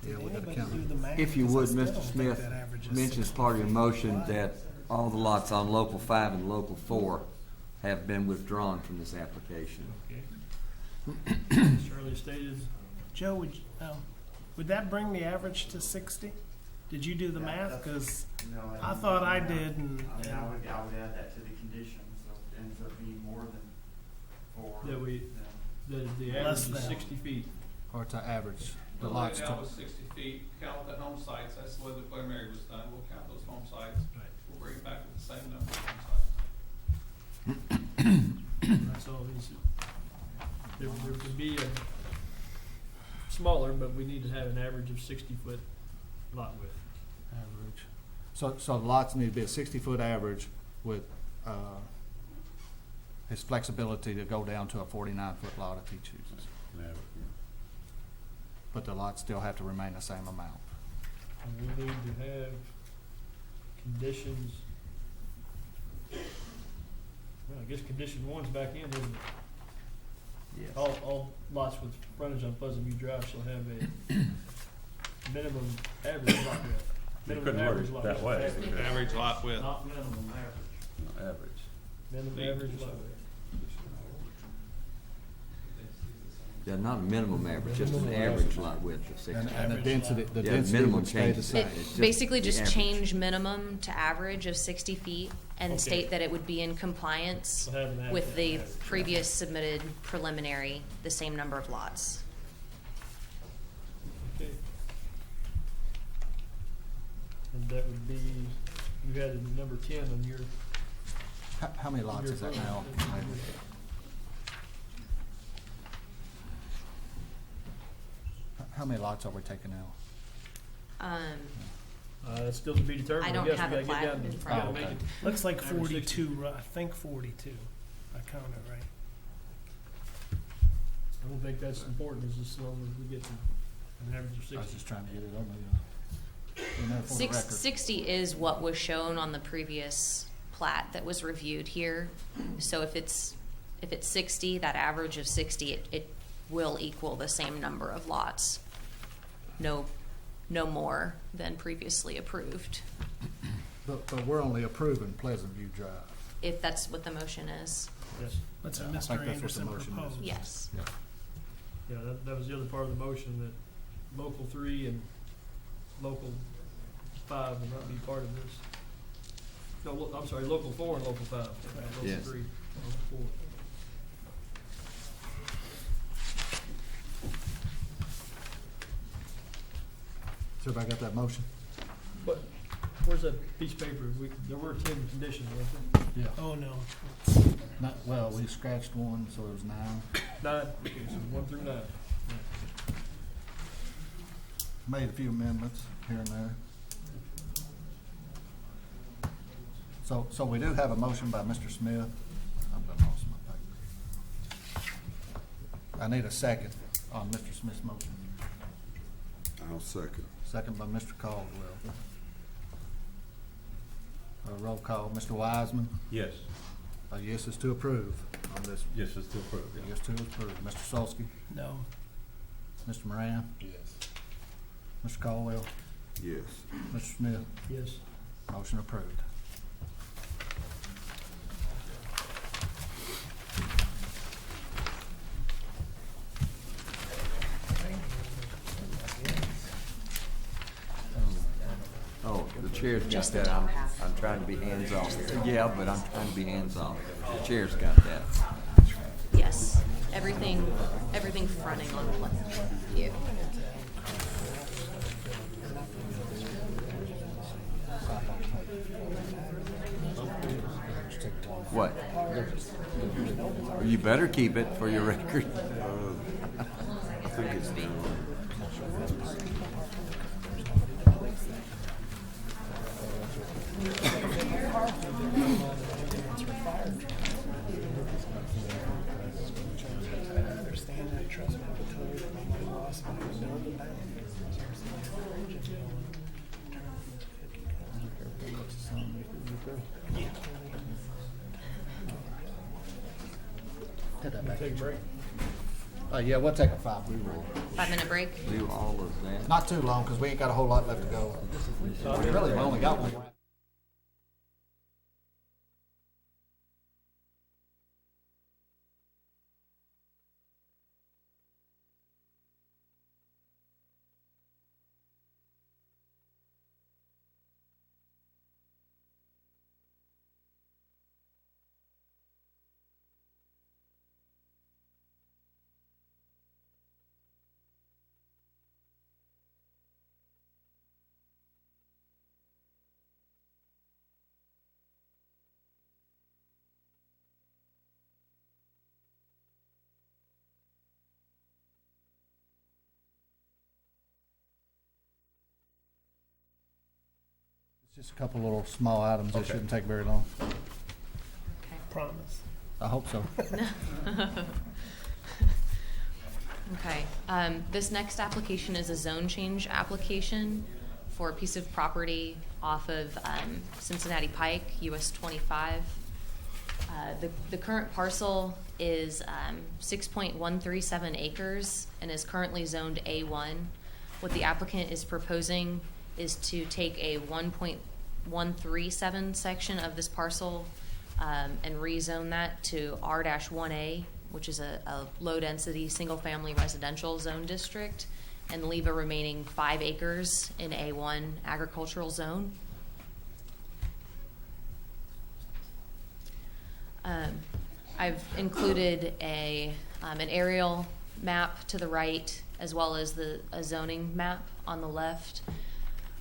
Speaker 1: Yeah, we gotta count it.
Speaker 7: If you would, Mr. Smith, mention as part of your motion that all the lots on Local 5 and Local 4 have been withdrawn from this application.
Speaker 6: Charlie stated,
Speaker 5: Joe, would that bring the average to 60? Did you do the math? Because I thought I did, and
Speaker 4: I would add that to the condition, so it ends up being more than 4.
Speaker 6: the
Speaker 5: Less
Speaker 6: average is
Speaker 5: than.
Speaker 6: 60 feet.
Speaker 1: Or to average the
Speaker 16: Well,
Speaker 1: lots
Speaker 16: right
Speaker 1: to.
Speaker 16: now it's 60 feet, count the home sites, that's the way the preliminary was done, we'll count those home sites.
Speaker 6: Right.
Speaker 16: We'll bring it back to the same number of home sites.
Speaker 6: That's all he said. There could be a smaller, but we need to have an average of 60-foot lot width.
Speaker 1: Average. So the lots need to be a 60-foot average with, his flexibility to go down to a 49-foot lot if he chooses.
Speaker 3: Yeah.
Speaker 1: But the lots still have to remain the same amount.
Speaker 6: And we need to have conditions. Well, I guess condition 1's back in, isn't it?
Speaker 7: Yes.
Speaker 6: All lots with frontage on Pleasant View Drive shall have a minimum average lot width.
Speaker 3: You
Speaker 6: Minimum
Speaker 3: couldn't word
Speaker 6: average
Speaker 3: it
Speaker 6: lot
Speaker 3: that
Speaker 6: width.
Speaker 3: way.
Speaker 16: Average lot width.
Speaker 6: Not minimum average.
Speaker 3: Average.
Speaker 6: Minimum average lot width.
Speaker 7: Yeah, not a minimum average, just an average lot width of 60.
Speaker 1: And the density, the
Speaker 7: Yeah,
Speaker 1: density
Speaker 7: minimum
Speaker 1: would stay the
Speaker 7: changes.
Speaker 1: same.
Speaker 7: It's
Speaker 15: It
Speaker 7: just
Speaker 15: basically
Speaker 7: the
Speaker 15: just
Speaker 7: average.
Speaker 15: change minimum to average of 60 feet and
Speaker 6: Okay.
Speaker 15: state that it would be in compliance
Speaker 6: So have an
Speaker 15: with the
Speaker 6: average.
Speaker 15: previous submitted preliminary, the same number of lots.
Speaker 6: Okay. And that would be, you had a number 10 on your.
Speaker 1: How many lots is that now? How many lots are we taking out?
Speaker 6: It's still to be determined.
Speaker 15: I don't
Speaker 6: guess
Speaker 15: have
Speaker 6: we
Speaker 15: a
Speaker 6: gotta get
Speaker 15: plat
Speaker 6: down to-
Speaker 15: in front of
Speaker 6: we gotta
Speaker 15: me.
Speaker 6: make it
Speaker 5: Looks like
Speaker 6: average 60.
Speaker 5: 42, I think 42. I counted right.
Speaker 6: I don't think that's important, as long as we get to an average of 60.
Speaker 1: I was just trying to get it on the, in there for the record.
Speaker 15: 60 is what was shown on the previous plat that was reviewed here. So if it's 60, that average of 60, it will equal the same number of lots. No more than previously approved,
Speaker 1: But we're only approving Pleasant View Drive.
Speaker 15: if that's what the motion is.
Speaker 6: Yes.
Speaker 5: That's
Speaker 1: Yeah,
Speaker 5: what
Speaker 1: I
Speaker 5: Mr.
Speaker 1: think that's what the
Speaker 5: Anderson
Speaker 1: motion is.
Speaker 5: proposed.
Speaker 15: Yes.
Speaker 1: Yeah.
Speaker 6: Yeah, that was the other part of the motion, that local 3 and local 5 will not be part of this. No, I'm sorry, local 4 and local 5. Local
Speaker 7: Yes.
Speaker 6: 3, local 4.
Speaker 1: So everybody got that motion?
Speaker 6: But where's that piece of paper? There were 10 conditions, wasn't
Speaker 1: Yeah.
Speaker 5: Oh, no.
Speaker 1: Not, well, we scratched one, so it was 9.
Speaker 6: there? 9, okay, so 1 through 9.
Speaker 1: Made a few amendments here and there. So we do have a motion by Mr. Smith. I'm gonna lost my paper. I need a second on Mr. Smith's motion.
Speaker 2: I'll second.
Speaker 1: Second by Mr. Caldwell. Roll call, Mr. Wiseman.
Speaker 3: Yes.
Speaker 1: Yes is to approve on this.
Speaker 3: Yes, it's still approved, yeah.
Speaker 1: Yes to approve. Mr. Solsky,
Speaker 5: No.
Speaker 1: Mr. Moran,
Speaker 14: Yes.
Speaker 1: Mr. Caldwell,
Speaker 2: Yes.
Speaker 1: Mr. Smith.
Speaker 6: Yes.
Speaker 1: Motion approved.
Speaker 7: Oh, the chair's got
Speaker 15: Just the
Speaker 7: that.
Speaker 15: top half.
Speaker 7: I'm trying to be hands-off. Yeah, but I'm trying to be hands-off. The chair's got that.
Speaker 15: Yes. Everything fronting on Pleasant View.
Speaker 7: What? Well, you better keep it for your record.
Speaker 2: I think it's down.
Speaker 6: Take a break.
Speaker 1: Yeah, we'll take a 5-minute
Speaker 15: 5-minute break.
Speaker 7: Do all of that.
Speaker 1: Not too long, because we ain't got a whole lot left to go. We really only got one. Just a couple little small items that
Speaker 3: Okay.
Speaker 1: shouldn't take very long.
Speaker 5: Promise.
Speaker 1: I hope so.
Speaker 15: Okay, this next application is a zone change application for a piece of property off of Cincinnati Pike, US 25. The current parcel is 6.137 acres and is currently zoned A1. What the applicant is proposing is to take a 1.137 section of this parcel and rezone that to R-1A, which is a low-density, single-family residential zone district, and leave a remaining 5 acres in A1 agricultural zone. I've included an aerial map to the right, as well as a zoning map on the left.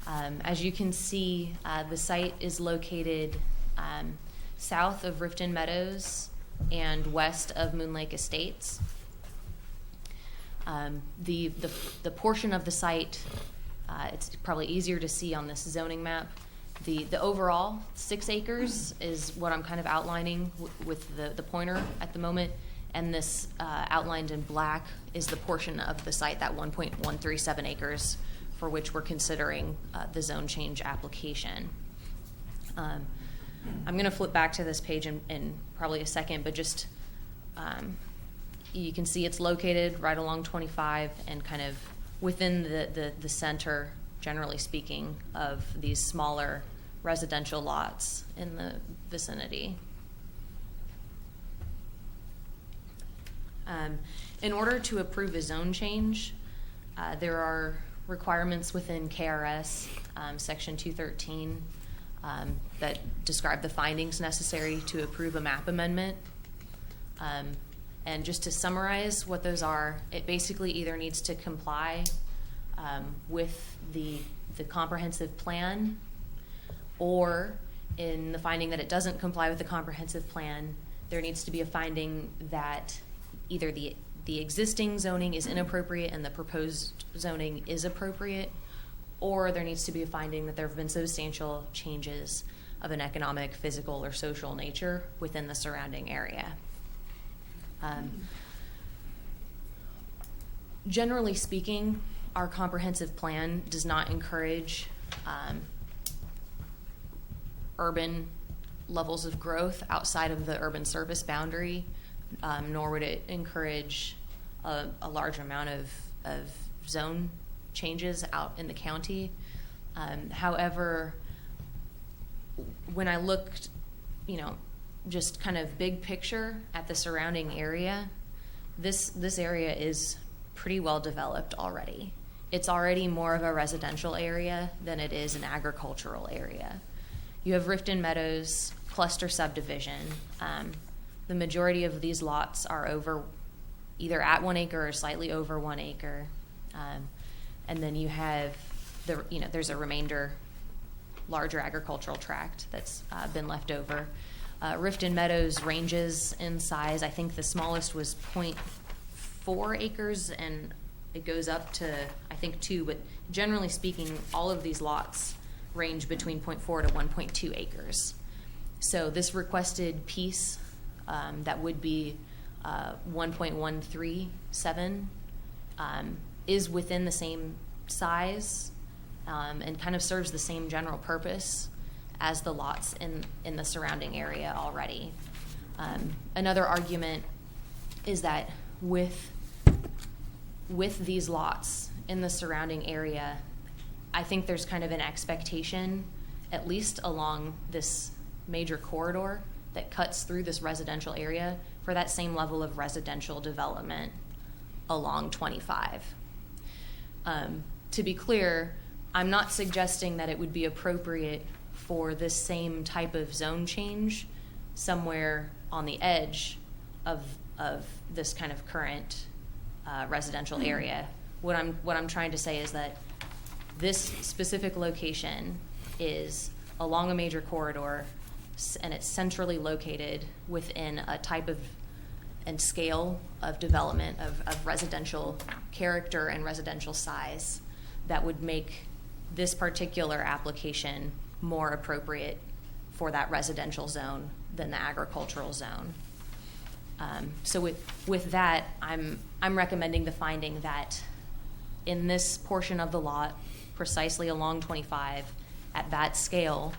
Speaker 15: As you can see, the site is located south of Riften Meadows and west of Moon Lake Estates. The portion of the site, it's probably easier to see on this zoning map. The overall 6 acres is what I'm kind of outlining with the pointer at the moment, and this outlined in black is the portion of the site, that 1.137 acres, for which we're considering the zone change application. I'm going to flip back to this page in probably a second, but just you can see it's located right along 25 and kind of within the center, generally speaking, of these smaller residential lots in the vicinity. In order to approve a zone change, there are requirements within KRS section 213 that describe the findings necessary to approve a map amendment. And just to summarize what those are, it basically either needs to comply with the comprehensive plan, or in the finding that it doesn't comply with the comprehensive plan, there needs to be a finding that either the existing zoning is inappropriate and the proposed zoning is appropriate, or there needs to be a finding that there have been substantial changes of an economic, physical, or social nature within the surrounding area. Generally speaking, our comprehensive plan does not encourage urban levels of growth outside of the urban service boundary, nor would it encourage a large amount of zone changes out in the county. However, when I looked, just kind of big picture at the surrounding area, this area is pretty well developed already. It's already more of a residential area than it is an agricultural area. You have Riften Meadows cluster subdivision. The majority of these lots are either at 1 acre or slightly over 1 acre. And then you have there's a remainder larger agricultural tract that's been left over. Riften Meadows ranges in size. I think the smallest was 0.4 acres, and it goes up to, I think, 2. But generally speaking, all of these lots range between 0.4 to 1.2 acres. So this requested piece that would be 1.137 is within the same size and kind of serves the same general purpose as the lots in the surrounding area already. Another argument is that with these lots in the surrounding area, I think there's kind of an expectation, at least along this major corridor that cuts through this residential area, for that same level of residential development along 25. To be clear, I'm not suggesting that it would be appropriate for this same type of zone change somewhere on the edge of this kind of current residential area. What I'm trying to say is that this specific location is along a major corridor, and it's centrally located within a type of and scale of development of residential character and residential size that would make this particular application more appropriate for that residential zone than the agricultural zone. So with that, I'm recommending the finding that in this portion of the lot, precisely along 25, at that scale,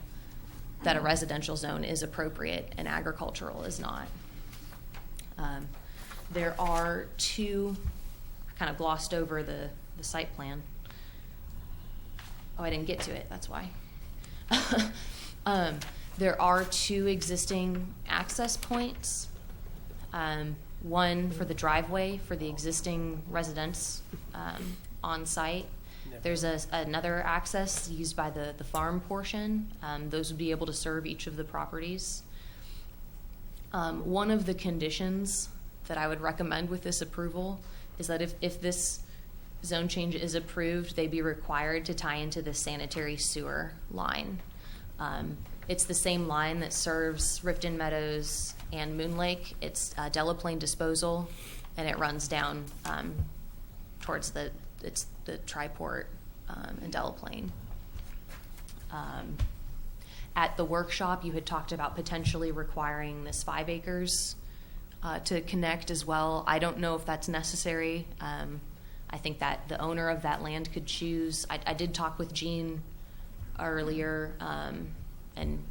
Speaker 15: that a residential zone is appropriate and agricultural is not. There are two, I kind of glossed over the site plan. Oh, I didn't get to it, that's why. There are 2 existing access points. One for the driveway for the existing residents on site. There's another access used by the farm portion. Those would be able to serve each of the properties. One of the conditions that I would recommend with this approval is that if this zone change is approved, they be required to tie into the sanitary sewer line. It's the same line that serves Riften Meadows and Moon Lake. It's Delaplane Disposal, and it runs down towards the Triport and Delaplane. At the workshop, you had talked about potentially requiring this 5 acres to connect as well. I don't know if that's necessary. I think that the owner of that land could choose. I did talk with Gene earlier, and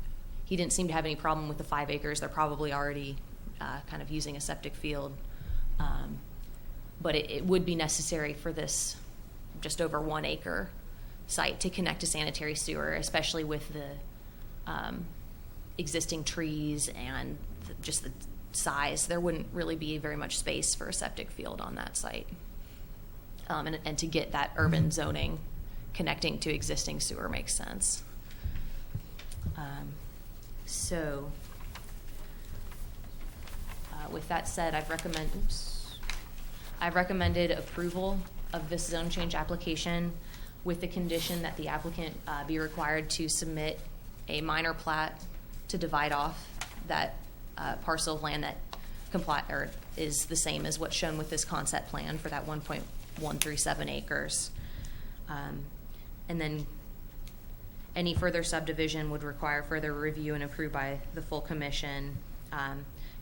Speaker 15: he didn't seem to have any problem with the 5 acres. They're probably already kind of using a septic field. But it would be necessary for this just over 1 acre site to connect to sanitary sewer, especially with the existing trees and just the size. There wouldn't really be very much space for a septic field on that site. And to get that urban zoning connecting to existing sewer makes sense. With that said, I've recommended approval of this zone change application with the condition that the applicant be required to submit a minor plat to divide off that parcel of land that is the same as what's shown with this concept plan for that 1.137 acres. And then any further subdivision would require further review and approved by the full commission.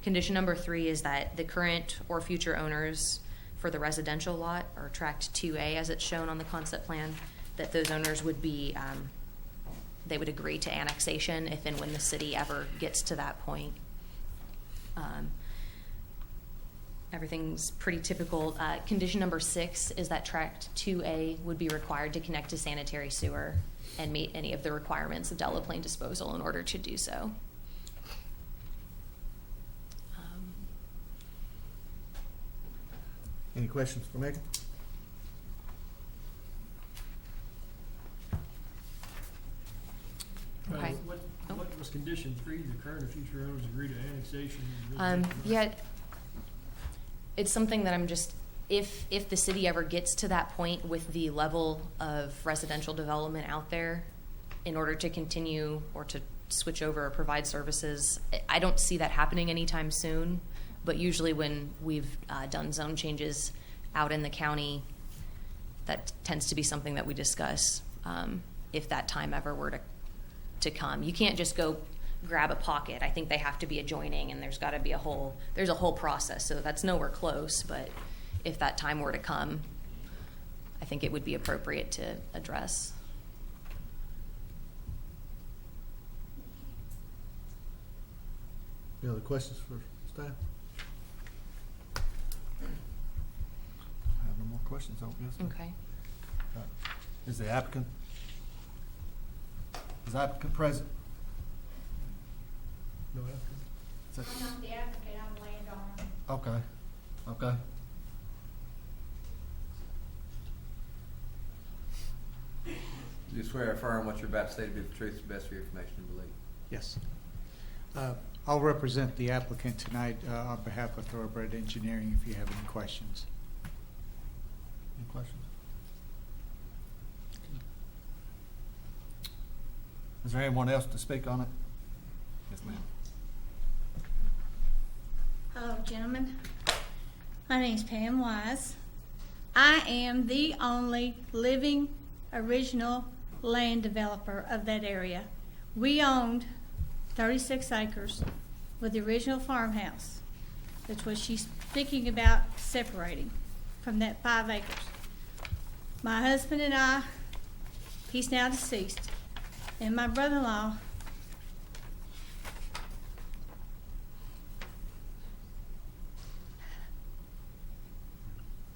Speaker 15: Condition number 3 is that the current or future owners for the residential lot, or tract 2A as it's shown on the concept plan, that those owners would be, they would agree to annexation if and when the city ever gets to that point. Everything's pretty typical. Condition number 6 is that tract 2A would be required to connect to sanitary sewer and meet any of the requirements of Delaplane Disposal in order to do so.
Speaker 1: Any questions for Megan?
Speaker 15: Okay.
Speaker 6: What was condition 3? The current or future owners agree to annexation?
Speaker 15: Yeah, it's something that I'm just, if the city ever gets to that point with the level of residential development out there, in order to continue or to switch over or provide services, I don't see that happening anytime soon. But usually when we've done zone changes out in the county, that tends to be something that we discuss if that time ever were to come. You can't just go grab a pocket. I think they have to be adjoining, and there's got to be a whole process. So that's nowhere close. But if that time were to come, I think it would be appropriate to address.
Speaker 1: Any other questions for staff? I have no more questions, I guess.
Speaker 15: Okay.
Speaker 1: Is the applicant present?
Speaker 6: No applicant?
Speaker 8: I'm not the applicant, I'm the landowner.
Speaker 1: Okay.
Speaker 7: Do you swear or affirm what you're about to say to be the truth, to the best of your information and belief?
Speaker 22: Yes. I'll represent the applicant tonight on behalf of Thoroughbred Engineering if you have any questions.
Speaker 1: Any questions? Is there anyone else to speak on it? Yes, ma'am.
Speaker 8: Hello, gentlemen. My name's Pam Wise. I am the only living original land developer of that area. We owned 36 acres with the original farmhouse. That's what she's thinking about separating from that 5 acres. My husband and I, he's now deceased, and my brother-in-law,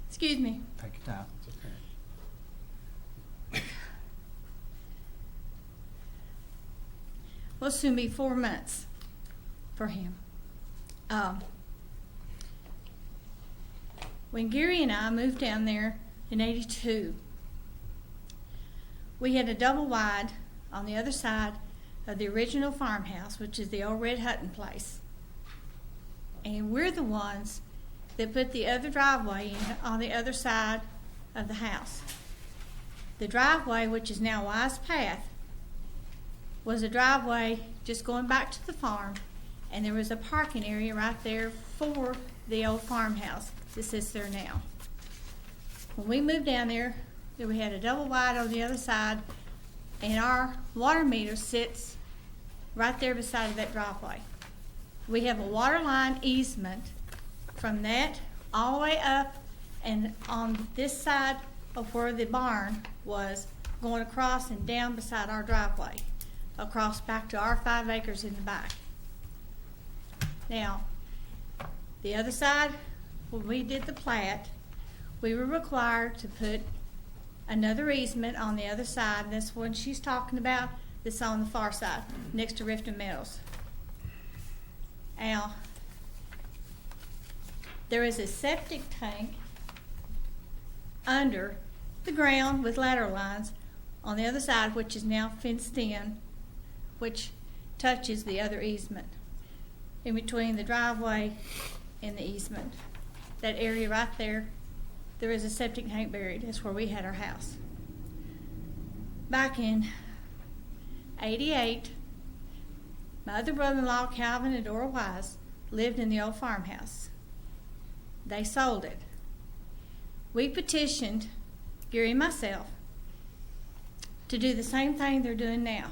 Speaker 8: excuse me.
Speaker 1: Take your time. It's okay.
Speaker 8: Will soon be 4 months for him. When Gary and I moved down there in '82, we had a double wide on the other side of the original farmhouse, which is the old Red Hutton place. And we're the ones that put the other driveway in on the other side of the house. The driveway, which is now Wise Path, was a driveway just going back to the farm, and there was a parking area right there for the old farmhouse that sits there now. When we moved down there, we had a double wide on the other side, and our water meter sits right there beside of that driveway. We have a water line easement from that all the way up and on this side of where the barn was, going across and down beside our driveway, across back to our 5 acres in the back. Now, the other side, when we did the plat, we were required to put another easement on the other side. That's what she's talking about, that's on the far side, next to Rifton Meadows. Now, there is a septic tank under the ground with lateral lines on the other side, which is now fenced in, which touches the other easement. In between the driveway and the easement, that area right there, there is a septic tank buried. That's where we had our house. Back in '88, my other brother-in-law, Calvin and Dora Wise, lived in the old farmhouse. They sold it. We petitioned Gary and myself to do the same thing they're doing now.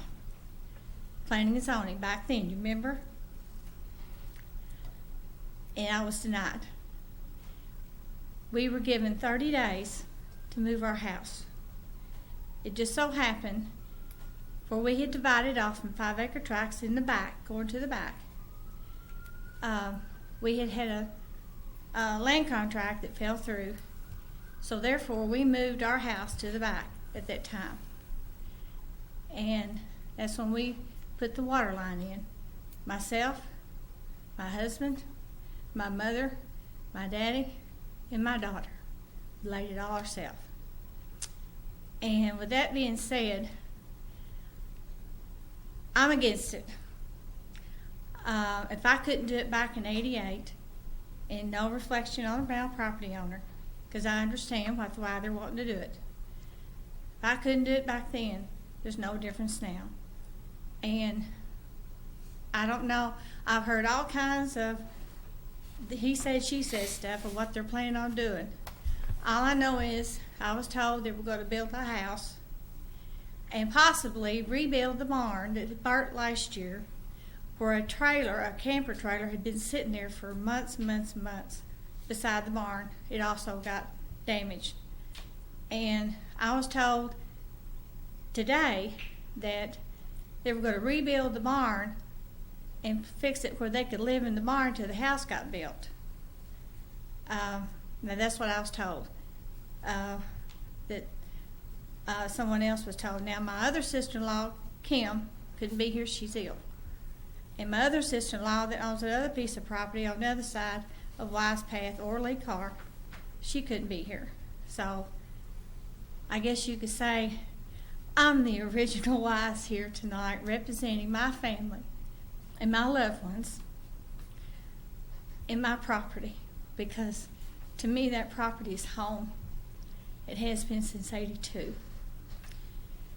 Speaker 8: Planning and zoning back then, you remember? And I was denied. We were given 30 days to move our house. It just so happened, for we had divided off in 5-acre tracts in the back, going to the back. We had a land contract that fell through, so therefore we moved our house to the back at that time. And that's when we put the water line in. Myself, my husband, my mother, my daddy, and my daughter laid it all ourselves. And with that being said, I'm against it. If I couldn't do it back in '88, and no reflection on a brown property owner, because I understand why they're wanting to do it. If I couldn't do it back then, there's no difference now. And I don't know, I've heard all kinds of he said, she said stuff of what they're planning on doing. All I know is I was told they were going to build a house and possibly rebuild the barn that burnt last year, where a camper trailer, had been sitting there for months beside the barn. It also got damaged. And I was told today that they were going to rebuild the barn and fix it where they could live in the barn until the house got built. Now that's what I was told. That someone else was told. Now my other sister-in-law, Kim, couldn't be here, she's ill. And my other sister-in-law that owns another piece of property on the other side of Wise Path or Lee Carr, she couldn't be here. So I guess you could say I'm the original Wise here tonight, representing my family and my loved ones and my property, because to me that property is home. It has been since '82.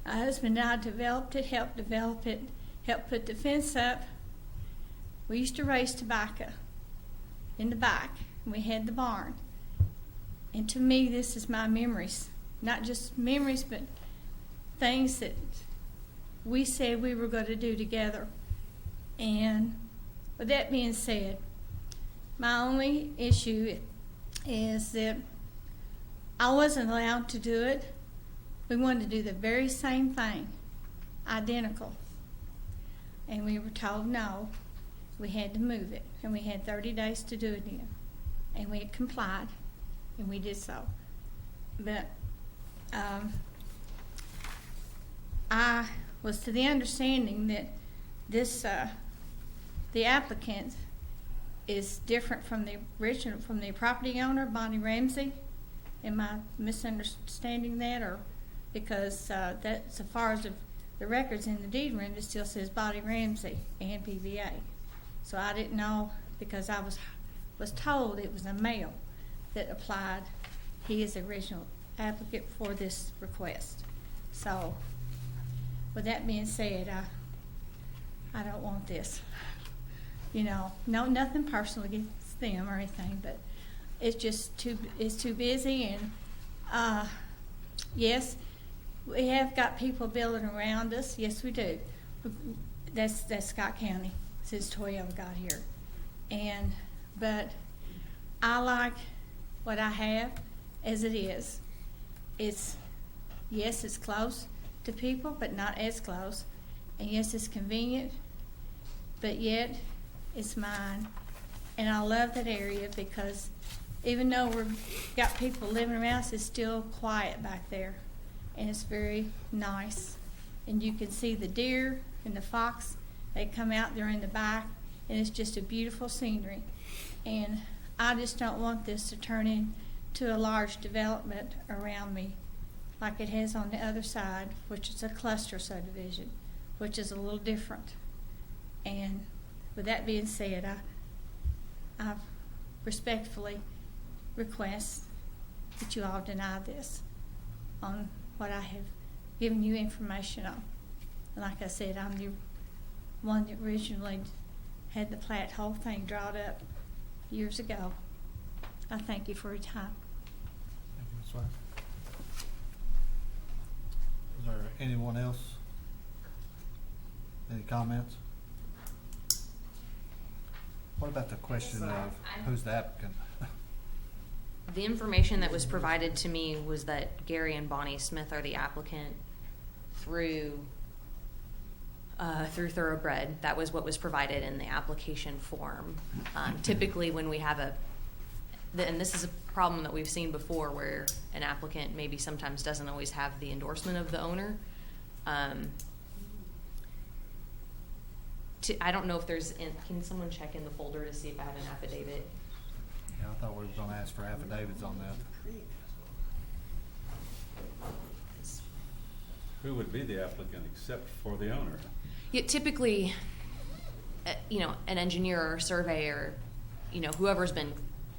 Speaker 8: My husband and I developed it, helped develop it, helped put the fence up. We used to raise tobacco in the back, and we had the barn. And to me, this is my memories. Not just memories, but things that we said we were going to do together. And with that being said, my only issue is that I wasn't allowed to do it. We wanted to do the very same thing, identical. And we were told no, we had to move it. And we had 30 days to do it in. And we had complied, and we did so. But I was to the understanding that this, the applicant is different from the original, from the property owner, Bonnie Ramsey. Am I misunderstanding that, or because that's as far as the records in the deed room, it still says Bonnie Ramsey and PVA. So I didn't know, because I was told it was a male that applied. He is the original applicant for this request. So, with that being said, I don't want this. You know, no, nothing personal against them or anything, but it's just it's too busy. And yes, we have got people building around us. Yes, we do. That's Scott County since Toyota got here. But I like what I have as it is. Yes, it's close to people, but not as close. And yes, it's convenient, but yet it's mine. And I love that area because even though we've got people living around us, it's still quiet back there. And it's very nice. And you can see the deer and the fox. They come out there in the back, and it's just a beautiful scenery. And I just don't want this to turn into a large development around me like it has on the other side, which is a cluster subdivision, which is a little different. And with that being said, I respectfully request that you all deny this on what I have given you information on. And like I said, I'm the one that originally had the plat whole thing drawn up years ago. I thank you for your time.
Speaker 1: Thank you, Ms. White. Is there anyone else? Any comments? What about the question of who's the applicant?
Speaker 15: The information that was provided to me was that Gary and Bonnie Smith are the applicant through Thoroughbred. That was what was provided in the application form. Typically when we have and this is a problem that we've seen before where an applicant maybe sometimes doesn't always have the endorsement of the owner. I don't know if can someone check in the folder to see if I have an affidavit?
Speaker 1: Yeah, I thought we were going to ask for affidavits on that.
Speaker 3: Who would be the applicant except for the owner?
Speaker 15: Yeah, typically, an engineer or surveyor, whoever's been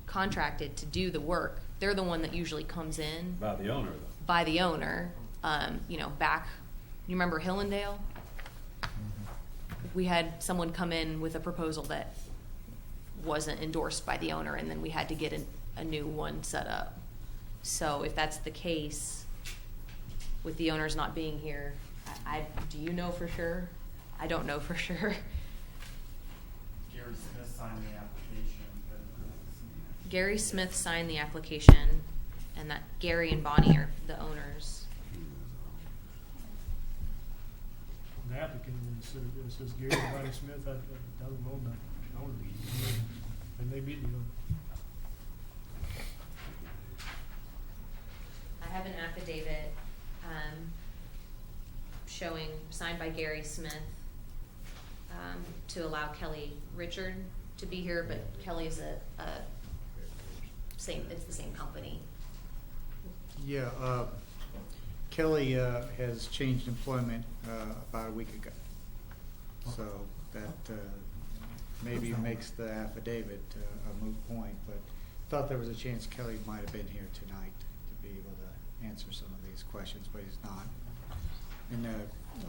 Speaker 15: contracted to do the work, they're the one that usually comes in.
Speaker 3: By the owner, though.
Speaker 15: By the owner. Back, you remember Hillendale? We had someone come in with a proposal that wasn't endorsed by the owner, and then we had to get a new one set up. So if that's the case, with the owners not being here, do you know for sure? I don't know for sure.
Speaker 4: Gary Smith signed the application.
Speaker 15: Gary Smith signed the application, and that Gary and Bonnie are the owners.
Speaker 6: The applicant says Gary and Bonnie Smith. I don't know that. And they beat the owner.
Speaker 15: I have an affidavit showing, signed by Gary Smith, to allow Kelly Richard to be here, but Kelly's it's the same company.
Speaker 22: Yeah, Kelly has changed employment about a week ago. So that maybe makes the affidavit a moot point, but thought there was a chance Kelly might have been here tonight to be able to answer some of these questions, but he's not. And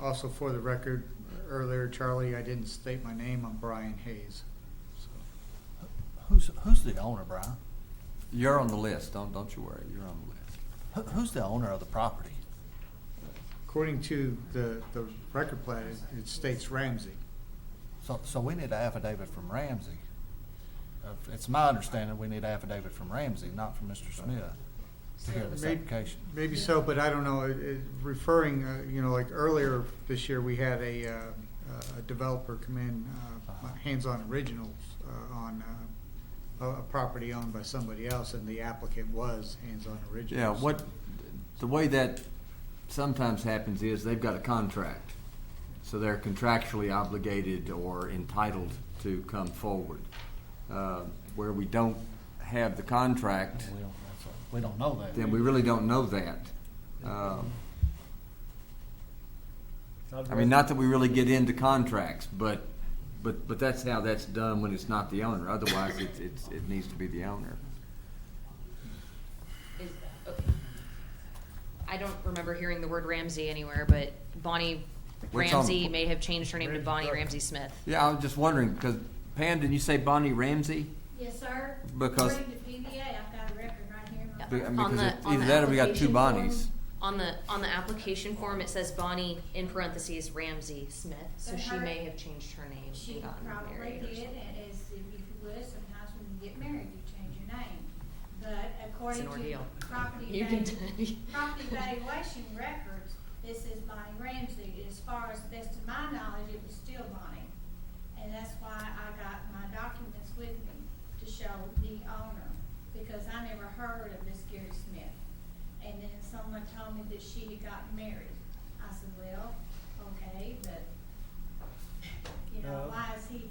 Speaker 22: also for the record, earlier, Charlie, I didn't state my name. I'm Brian Hayes. So.
Speaker 1: Who's the owner, Brian?
Speaker 7: You're on the list. Don't you worry. You're on the list.
Speaker 1: Who's the owner of the property?
Speaker 22: According to the record plat, it states Ramsey.
Speaker 1: So we need an affidavit from Ramsey. It's my understanding we need an affidavit from Ramsey, not from Mr. Smith, to hear this application.
Speaker 22: Maybe so, but I don't know. Referring, like earlier this year, we had a developer come in, Hands-On Originals, on a property owned by somebody else, and the applicant was Hands-On Originals.
Speaker 7: Yeah, the way that sometimes happens is they've got a contract, so they're contractually obligated or entitled to come forward. Where we don't have the contract,
Speaker 1: we don't know that.
Speaker 7: Then we really don't know that. I mean, not that we really get into contracts, but that's how that's done when it's not the owner. Otherwise, it needs to be the owner.
Speaker 15: I don't remember hearing the word Ramsey anywhere, but Bonnie
Speaker 7: What's on-
Speaker 15: Ramsey may have changed her name to Bonnie Ramsey Smith.
Speaker 7: Yeah, I was just wondering, because Pam, didn't you say Bonnie Ramsey?
Speaker 8: Yes, sir.
Speaker 7: Because-
Speaker 8: According to PBA, I've got a record right here in my
Speaker 7: Be- I mean,
Speaker 15: On
Speaker 7: 'cause
Speaker 15: the-
Speaker 7: it-
Speaker 15: on
Speaker 7: either
Speaker 15: the
Speaker 7: that or we got two
Speaker 15: application form-
Speaker 7: Bonnies.
Speaker 15: On the application form, it says Bonnie in parentheses Ramsey Smith, so
Speaker 8: But
Speaker 15: she
Speaker 8: her-
Speaker 15: may have changed her name
Speaker 8: She
Speaker 15: and gotten
Speaker 8: probably
Speaker 15: married or
Speaker 8: did,
Speaker 15: something.
Speaker 8: and as if you would, sometimes when you get married, you change your name. But according
Speaker 15: It's an
Speaker 8: to
Speaker 15: ordeal.
Speaker 8: property
Speaker 15: You can
Speaker 8: property valuation records, this is Bonnie Ramsey. As far as the best of my knowledge, it was still Bonnie. And that's why I got my documents with me to show the owner, because I never heard of this Gary Smith. And then someone told me that she had gotten married. I said, well, okay, but, you know, why is he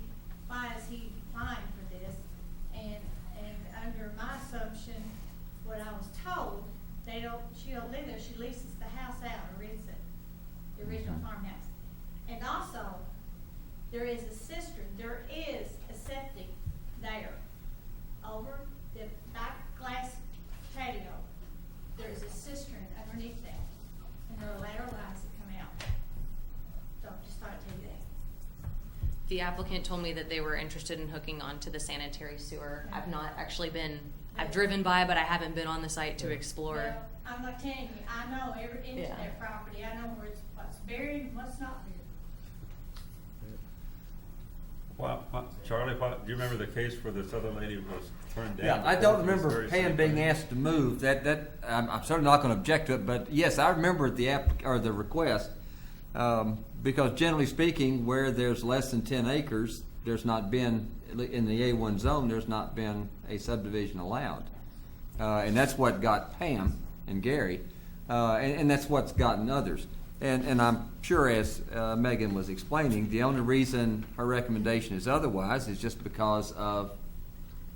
Speaker 8: applying for this? And under my assumption, what I was told, she don't live there, she leases the house out, or rents it, the original farmhouse. And also, there is a cistern, there is a septic there, over the back glass patio. There is a cistern underneath that, and there are lateral lines that come out. So just thought I'd tell you that.
Speaker 15: The applicant told me that they were interested in hooking onto the sanitary sewer. I've not actually been, I've driven by, but I haven't been on the site to explore.
Speaker 8: Well, I'm not telling you, I know every inch
Speaker 15: Yeah.
Speaker 8: of that property, I know what's buried and what's not buried.
Speaker 3: Charlie, do you remember the case where this other lady was turned down?
Speaker 7: Yeah, I don't
Speaker 3: before for this
Speaker 7: remember
Speaker 3: very
Speaker 7: Pam
Speaker 3: same
Speaker 7: being
Speaker 3: thing?
Speaker 7: asked to move. I'm certainly not going to object to it, but yes, I remember the request, because generally speaking, where there's less than 10 acres, there's not been, in the A1 zone, there's not been a subdivision allowed. And that's what got Pam and Gary, and that's what's gotten others. And I'm sure, as Megan was explaining, the only reason her recommendation is otherwise is just because of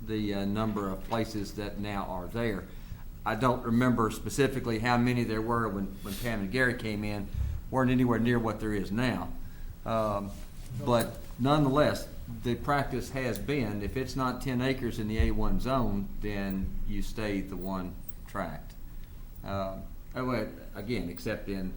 Speaker 7: the number of places that now are there. I don't remember specifically how many there were when Pam and Gary came in. Weren't anywhere near what there is now. But nonetheless, the practice has been, if it's not 10 acres in the A1 zone, then you stay the one tract. Again, except in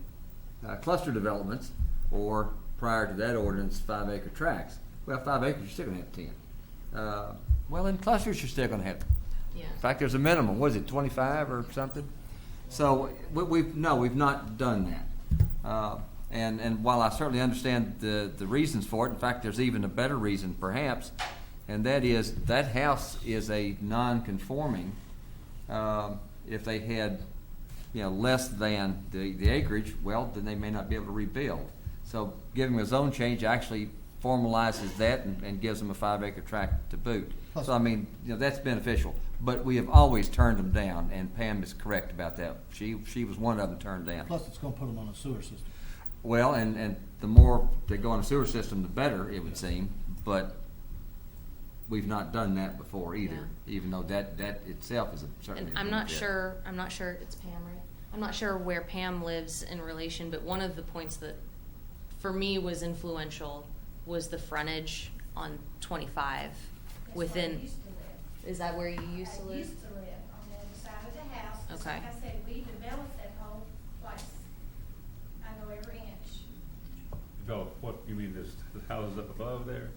Speaker 7: cluster developments, or prior to that ordinance, 5 acre tracts. Well, 5 acres, you're still gonna have 10. Well, in clusters, you're still gonna have.
Speaker 15: Yeah.
Speaker 7: In fact, there's a minimum. Was it 25 or something? So we've not done that. And while I certainly understand the reasons for it, in fact, there's even a better reason, perhaps, and that is that house is a non-conforming. If they had, less than the acreage, well, then they may not be able to rebuild. So giving a zone change actually formalizes that and gives them a 5 acre tract to boot. So I mean, that's beneficial. But we have always turned them down, and Pam is correct about that. She was one of them turned down.
Speaker 1: Plus, it's gonna put them on a sewer system.
Speaker 7: Well, and the more they go on a sewer system, the better, it would seem. But we've not done that before either, even though that itself is certainly.
Speaker 15: And I'm not sure, it's Pam, right? I'm not sure where Pam lives in relation, but one of the points that for me was influential was the frontage on 25 within.
Speaker 8: That's where I used to live.
Speaker 15: Is that where you used to
Speaker 8: I
Speaker 15: live?
Speaker 8: used to live on the other side of the house. Just
Speaker 15: Okay.
Speaker 8: Like I said, we developed that whole place. I know every inch.
Speaker 3: Develop, what, you mean this, the houses up above there?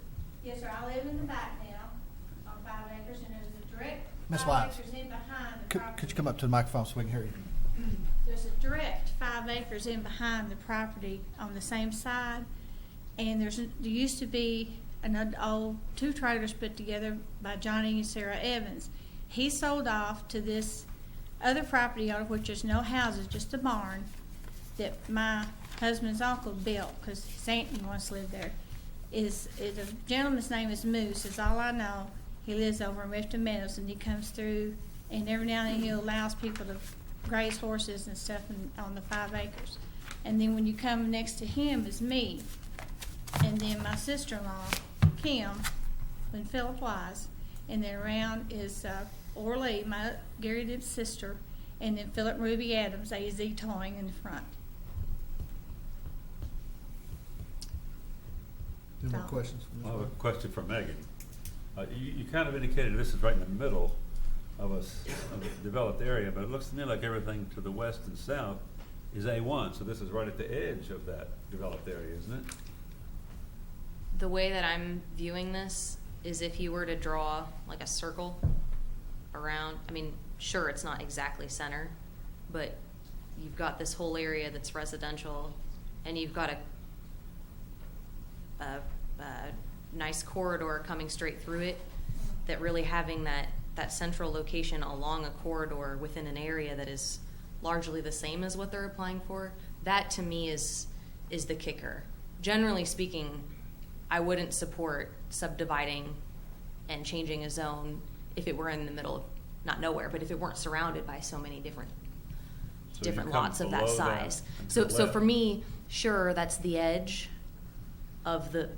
Speaker 8: Yes, sir, I live in the back now on 5 acres, and there's a direct
Speaker 1: Ms.
Speaker 8: 5
Speaker 1: Wise,
Speaker 8: acres in behind the
Speaker 1: Could
Speaker 8: property.
Speaker 1: you come up to the microphone so we can hear you?
Speaker 8: There's a direct 5 acres in behind the property on the same side, and there used to be an old 2 trailers put together by Johnny and Sarah Evans. He sold off to this other property owner, which is no houses, just a barn, that my husband's uncle built, because his aunt once lived there. Is a gentleman's name is Moose, is all I know. He lives over in Riften Meadows, and he comes through, and every now and then he allows people to graze horses and stuff on the 5 acres. And then when you come next to him is me, and then my sister-in-law, Kim, and Philip Wise, and then around is Orly, my Gary Dib's sister, and then Philip Ruby Adams, AZ Towing in the front.
Speaker 1: Any more questions?
Speaker 3: I have a question for Megan. You kind of indicated this is right in the middle of a developed area, but it looks to me like everything to the west and south is A1, so this is right at the edge of that developed area, isn't it?
Speaker 15: The way that I'm viewing this is if you were to draw like a circle around, I mean, sure, it's not exactly center, but you've got this whole area that's residential, and you've got a nice corridor coming straight through it, that really having that central location along a corridor within an area that is largely the same as what they're applying for, that to me is the kicker. Generally speaking, I wouldn't support subdividing and changing a zone if it were in the middle of, not nowhere, but if it weren't surrounded by so many different
Speaker 3: So you come
Speaker 15: lots of that
Speaker 3: below
Speaker 15: size.
Speaker 3: and to
Speaker 15: So
Speaker 3: the
Speaker 15: so
Speaker 3: left.
Speaker 15: for me, sure, that's the edge of the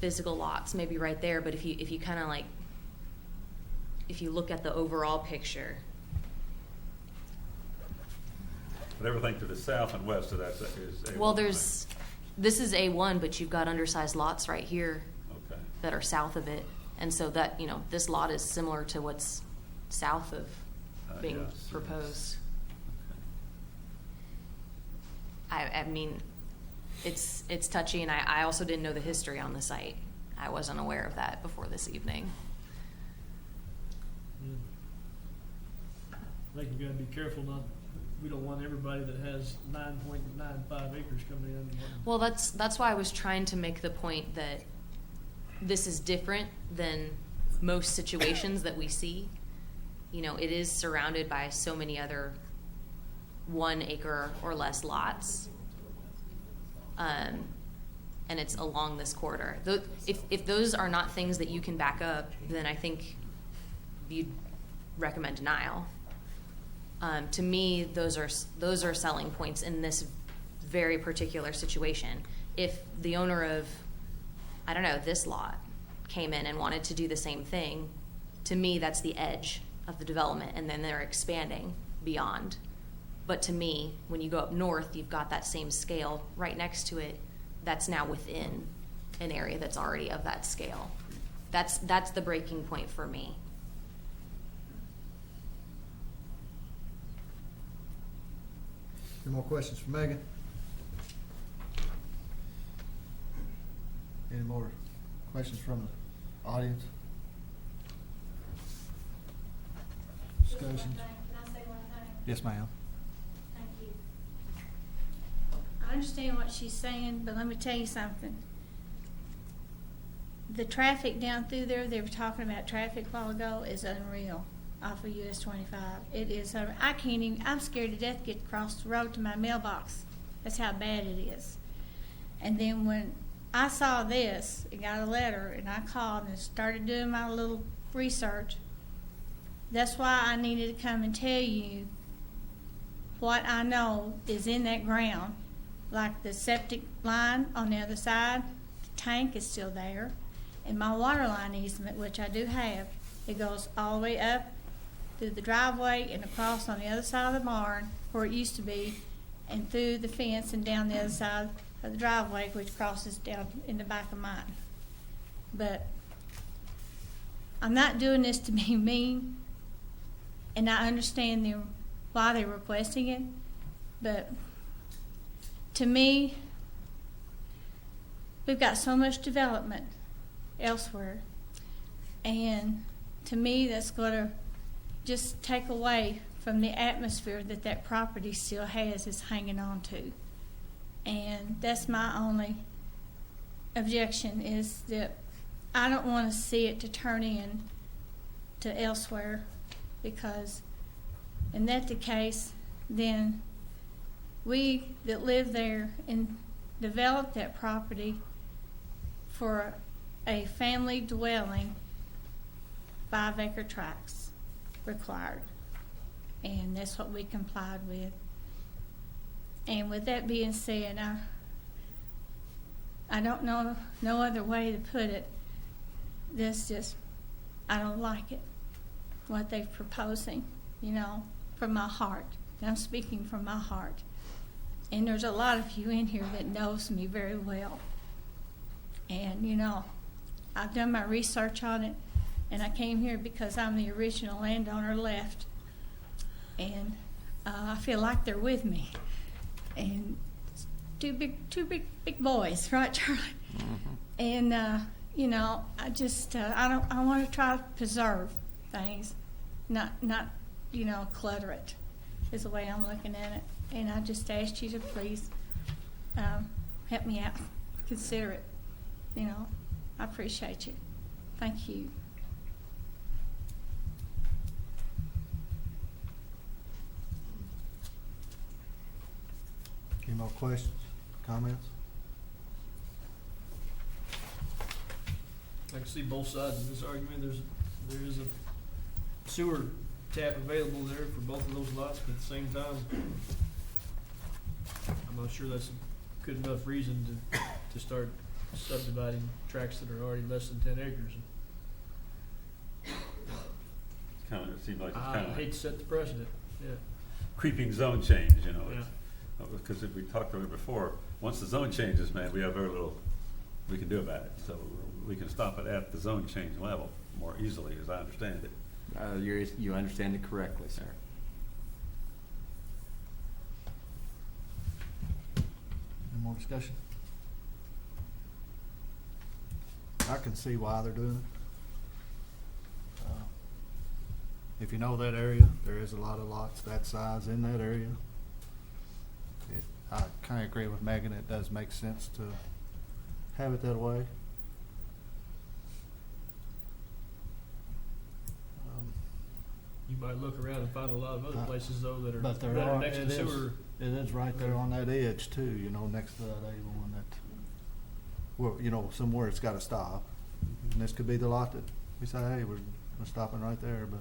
Speaker 15: physical lots, maybe right there, but if you kind of like, if you look at the overall picture,
Speaker 3: But everything to the south and west of that is A1.
Speaker 15: well, this is A1, but you've got undersized lots right here
Speaker 3: Okay.
Speaker 15: that are south of it. And so that, this lot is similar to what's south of being
Speaker 3: yes,
Speaker 15: proposed. I mean, it's touchy, and I also didn't know the history on the site. I wasn't aware of that before this evening.
Speaker 6: I think we gotta be careful we don't want everybody that has 9.95 acres coming in.
Speaker 15: Well, that's why I was trying to make the point that this is different than most situations that we see. It is surrounded by so many other 1 acre or less lots. And it's along this corridor. If those are not things that you can back up, then I think you'd recommend denial. To me, those are selling points in this very particular situation. If the owner of, I don't know, this lot came in and wanted to do the same thing, to me, that's the edge of the development, and then they're expanding beyond. But to me, when you go up north, you've got that same scale right next to it that's now within an area that's already of that scale. That's the breaking point for me.
Speaker 1: Any more questions for Megan? Any more questions from the audience? Discussions?
Speaker 8: Can I say one thing?
Speaker 1: Yes, ma'am.
Speaker 8: Thank you. I understand what she's saying, but let me tell you something. The traffic down through there, they were talking about traffic a while ago, is unreal off of US 25. It is, I can't even, I'm scared to death to get across the road to my mailbox. That's how bad it is. And then when I saw this, I got a letter, and I called and started doing my little research. That's why I needed to come and tell you what I know is in that ground. Like the septic line on the other side, the tank is still there, and my water line easement, which I do have, it goes all the way up through the driveway and across on the other side of the barn where it used to be, and through the fence and down the other side of the driveway, which crosses down in the back of mine. But I'm not doing this to be mean, and I understand why they're requesting it, but to me, we've got so much development elsewhere, and to me, that's going to just take away from the atmosphere that property still has, is hanging on to. And that's my only objection, is that I don't want to see it to turn in to elsewhere, because if that's the case, then we that live there and develop that property for a family dwelling, 5-acre tracts required. And that's what we complied with. And with that being said, I don't know no other way to put it. This just, I don't like it, what they're proposing, from my heart. And I'm speaking from my heart. And there's a lot of you in here that knows me very well. And, I've done my research on it, and I came here because I'm the original landowner left. And I feel like they're with me. and two big boys, right, Charlie? And you know, I want to try to preserve things, not you know, clutter it, is the way I'm looking at it. And I just asked you to please help me out, consider it. You know, I appreciate you. Thank you.
Speaker 1: Any more questions, comments?
Speaker 6: I can see both sides of this argument. There is a sewer tap available there for both of those lots, but at the same time, I'm not sure that's a good enough reason to start subdividing tracts that are already less than 10 acres.
Speaker 3: It seems like it's
Speaker 6: I
Speaker 3: kind of
Speaker 6: hate to set the precedent, yeah.
Speaker 3: creeping zone change, you know.
Speaker 6: Yeah.
Speaker 3: Because if we talked about it before, once the zone changes, man, we have very little we can do about it. So we can stop it at the zone change level more easily, as I understand it.
Speaker 7: You understand it correctly, sir.
Speaker 1: Any more discussion? I can see why they're doing it. If you know that area, there is a lot of lots that size in that area. I kind of agree with Megan. It does make sense to have it that way.
Speaker 6: You might look around and find a lot of other places though that
Speaker 1: But there
Speaker 6: are
Speaker 1: are,
Speaker 6: next to sewer.
Speaker 1: it is right there on that edge too, you know, next to that A1 that, well, you know, somewhere it's gotta stop. And this could be the lot that we say, hey, we're stopping right there, but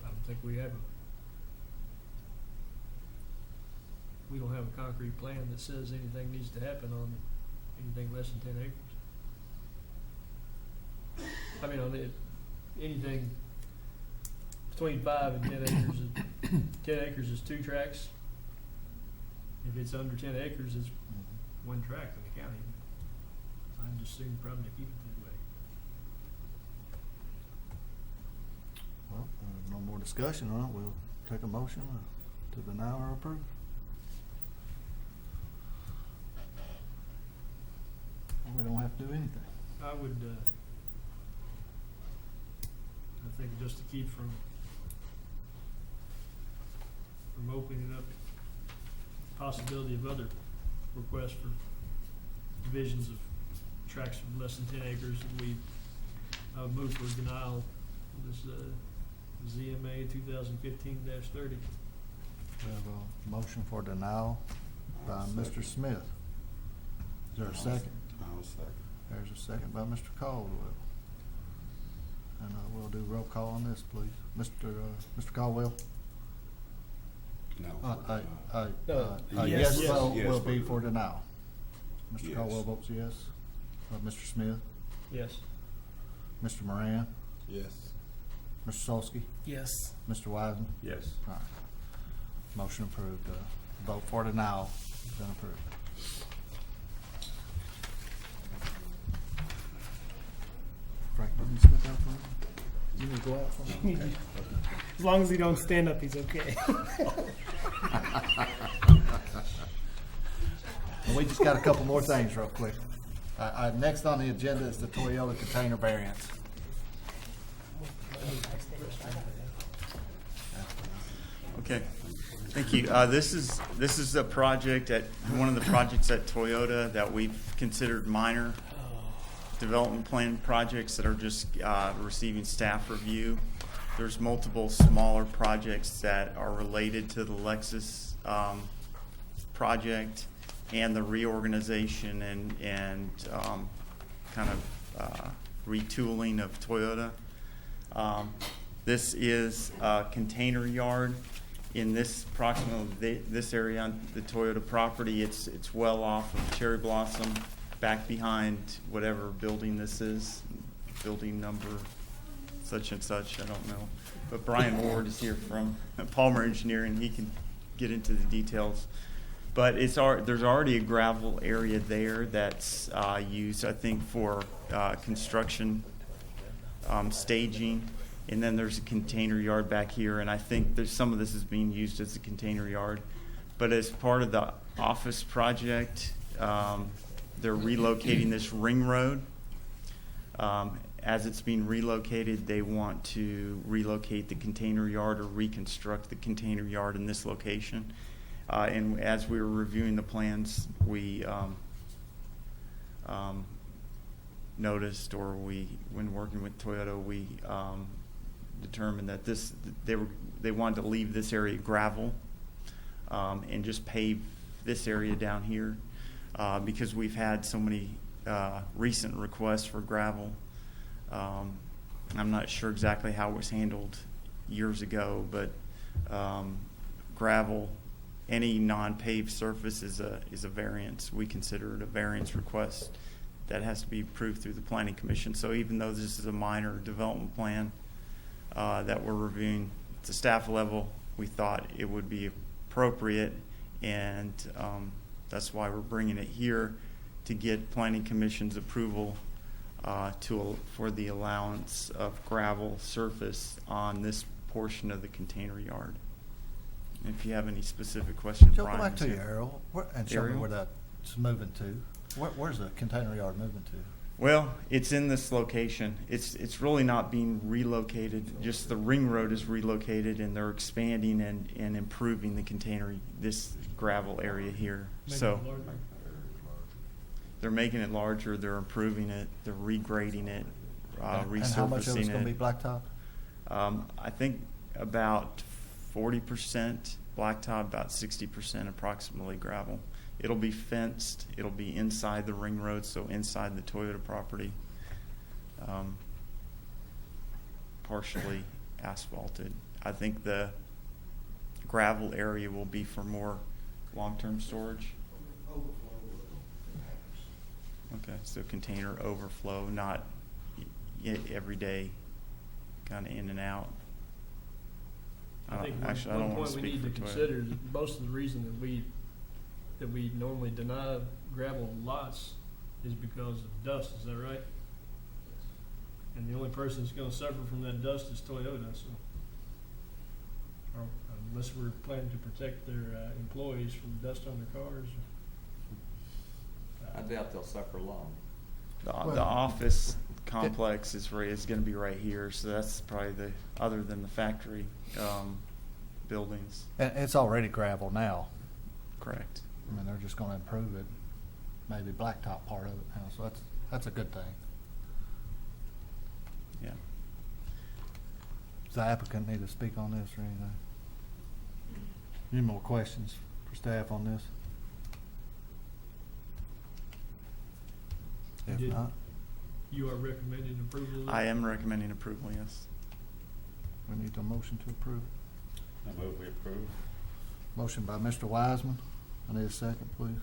Speaker 6: I don't think we have we don't have a concrete plan that says anything needs to happen on anything less than 10 acres. I mean, on anything between 5 and 10 acres, 10 acres is 2 tracks. If it's under 10 acres, it's 1 tract in the county. I'd just assume probably to keep it that way.
Speaker 1: well, no more discussion on it. We'll take a motion to deny or approve. We don't have to do anything.
Speaker 6: I would, I think just to keep from opening up the possibility of other requests for divisions of tracts of less than 10 acres, and I would move for denial of this ZMA 2015-30.
Speaker 1: We have a motion for denial by Mr. Smith. Is there a second?
Speaker 2: I'll second.
Speaker 1: There's a second by Mr. Caldwell. And we'll do roll call on this, please. Mr. Caldwell?
Speaker 2: No.
Speaker 1: Yes
Speaker 6: Yes.
Speaker 1: vote
Speaker 2: Yes
Speaker 1: will
Speaker 2: for
Speaker 1: be
Speaker 2: the-
Speaker 1: for denial. Mr.
Speaker 2: Yes.
Speaker 1: Caldwell votes yes. Mr. Smith?
Speaker 6: Yes.
Speaker 1: Mr. Moran?
Speaker 2: Yes.
Speaker 1: Mr. Solsky?
Speaker 5: Yes.
Speaker 1: Mr. Wiseman?
Speaker 3: Yes.
Speaker 1: All right. Motion approved. Vote for denial. Been approved. Frank, you step out for me? You need to go out for me? Okay.
Speaker 5: As long as he don't stand up, he's okay.
Speaker 1: And we just got a couple more things real quick. Next on the agenda is the Toyota container variance.
Speaker 4: Okay, thank you. This is a project one of the projects at Toyota that we've considered minor development plan projects that are just receiving staff review. There's multiple smaller projects that are related to the Lexus project and the reorganization and kind of retooling of Toyota. This is a container yard in this approximately this area on the Toyota property. It's well off of Cherry Blossom, back behind whatever building this is, building number such and such, I don't know. But Brian Ward is here from Palmer Engineering. He can get into the details. But there's already a gravel area there that's used, I think, for construction staging. And then there's a container yard back here, and I think some of this is being used as a container yard. But as part of the office project, they're relocating this ring road. As it's being relocated, they want to relocate the container yard or reconstruct the container yard in this location. And as we were reviewing the plans, we noticed, or when working with Toyota, we determined that they wanted to leave this area gravel and just pave this area down here because we've had so many recent requests for gravel. I'm not sure exactly how it was handled years ago, but gravel, any non-paved surface is a variance. We consider it a variance request that has to be approved through the Planning Commission. So even though this is a minor development plan that we're reviewing at the staff level, we thought it would be appropriate, and that's why we're bringing it here to get Planning Commission's approval for the allowance of gravel surface on this portion of the container yard. If you have any specific questions,
Speaker 1: Joe,
Speaker 4: Brian.
Speaker 1: go back to your aerial and show me
Speaker 4: Aerial?
Speaker 1: where that's moving to. Where's the container yard moving to?
Speaker 4: Well, it's in this location. It's really not being relocated. Just the ring road is relocated, and they're expanding and improving the container, this gravel area here. So they're making it larger. They're improving it. They're regrading it, resurfacing it.
Speaker 1: And how much of it's going to be blacktop?
Speaker 4: I think about 40% blacktop, about 60% approximately gravel. It'll be fenced. It'll be inside the ring road, so inside the Toyota property, partially asphalted. I think the gravel area will be for more long-term storage. Okay, so container overflow, not every day, kind of in and out.
Speaker 6: I think
Speaker 4: Actually, I
Speaker 6: one
Speaker 4: don't want
Speaker 6: point
Speaker 4: to
Speaker 6: we
Speaker 4: speak
Speaker 6: need
Speaker 4: for
Speaker 6: to
Speaker 4: Toyota.
Speaker 6: consider is most of the reason that we normally deny gravel lots is because of dust. Is that right? And the only person that's going to suffer from that dust is Toyota. So, or unless we're planning to protect their employees from dust on their cars.
Speaker 7: I doubt they'll suffer long.
Speaker 4: The office complex is going to be right here, so that's probably other than the factory buildings.
Speaker 1: And it's already gravel now.
Speaker 4: Correct.
Speaker 1: I mean, they're just going to improve it, maybe blacktop part of it now, so that's a good thing.
Speaker 4: Yeah.
Speaker 1: Does the applicant need to speak on this or anything? Any more questions for staff on this? If not,
Speaker 6: You are recommending approval of this?
Speaker 4: I am recommending approval, yes.
Speaker 1: we need a motion to approve.
Speaker 3: I move we approve.
Speaker 1: Motion by Mr. Wiseman. I need a second, please.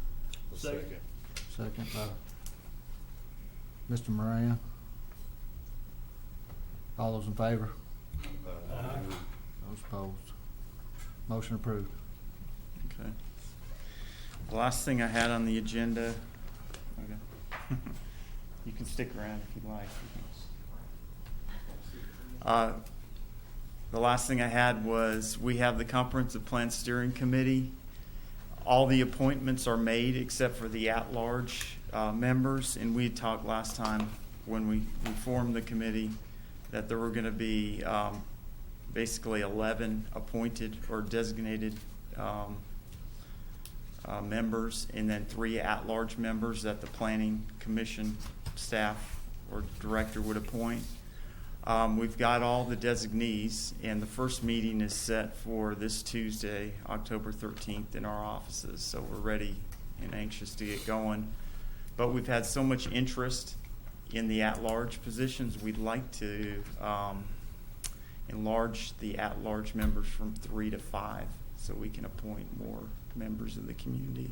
Speaker 6: Second.
Speaker 1: Second by Mr. Moran. All those in favor? Those opposed? Motion approved.
Speaker 4: Okay. The last thing I had on the agenda, okay. You can stick around if you like. The last thing I had was we have the Comprehensive Plan Steering Committee. All the appointments are made except for the at-large members, and we talked last time when we formed the committee that there were going to be basically 11 appointed or designated members, and then 3 at-large members that the Planning Commission staff or director would appoint. We've got all the designees, and the first meeting is set for this Tuesday, October 13th, in our offices. So we're ready and anxious to get going. But we've had so much interest in the at-large positions, we'd like to enlarge the at-large members from 3 to 5 so we can appoint more members of the community.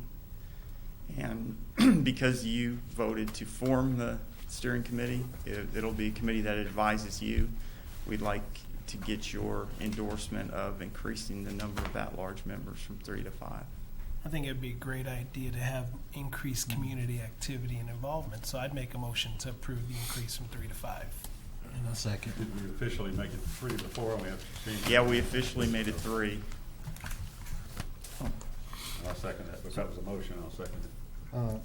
Speaker 4: And because you voted to form the steering committee, it'll be a committee that advises you. We'd like to get your endorsement of increasing the number of at-large members from 3 to 5.
Speaker 5: I think it'd be a great idea to have increased community activity and involvement, so I'd make a motion to approve the increase from 3 to 5.
Speaker 1: And a second.
Speaker 3: Did we officially make it 3 before, and we have to change?
Speaker 4: Yeah, we officially made it 3.
Speaker 3: I'll second that. If that was a motion, I'll second it.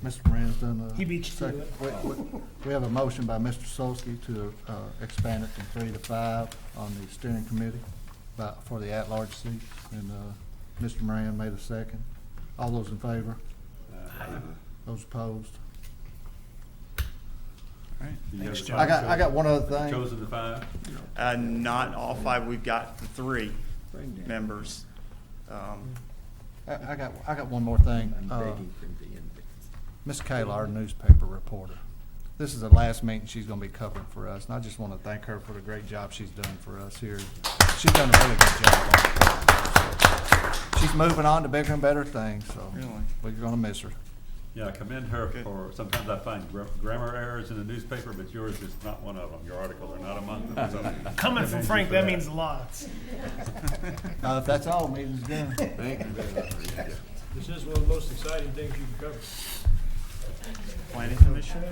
Speaker 1: Mr. Moran's done a.
Speaker 5: He beat you to
Speaker 1: second.
Speaker 5: it.
Speaker 1: We have a motion by Mr. Solsky to expand it from 3 to 5 on the steering committee for the at-large seat. And Mr. Moran made a second. All those in favor? Those opposed?
Speaker 4: All right.
Speaker 3: Do you have
Speaker 5: Thanks,
Speaker 3: the
Speaker 5: John.
Speaker 3: five
Speaker 1: I got one other thing.
Speaker 3: Chosen the 5?
Speaker 4: Not all 5. We've got the 3 members.
Speaker 1: I got one more thing. Miss Kayla, our newspaper reporter. This is the last meeting she's going to be covering for us, and I just want to thank her for the great job she's done for us here. She's done a really good job. She's moving on to bigger and better things, so
Speaker 4: Really?
Speaker 1: we're going to miss her.
Speaker 3: Yeah, I commend her for, sometimes I find grammar errors in the newspaper, but yours is not one of them. Your articles are not among them. So
Speaker 5: Coming from Frank, that means lots.
Speaker 1: If that's all, meeting's done.
Speaker 7: Thank you very much.
Speaker 6: This is one of the most exciting things you can cover.
Speaker 4: Planning Commission?